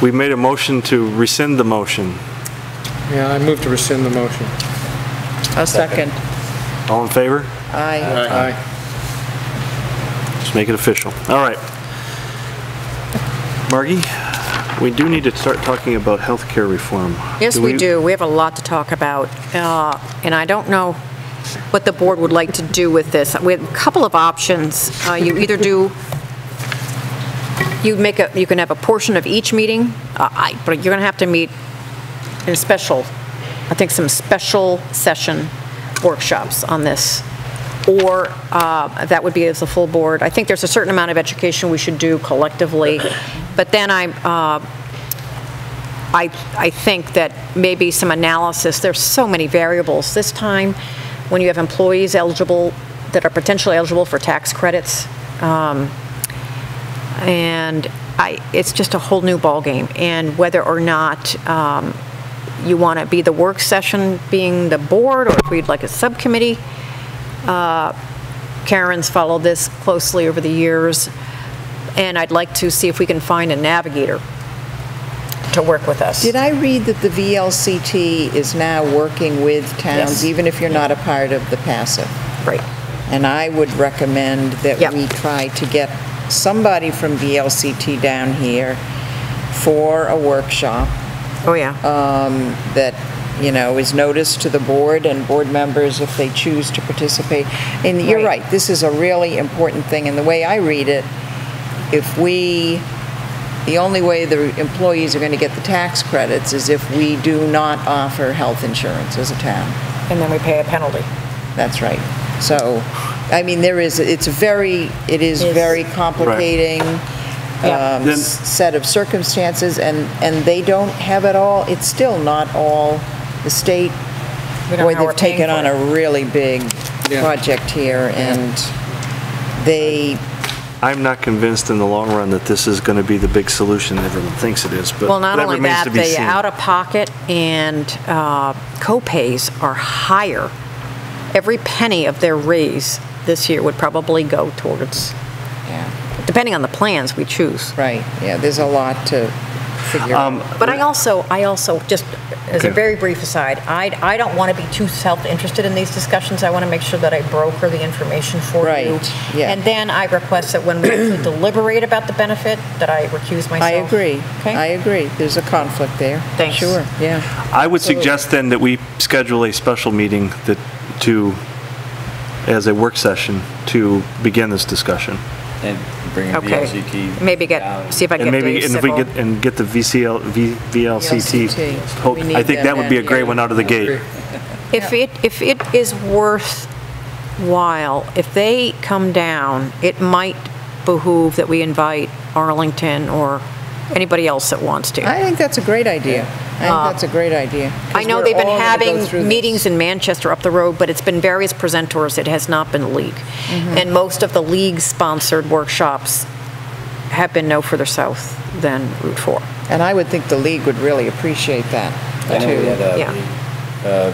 we made a motion to rescind the motion. Yeah, I move to rescind the motion. A second. All in favor? Aye. Aye. Just make it official. All right. Margie, we do need to start talking about healthcare reform. Yes, we do. We have a lot to talk about, and I don't know what the board would like to do with this. We have a couple of options. You either do, you can have a portion of each meeting, but you're going to have to meet in special, I think some special session workshops on this. Or that would be as a full board. I think there's a certain amount of education we should do collectively, but then I think that maybe some analysis. There's so many variables this time when you have employees eligible that are potentially eligible for tax credits, and it's just a whole new ballgame. And whether or not you want to be the work session being the board, or if we'd like a subcommittee. Karen's followed this closely over the years, and I'd like to see if we can find a navigator to work with us. Did I read that the VLCT is now working with towns, Yes. even if you're not a part of the passive? Right. And I would recommend that Yep. we try to get somebody from VLCT down here for a workshop Oh, yeah. that, you know, is noticed to the board and board members if they choose to participate. And you're Right. right, this is a really important thing, and the way I read it, the only way the employees are going to get the tax credits is if we do not offer health insurance as a town. And then we pay a penalty. That's right. So, I mean, it is very complicating Yeah. Then- set of circumstances, and they don't have it all. It's still not all the state. We don't Boy, know how we're they've taken paying on for a really big project here, and I'm not convinced in the long run that this is going to be the big solution everyone thinks it is, but Well, not that only remains that, to be the seen. out-of-pocket and co-pays are higher. Every penny of their raise this year would probably go towards, yeah, depending on the plans we choose. right, yeah, there's a lot to figure out. But I also, just as a Okay. very brief aside, I don't want to be too self-interested in these discussions. I want to make sure that I broker the information for you. Right, yeah. And then I request that when we deliberate about the benefit, that I recuse myself. I agree. Okay? I agree. There's a conflict there. Thanks. Sure, yeah. I would suggest then that we schedule a special meeting as a work session to begin this discussion. And bring a Okay. VLCT. Maybe down. see if I can And get maybe, Dave and if we Civil. get the VLCT, We need I think them that would be a in great here. one out of the gate. If it is worthwhile, if they come down, it might behoove that we invite Arlington or anybody else that wants to. I think that's a great idea. I think that's a great idea. 'cause I know we're they've been all gonna go through having this. meetings in Manchester up the road, but it's been various presenters. It has not been league. And most of the league-sponsored workshops have been no further south than Route 4. And I would think the league would really appreciate that, I know we too. had Yeah.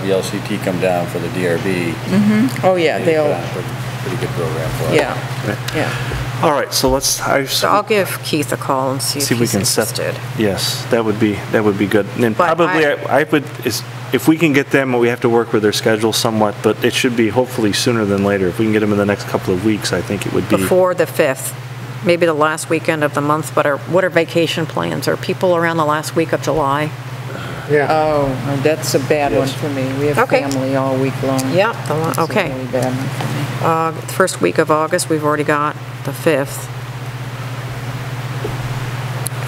VLCT come down for the DRB. Oh, yeah, They put they'll, on a pretty good program for us. yeah, yeah. All right, so let's, So I'll give Keith a call and see if see if we he's can set. interested. Yes, that would be good. And then But probably, I would, if we can get them, we have to work with their schedule somewhat, but it should be hopefully sooner than later. If we can get them in the next couple of weeks, I think it would be. Before the 5th, maybe the last weekend of the month, but what are vacation plans? Are people around the last week of July? Yeah. Oh, that's a bad one for me. We have Okay. family all week long. Yeah, That's a okay. really bad one for me. First week of August, we've already got the 5th.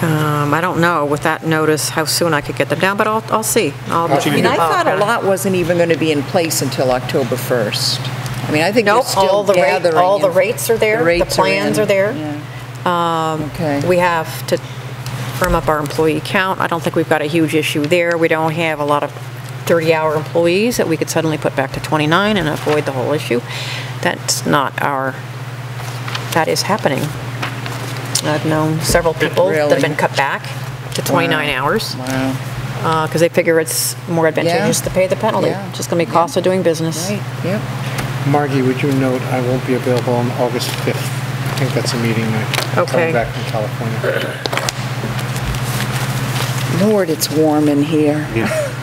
I don't know with that notice how soon I could get them down, but I'll see. I mean, I thought a lot wasn't even going to be in place until October 1st. I mean, I think you're Nope, still all the gathering. rates are there, the plans are there. Okay. We have to firm up our employee count. I don't think we've got a huge issue there. We don't have a lot of 30-hour employees that we could suddenly put back to 29 and avoid the whole issue. That's not that is happening. I've known several people that have been cut back to 29 hours. Wow. Because they figure it's more advantageous to pay the penalty. Yeah. It's just going to be cost of doing business. Right, yep. Margie, would you note I won't be available on August 5th? I think that's a meeting night. Okay. Coming back from California. Lord, it's warm in here.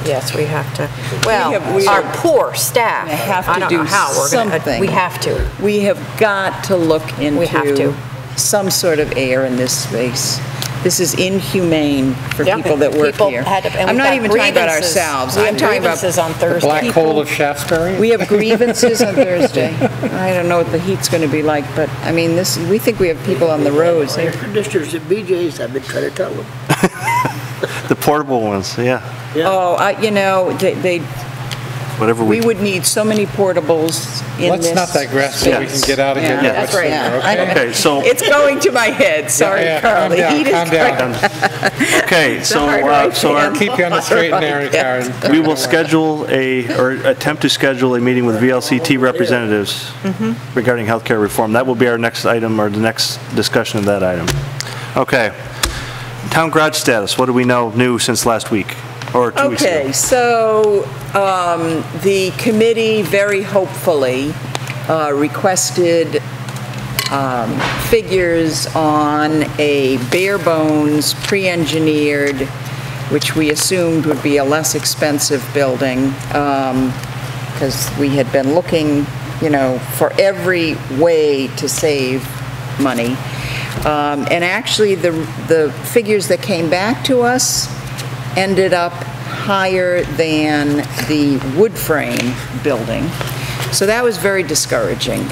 Yes, we have to. Well, we our are- poor staff. have I to don't do know how we're going to. something. We have to. We have got to look into. We have to. Some sort of air in this space. This is inhumane for Yep. people that work People here. had to- and I'm we've not got even talking about grievances. ourselves. We I'm have talking about grievances on Thursday. Black hole of Shaftsbury? We have grievances on Thursday. I don't know what the heat's going to be like, but I mean, we think we have people on the roads. Air conditioners at BJ's, I've been trying to tell them. The portable ones, yeah, Oh, they whatever we would need so many portables in this. Let's not digress so we can get out of here. Yeah, that's right. Okay, so, It's going to my head, sorry, Yeah, Carl. The heat is calm down. okay, so, hard right so our, hand. Keep you on the straight and narrow, Karen. we will schedule or attempt to schedule a meeting with VLCT representatives regarding healthcare reform. That will be our next item, or the next discussion of that item. Okay. Town garage status, what do we know new since last week, or 2 weeks ago? Okay, so the committee very hopefully requested figures on a bare bones, pre-engineered, which we assumed would be a less expensive building, because we had been looking, for every way to save money. And actually, the figures that came back to us ended up higher than the wood frame building. So that was very discouraging.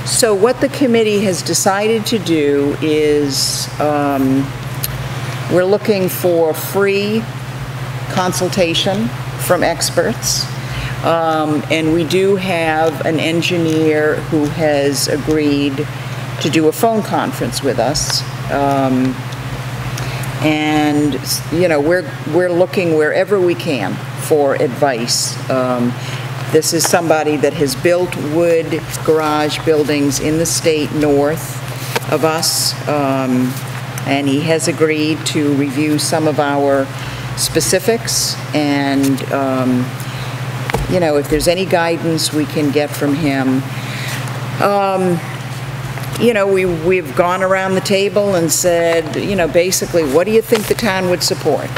So what the committee has decided to do is we're looking for free consultation from experts. And we do have an engineer who has agreed to do a phone conference with us. And, we're looking wherever we can for advice. This is somebody that has built wood garage buildings in the state north of us, and he has agreed to review some of our specifics, and, if there's any guidance we can get from him. We've gone around the table and said, basically, what do you think the town would support?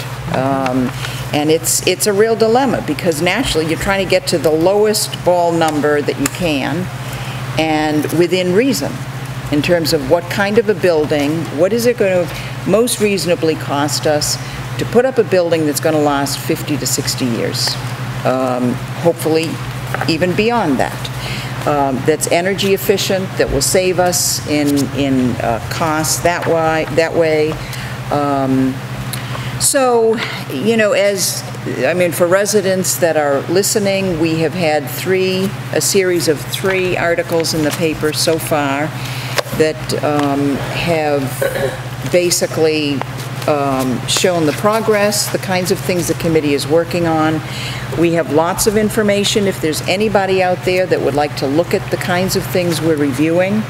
And it's a real dilemma, because naturally, you're trying to get to the lowest ball number that you can, and within reason, in terms of what kind of a building, what is it going to most reasonably cost us to put up a building that's going to last 50 to 60 years, hopefully even beyond that. That's energy efficient, that will save us in costs that way. For residents that are listening, we have had a series of 3 articles in the paper so far that have basically shown the progress, the kinds of things the committee is working on. We have lots of information if there's anybody out there that would like to look at the kinds of things we're reviewing.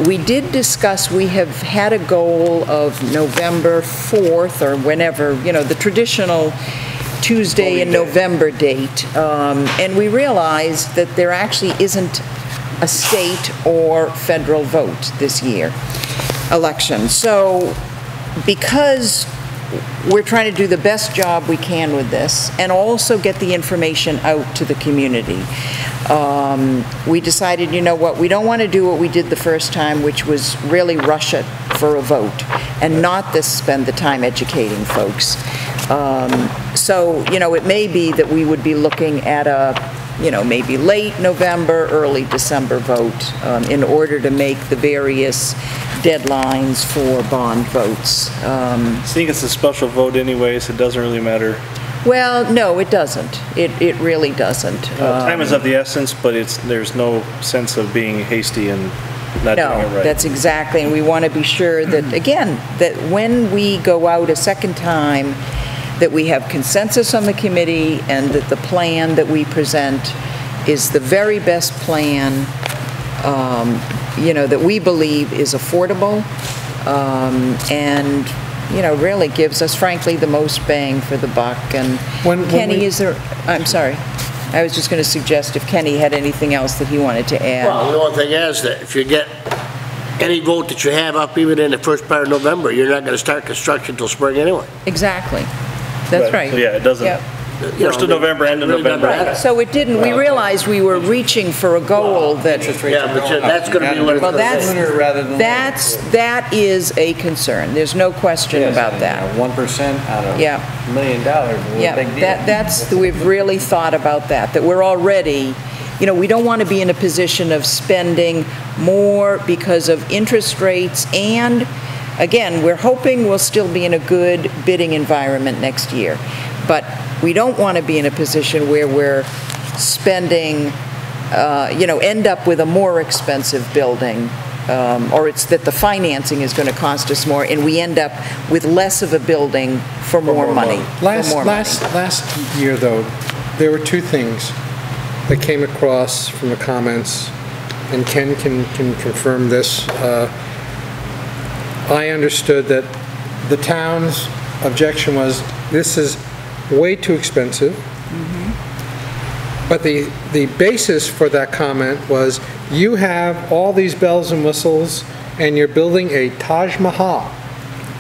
We did discuss, we have had a goal of November 4th or whenever, the traditional Tuesday in November date. And we realized that there actually isn't a state or federal vote this year, election. So because we're trying to do the best job we can with this and also get the information out to the community, we decided, you know what, we don't want to do what we did the first time, which was really rush it for a vote and not spend the time educating folks. So, you know, it may be that we would be looking at maybe late November, early December vote in order to make the various deadlines for bond votes. Seeing it's a special vote anyways, it doesn't really matter. Well, no, it doesn't. It really doesn't. Time is of the essence, but there's no sense of being hasty and not doing it right. No, that's exactly, and we want to be sure that, again, that when we go out a second time, that we have consensus on the committee and that the plan that we present is the very best plan, that we believe is affordable and, really gives us, frankly, the most bang for the buck. And Kenny, I'm sorry. I was just going to suggest if Kenny had anything else that he wanted to add. Well, the only thing is that if you get any vote that you have up even in the first part of November, you're not going to start construction till spring anyway. Exactly. That's right. So, yeah, it doesn't. Yep. First of November, end of November. Right, so it didn't, we realized we were reaching for a goal that... Yeah, but that's going to be what it's Well, going to be. that is a concern, there's no question about that. 1% out of Yeah. $1 million is a Yeah, big deal. we've really thought about that we're already, we don't want to be in a position of spending more because of interest rates, and again, we're hoping we'll still be in a good bidding environment next year. But we don't want to be in a position where we're spending, end up with a more expensive building, or it's that the financing is going to cost us more, and we end up with less of a building for more money. Last year, though, there were two things that came across from the comments, and Ken can confirm this. I understood that the town's objection was, this is way too expensive. But the basis for that comment was, you have all these bells and whistles and you're building a Taj Mahal.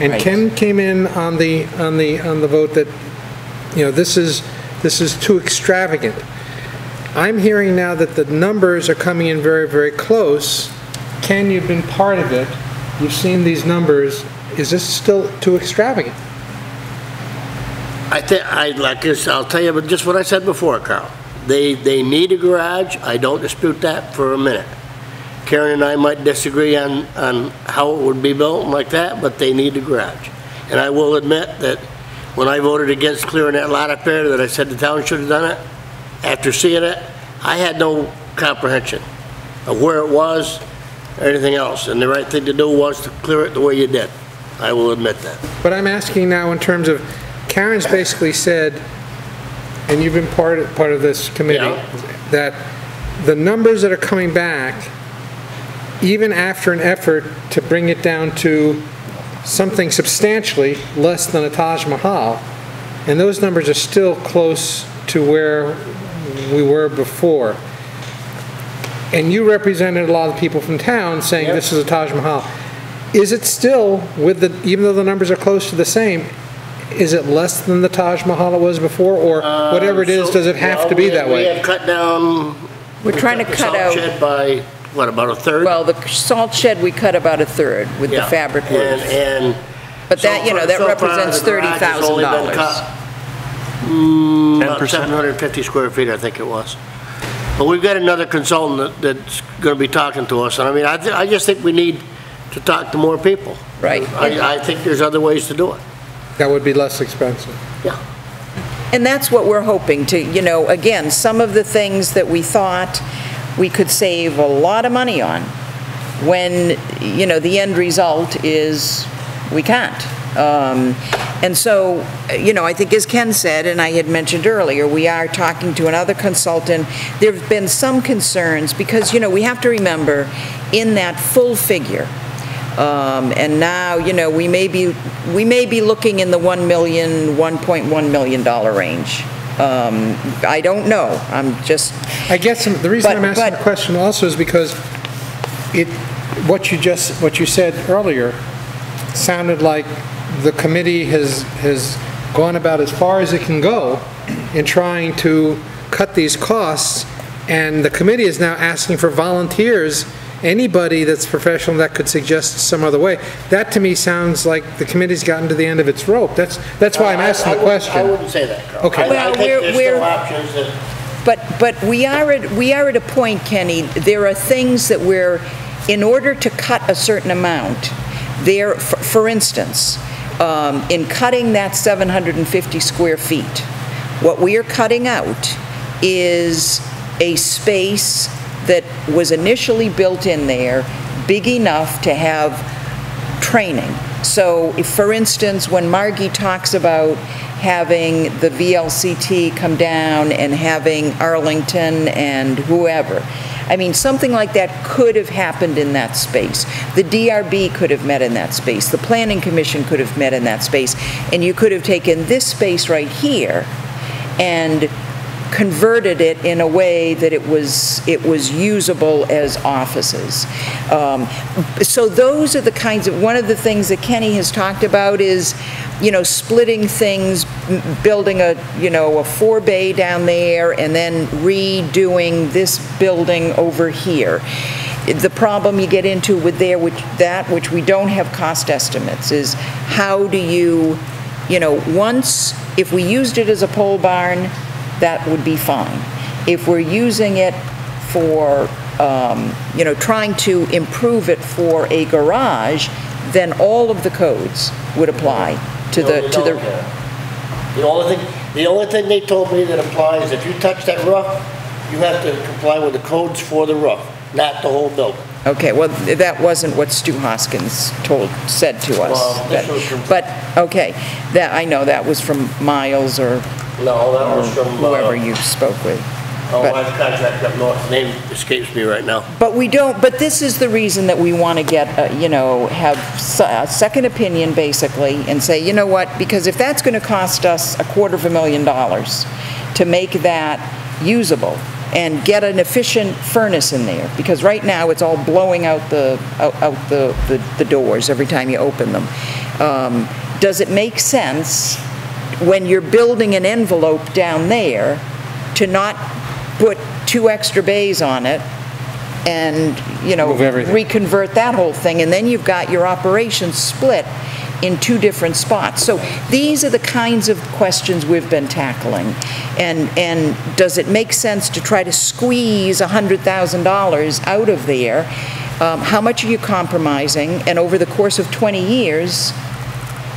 And Right. Ken came in on the vote that, this is too extravagant. I'm hearing now that the numbers are coming in very, very close. Ken, you've been part of it. You've seen these numbers. Is this still too extravagant? I'll tell you just what I said before, Carl. They need a garage. I don't dispute that for a minute. Karen and I might disagree on how it would be built and like that, but they need a garage. And I will admit that when I voted against clearing that lot up there, that I said the town should have done it, after seeing it, I had no comprehension of where it was or anything else. And the right thing to do was to clear it the way you did. I will admit that. But I'm asking now in terms of, Karen's basically said, and you've been part of this committee, that the numbers that are coming back, even after an effort to bring it down to something substantially less than a Taj Mahal, and those numbers are still close to where we were before. And you represented a lot of people from town saying this is a Taj Mahal. Is it still, even though the numbers are close to the same, is it less than the Taj Mahal it was before, or whatever it is, does it have to be that way? We have cut down. We're trying to cut out... The salt shed by, what, about a third? Well, the salt shed, we cut about a third with the fabric roof. But that, that represents $30,000. About 750 square feet, I think it was. But we've got another consultant that's going to be talking to us, and I mean, I just think we need to talk to more people. Right. I think there's other ways to do it. That would be less expensive. Yeah. And that's what we're hoping to, again, some of the things that we thought we could save a lot of money on, when, the end result is we can't. And so, I think as Ken said, and I had mentioned earlier, we are talking to another consultant. There have been some concerns because, we have to remember, in that full figure, and now, we may be looking in the $1.1 million range. I don't know, I'm just, I guess the reason But- I'm asking the but- question also is because what you said earlier sounded like the committee has gone about as far as it can go in trying to cut these costs, and the committee is now asking for volunteers, anybody that's professional that could suggest some other way. That to me sounds like the committee's gotten to the end of its rope. That's why I'm asking the question. I wouldn't say that, Carl. Okay. I Well, think there's we're- still options that, but we are at a point, Kenny, there are things that in order to cut a certain amount, for instance, in cutting that 750 square feet, what we are cutting out is a space that was initially built in there, big enough to have training. So, if, for instance, when Margie talks about having the VLCT come down and having Arlington and whoever, I mean, something like that could have happened in that space. The DRB could have met in that space. The Planning Commission could have met in that space. And you could have taken this space right here and converted it in a way that it was usable as offices. So those are the kinds of, one of the things that Kenny has talked about is, splitting things, building a 4-bay down there and then redoing this building over here. The problem you get into with which we don't have cost estimates, is how do you, if we used it as a pole barn, that would be fine. If we're using it for, trying to improve it for a garage, then all of the codes would apply to the. The only thing they told me that applies, if you touch that roof, you have to comply with the codes for the roof, not the whole building. Okay, well, that wasn't what Stu Hoskins said to us. Well, this was from- But, okay, I know that was from Miles or No, that was from, whoever you spoke with. But- my contract up north, name escapes me right now. But this is the reason that we want to get, have a second opinion, basically, and say, you know what, because if that's going to cost us $250,000 to make that usable and get an efficient furnace in there, because right now it's all blowing out the doors every time you open them, does it make sense when you're building an envelope down there to not put 2 extra bays on it and, Move everything. reconvert that whole thing, and then you've got your operation split in 2 different spots. So these are the kinds of questions we've been tackling. And does it make sense to try to squeeze $100,000 out of there? How much are you compromising? And over the course of 20 years,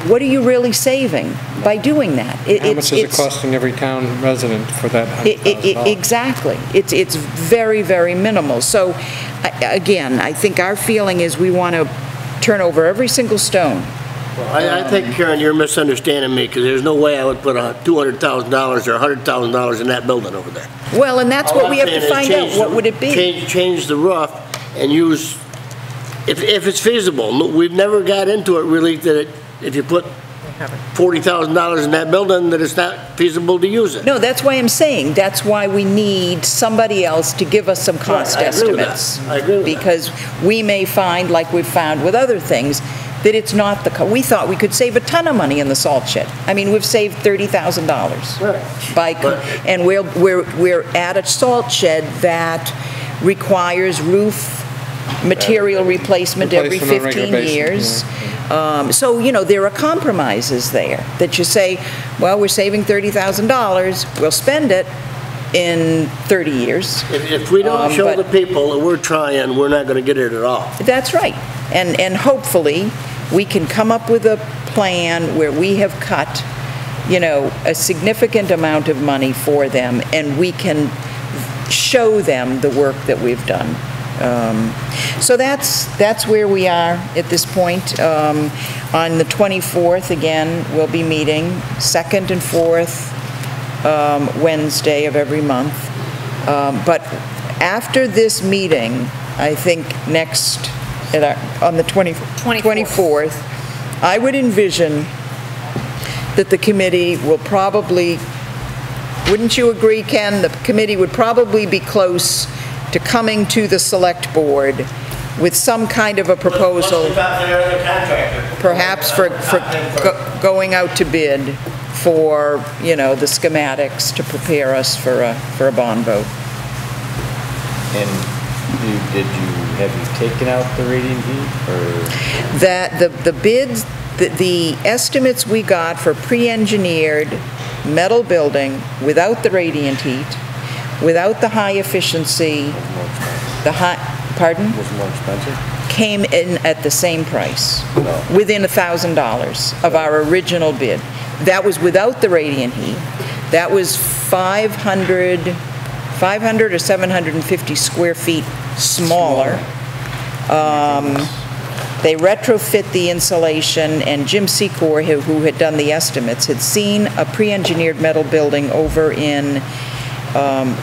what are you really saving by doing that? How much is it costing every town resident for that $100,000? Exactly. It's very, very minimal. So, again, I think our feeling is we want to turn over every single stone. Well, I think, Karen, you're misunderstanding me, because there's no way I would put $200,000 or $100,000 in that building over there. Well, and that's what we have to find out. What would it be? Change the roof and use, if it's feasible. We've never got into it really that if you put $40,000 in that building, that it's not feasible to use it. No, that's why I'm saying, that's why we need somebody else to give us some cost estimates. I agree with that. Because we may find, like we've found with other things, that it's not we thought we could save a ton of money in the salt shed. I mean, we've saved $30,000. Right. And we're at a salt shed that requires roof material replacement every Replacement on a regular 15 basis, years. So, there are compromises there that you say, well, we're saving $30,000, we'll spend it in 30 years. If we don't show the people that we're trying, we're not going to get it at all. That's right. And hopefully, we can come up with a plan where we have cut, a significant amount of money for them, and we can show them the work that we've done. So that's where we are at this point. On the 24th, again, we'll be meeting, 2nd and 4th Wednesday of every month. But after this meeting, I think on the 24th, I would envision that the committee will probably Wouldn't you agree, Ken? The committee would probably be close to coming to the select board with some kind of a proposal, Let's talk to their other contractor. perhaps for going out to bid for, you know, the schematics to prepare us for a bond vote. And have you taken out the radiant heat, or? That the bids, the estimates we got for pre-engineered metal building without the radiant heat, without the high efficiency, pardon? Was more expensive? Came in at the same price, No. within $1,000 of our original bid. That was without the radiant heat. That was 500 or 750 square feet smaller. They retrofit the insulation, and Jim Secor, who had done the estimates, had seen a pre-engineered metal building over in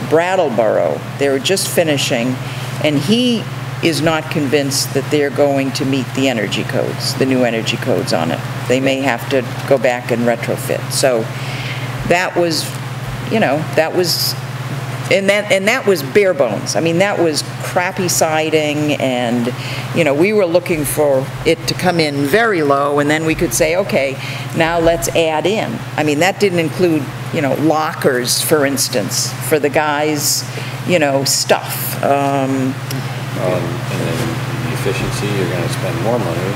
Brattleboro. They were just finishing, and he is not convinced that they're going to meet the energy codes, the new energy codes on it. They may have to go back and retrofit. So that was, you know, and that was bare bones. I mean, that was crappy siding, and, you know, we were looking for it to come in very low, and then we could say, okay, now let's add in. I mean, that didn't include, you know, lockers, for instance, for the guys, you know, stuff. And then the efficiency, you're gonna spend more money.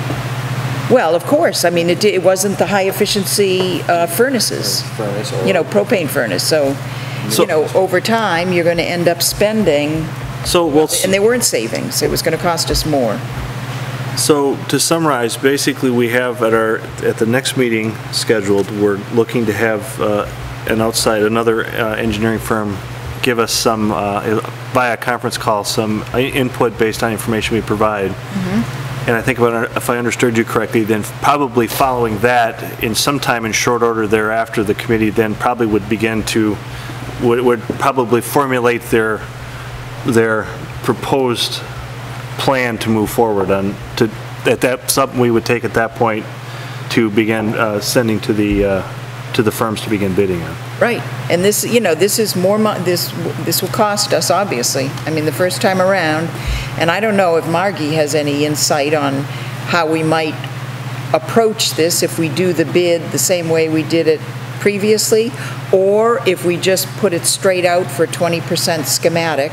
Well, of course, I mean, it wasn't the high-efficiency furnaces, Furnace or- you know, propane furnace, so, you know, over time, you're gonna end up spending, and they weren't savings, it was gonna cost us more. So to summarize, basically we have at the next meeting scheduled, we're looking to have another engineering firm give us some, via conference call, some input based on information we provide. And I think if I understood you correctly, then probably following that, in some time in short order thereafter, the committee then probably would begin to, would probably formulate their proposed plan to move forward on, something we would take at that point to begin sending to the firms to begin bidding on. Right, and this, you know, this is more, this will cost us, obviously, I mean, the first time around, and I don't know if Margie has any insight on how we might approach this if we do the bid the same way we did it previously, or if we just put it straight out for 20% schematic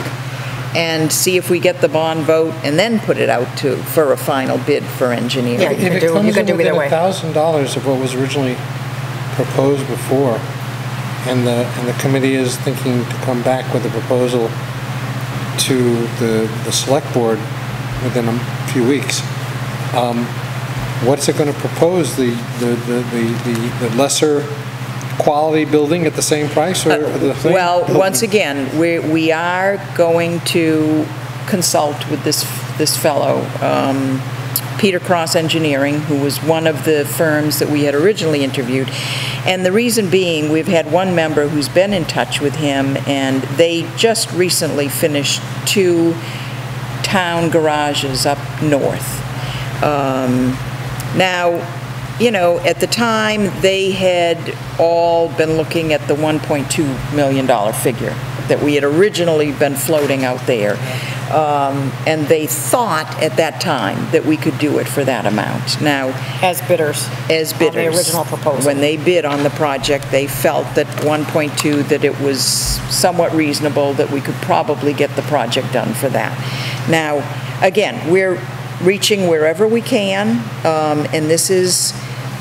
and see if we get the bond vote and then put it out for a final bid for engineering. Yeah, If it you comes can in do within either way. $1,000 of what was originally proposed before, and the committee is thinking to come back with a proposal to the select board within a few weeks, what's it going to propose? The lesser quality building at the same price, or the thing? Well, once again, we are going to consult with this fellow, Peter Cross Engineering, who was one of the firms that we had originally interviewed. And the reason being, we've had one member who's been in touch with him, and they just recently finished 2 town garages up north. Now, you know, at the time, they had all been looking at the $1.2 million figure that we had originally been floating out there. And they thought at that time that we could do it for that amount. Now, As bidders. as On bidders. the original proposal. When they bid on the project, they felt that 1.2, that it was somewhat reasonable, that we could probably get the project done for that. Now, again, we're reaching wherever we can, and this is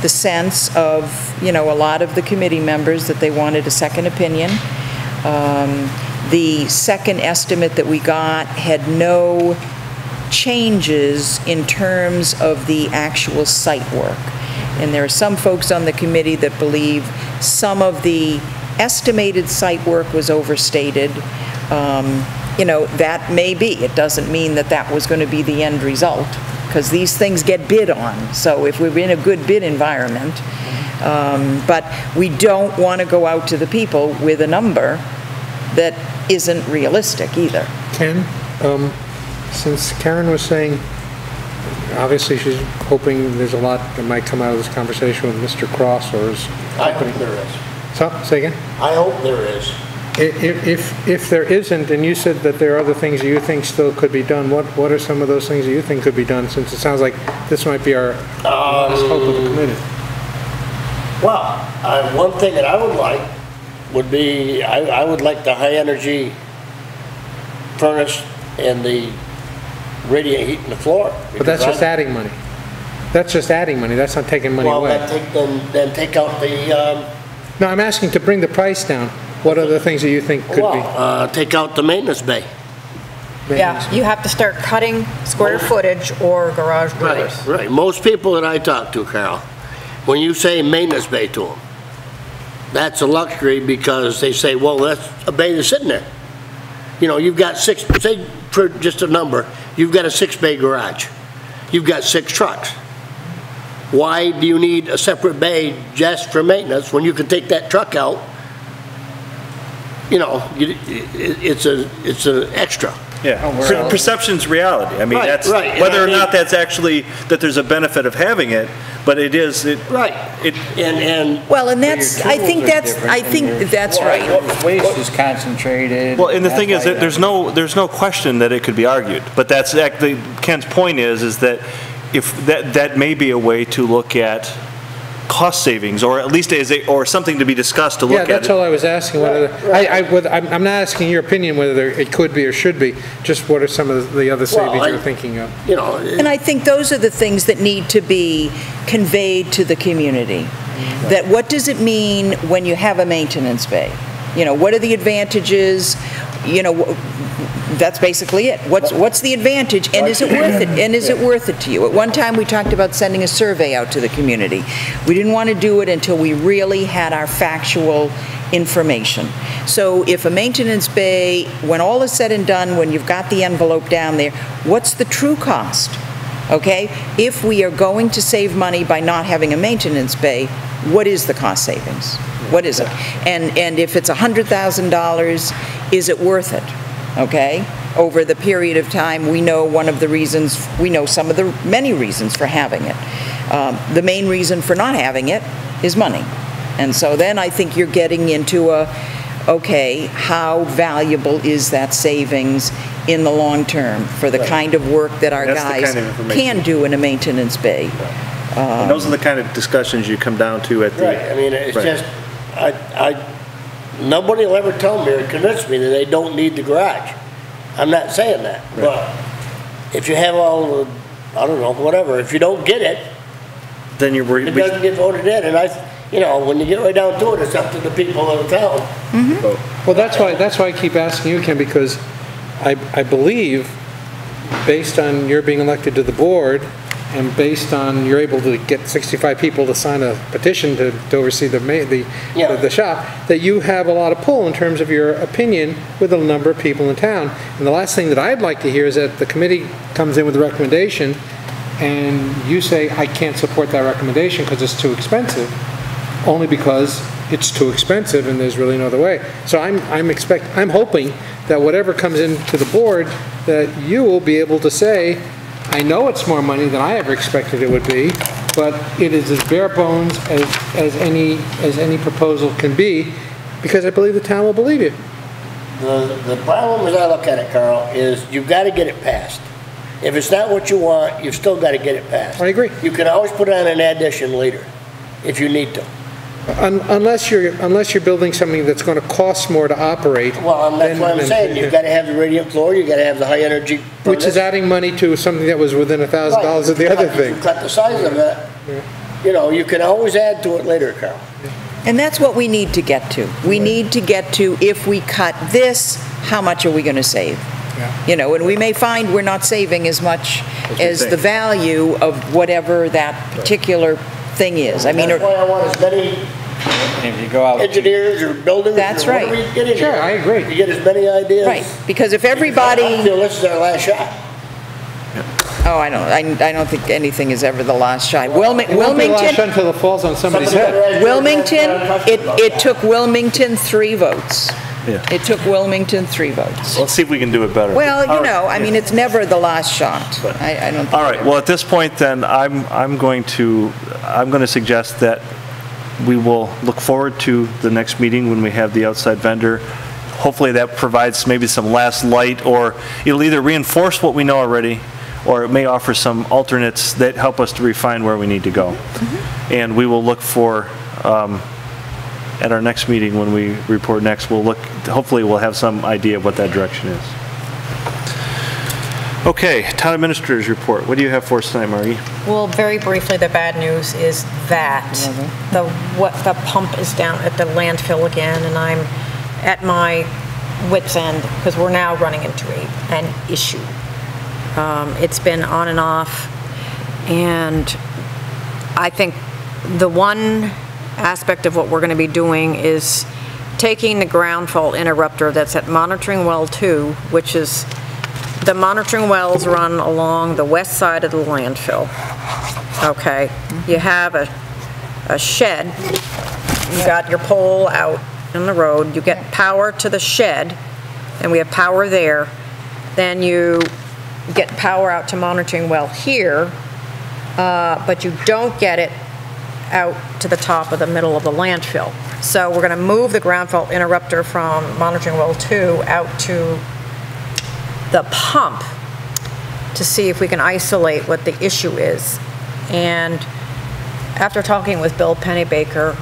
the sense of, you know, a lot of the committee members that they wanted a second opinion. The second estimate that we got had no changes in terms of the actual site work. And there are some folks on the committee that believe some of the estimated site work was overstated. You know, that may be. It doesn't mean that that was going to be the end result, because these things get bid on. So if we're in a good bid environment, but we don't want to go out to the people with a number that isn't realistic either. Ken, since Karen was saying, obviously she's hoping there's a lot that might come out of this conversation with Mr. Cross or his company. I hope there is. So, say again? I hope there is. If there isn't, and you said that there are other things that you think still could be done, what are some of those things that you think could be done, since it sounds like this might be our last hope of the committee? Well, one thing that I would like would be, I would like the high energy furnace and the radiant heat in the floor. But that's just adding money. That's just adding money, that's not taking money away. Well, then take out the, No, I'm asking to bring the price down. What are the things that you think could be? take out the maintenance bay. Yeah, you have to start cutting square footage or garage doors. Right. Most people that I talk to, Carol, when you say maintenance bay to them, that's a luxury because they say, well, that's a bay that's sitting there. You know, you've got say for just a number, you've got a 6-bay garage. You've got 6 trucks. Why do you need a separate bay just for maintenance when you can take that truck out? You know, it's an extra. Yeah, perception's reality. I mean, that's whether or not that's actually that there's a benefit of having it, but it is. Right. Well, and that's, I think that's right. Waste is concentrated. Well, and the thing is that there's no question that it could be argued, but that's actually Ken's point is that if that may be a way to look at cost savings, or at least or something to be discussed to look at. Yeah, that's all I was asking. I'm not asking your opinion whether it could be or should be, just what are some of the other savings you're thinking of? You know, and I think those are the things that need to be conveyed to the community. That what does it mean when you have a maintenance bay? You know, what are the advantages? You know, that's basically it. What's the advantage, and is it worth it? And is it worth it to you? At one time, we talked about sending a survey out to the community. We didn't want to do it until we really had our factual information. So if a maintenance bay, when all is said and done, when you've got the envelope down there, what's the true cost? Okay? If we are going to save money by not having a maintenance bay, what is the cost savings? What is it? And if it's $100,000, is it worth it? Okay? Over the period of time, we know some of the many reasons for having it. The main reason for not having it is money. And so then I think you're getting into okay, how valuable is that savings in the long term for the kind of work that our guys can do in a maintenance bay? And those are the kind of discussions you come down to at the... Right, I mean, it's just, nobody will ever tell me or convince me that they don't need the garage. I'm not saying that, but if you have all the, I don't know, whatever, if you don't get it, then you're worried. It doesn't get voted in, and you know, when you get right down to it, it's up to the people of the town. Well, that's why I keep asking you, Ken, because I believe, based on your being elected to the board, and based on you're able to get 65 people to sign a petition to oversee the shop, that you have a lot of pull in terms of your opinion with a number of people in town. And the last thing that I'd like to hear is that the committee comes in with a recommendation and you say, I can't support that recommendation because it's too expensive, only because it's too expensive and there's really no other way. So I'm hoping that whatever comes into the board, that you will be able to say, I know it's more money than I ever expected it would be, but it is as bare bones as any proposal can be, because I believe the town will believe you. The problem, as I look at it, Carl, is you've got to get it passed. If it's not what you want, you've still got to get it passed. I agree. You can always put on an addition later, if you need to. Unless you're building something that's going to cost more to operate. Well, that's what I'm saying. You've got to have the radiant floor. You've got to have the high energy. Which is adding money to something that was within $1,000 of the other thing. You cut the size of it. You know, you can always add to it later, Carl. And that's what we need to get to. We need to get to, if we cut this, how much are we going to save? You know, and we may find we're not saving as much as the value of whatever that particular thing is. I mean, that's why I want as many if you go out engineers or buildings. That's right. Sure, I agree. You get as many ideas. Right, because if everybody. I feel this is our last shot. Oh, I don't think anything is ever the last shot. Wilmington. Last shot until it falls on somebody's head. Wilmington. It took Wilmington 3 votes. Yeah. It took Wilmington 3 votes. Let's see if we can do it better. Well, you know, I mean, it's never the last shot. I don't think. All right. Well, at this point, then, I'm going to suggest that we will look forward to the next meeting when we have the outside vendor. Hopefully that provides maybe some last light, or it'll either reinforce what we know already, or it may offer some alternates that help us to refine where we need to go. And we will look for, at our next meeting when we report next, hopefully we'll have some idea of what that direction is. Okay, Town Administrator's report. What do you have for us tonight, Margie? Well, very briefly, the bad news is that the pump is down at the landfill again, and I'm at my wit's end because we're now running into an issue. It's been on and off, and I think the one aspect of what we're going to be doing is taking the ground fault interrupter that's at monitoring well 2, which is the monitoring wells run along the west side of the landfill. Okay, you have a shed, you got your pole out in the road, you get power to the shed, and we have power there. Then you get power out to monitoring well here, but you don't get it out to the top of the middle of the landfill. So we're going to move the ground fault interrupter from monitoring well 2 out to the pump to see if we can isolate what the issue is. And after talking with Bill Pennybaker,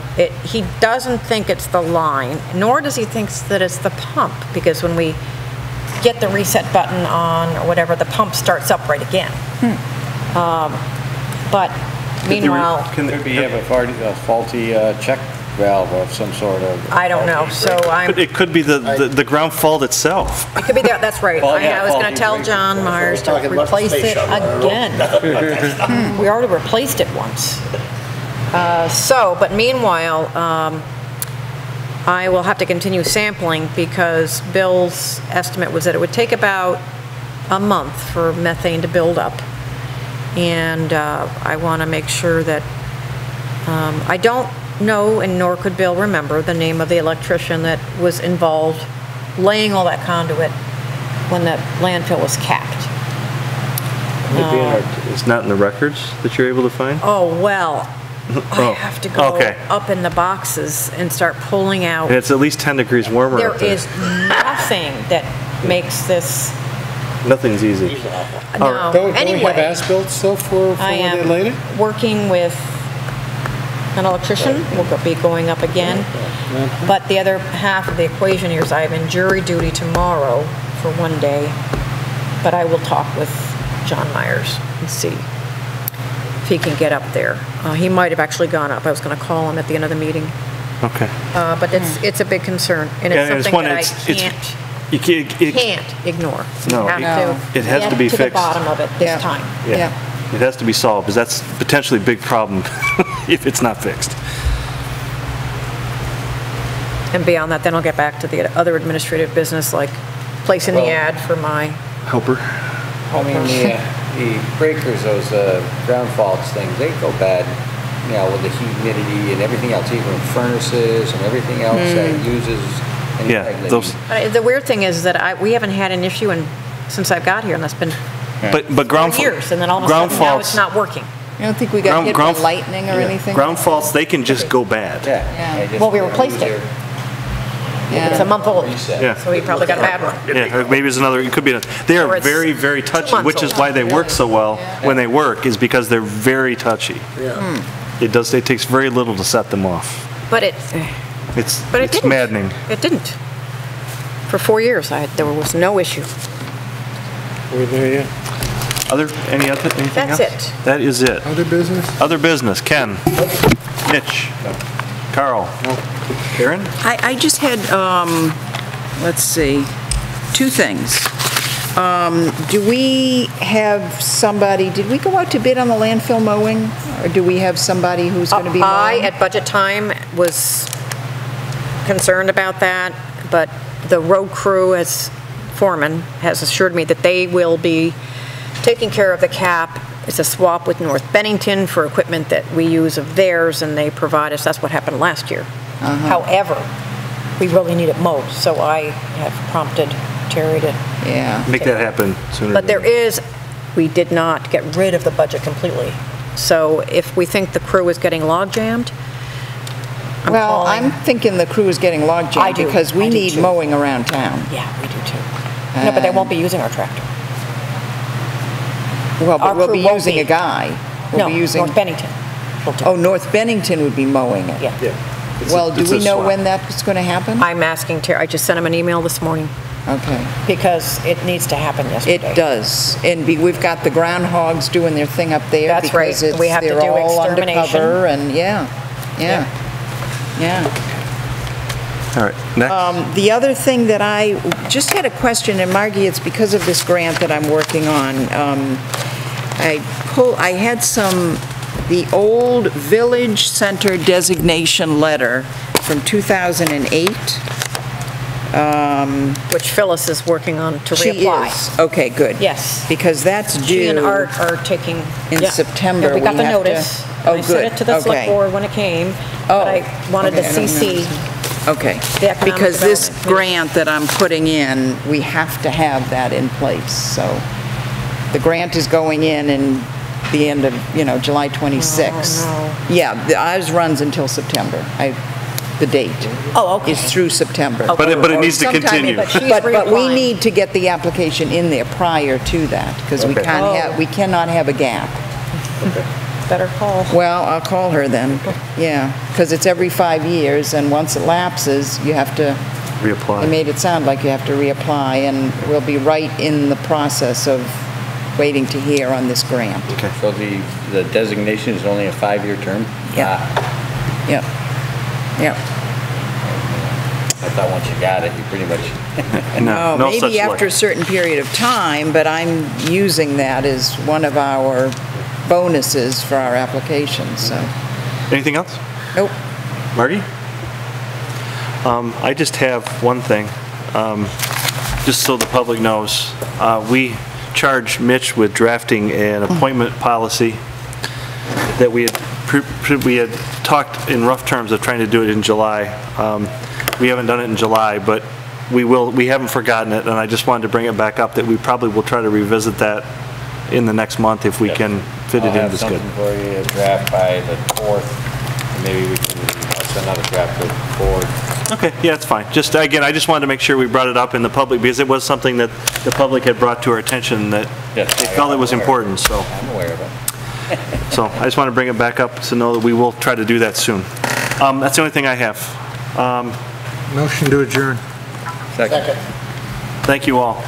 he doesn't think it's the line, nor does he think that it's the pump, because when we get the reset button on or whatever, the pump starts up right again. But meanwhile, Could we have a faulty check valve of some sort of? I don't know. So It could be the ground fault itself. It could be that. That's right. I was going to tell John Myers to replace it again. We already replaced it once. But meanwhile, I will have to continue sampling because Bill's estimate was that it would take about a month for methane to build up. And I want to make sure that I don't know, and nor could Bill remember, the name of the electrician that was involved laying all that conduit when the landfill was capped. It's not in the records that you're able to find? Oh, well, I have to go up in the boxes and start pulling out. And it's at least 10 degrees warmer up there. There is nothing that makes this. Nothing's easy. No, Don't we anyway. have as-built still for I when they laid it? am working with an electrician. We'll be going up again. But the other half of the equation here is I have in jury duty tomorrow for one day. But I will talk with John Myers and see if he can get up there. He might have actually gone up. I was going to call him at the end of the meeting. Okay. But it's a big concern, and it's something that I can't ignore. No, it has to be fixed. Get to the bottom of it this time. Yeah. It has to be solved, because that's potentially a big problem if it's not fixed. And beyond that, then I'll get back to the other administrative business, like placing the ad for my Helper. I mean, the breakers, those ground faults things, they go bad, with the humidity and everything else, even furnaces and everything else that uses. The weird thing is that we haven't had an issue since I've got here, and that's been But ground years, and then all of a sudden now it's not working. You don't think we got hit by lightning or anything? Ground faults, they can just go bad. Well, we replaced it. It's a month old, so we probably got a bad one. Yeah, maybe it's another, it could be, they are very, very touchy, which is why they work so well when they work, is because they're very touchy. It takes very little to set them off. But it's maddening. It didn't. For 4 years, there was no issue. We're there yet. Anything else? That's it. That is it. Other business? Other business. Ken? Mitch? Carl? Karen? I just had, let's see, two things. Do we have somebody, did we go out to bid on the landfill mowing? Or do we have somebody who's going to be mowing? At budget time, was concerned about that, but the road crew, as foreman, has assured me that they will be taking care of the cap. It's a swap with North Bennington for equipment that we use of theirs, and they provide us. That's what happened last year. However, we really need it mowed, so I have prompted Terry to make that happen sooner. But we did not get rid of the budget completely. So if we think the crew is getting log jammed, Well, calling. I'm thinking the crew is getting I logjammed do. because we I do need too. mowing around town. Yeah, we do too. No, but they won't be using our tractor. Well, Our but we'll crew be won't using be. a guy. We'll No, be using. North Bennington. will do. Oh, North Bennington would be mowing it. Yeah. Well, do It's we a know swap. when that's going to happen? I'm asking Terry, I just sent him an email this morning Okay. because it needs to happen yesterday. It does. And we've got the groundhogs doing their thing up there. That's right. Because it's, We have to they're do all extermination. undercover and yeah. All right, next. The other thing that I just had a question, and Margie, it's because of this grant that I'm working on. I had the old Village Center designation letter from 2008. Which Phyllis is working on to She reapply. is. Okay, good. Yes. Because that's due. She and Art are taking. in yeah. September, Yeah, we got we the have to- notice. Oh, I sent it good. to the select Okay. board when it came, Oh, but I wanted to okay, I don't CC. Okay. The Economic Because this Development Committee. grant that I'm putting in, we have to have that in place. So the grant is going in the end of, July 26th. Oh, Yeah, ours runs until September. The date Oh, okay. is through September. But it needs to Sometime in- continue. But she's But we reapplying. need to get the application in there prior to that, because we Okay. we cannot have a gap. Better call. Well, I'll call her then, yeah, because it's every 5 years, and once it lapses, you have to, they Reapply. made it sound like you have to reapply, and we'll be right in the process of waiting to hear on this grant. Okay. So the designation is only a 5-year term? Yeah. Yep, yep. I thought once you got it, you pretty much, No, no such Maybe luck. after a certain period of time, but I'm using that as one of our bonuses for our application, so, Anything else? nope. Margie? I just have one thing, just so the public knows. We charged Mitch with drafting an appointment policy that we had talked in rough terms of trying to do it in July. We haven't done it in July, but we haven't forgotten it, and I just wanted to bring it back up that we probably will try to revisit that in the next month if we can fit I'll it in have this good. something for you, a draft by the 4th, and maybe we can send another draft to the board. Okay, yeah, it's fine. Just, again, I just wanted to make sure we brought it up in the public, because it was something that the public had brought to our attention that Yes, they felt it was I'm aware. important, so. I'm aware of it. So I just want to bring it back up to know that we will try to do that soon. That's the only thing I have. Motion to adjourn. Second. Thank you all.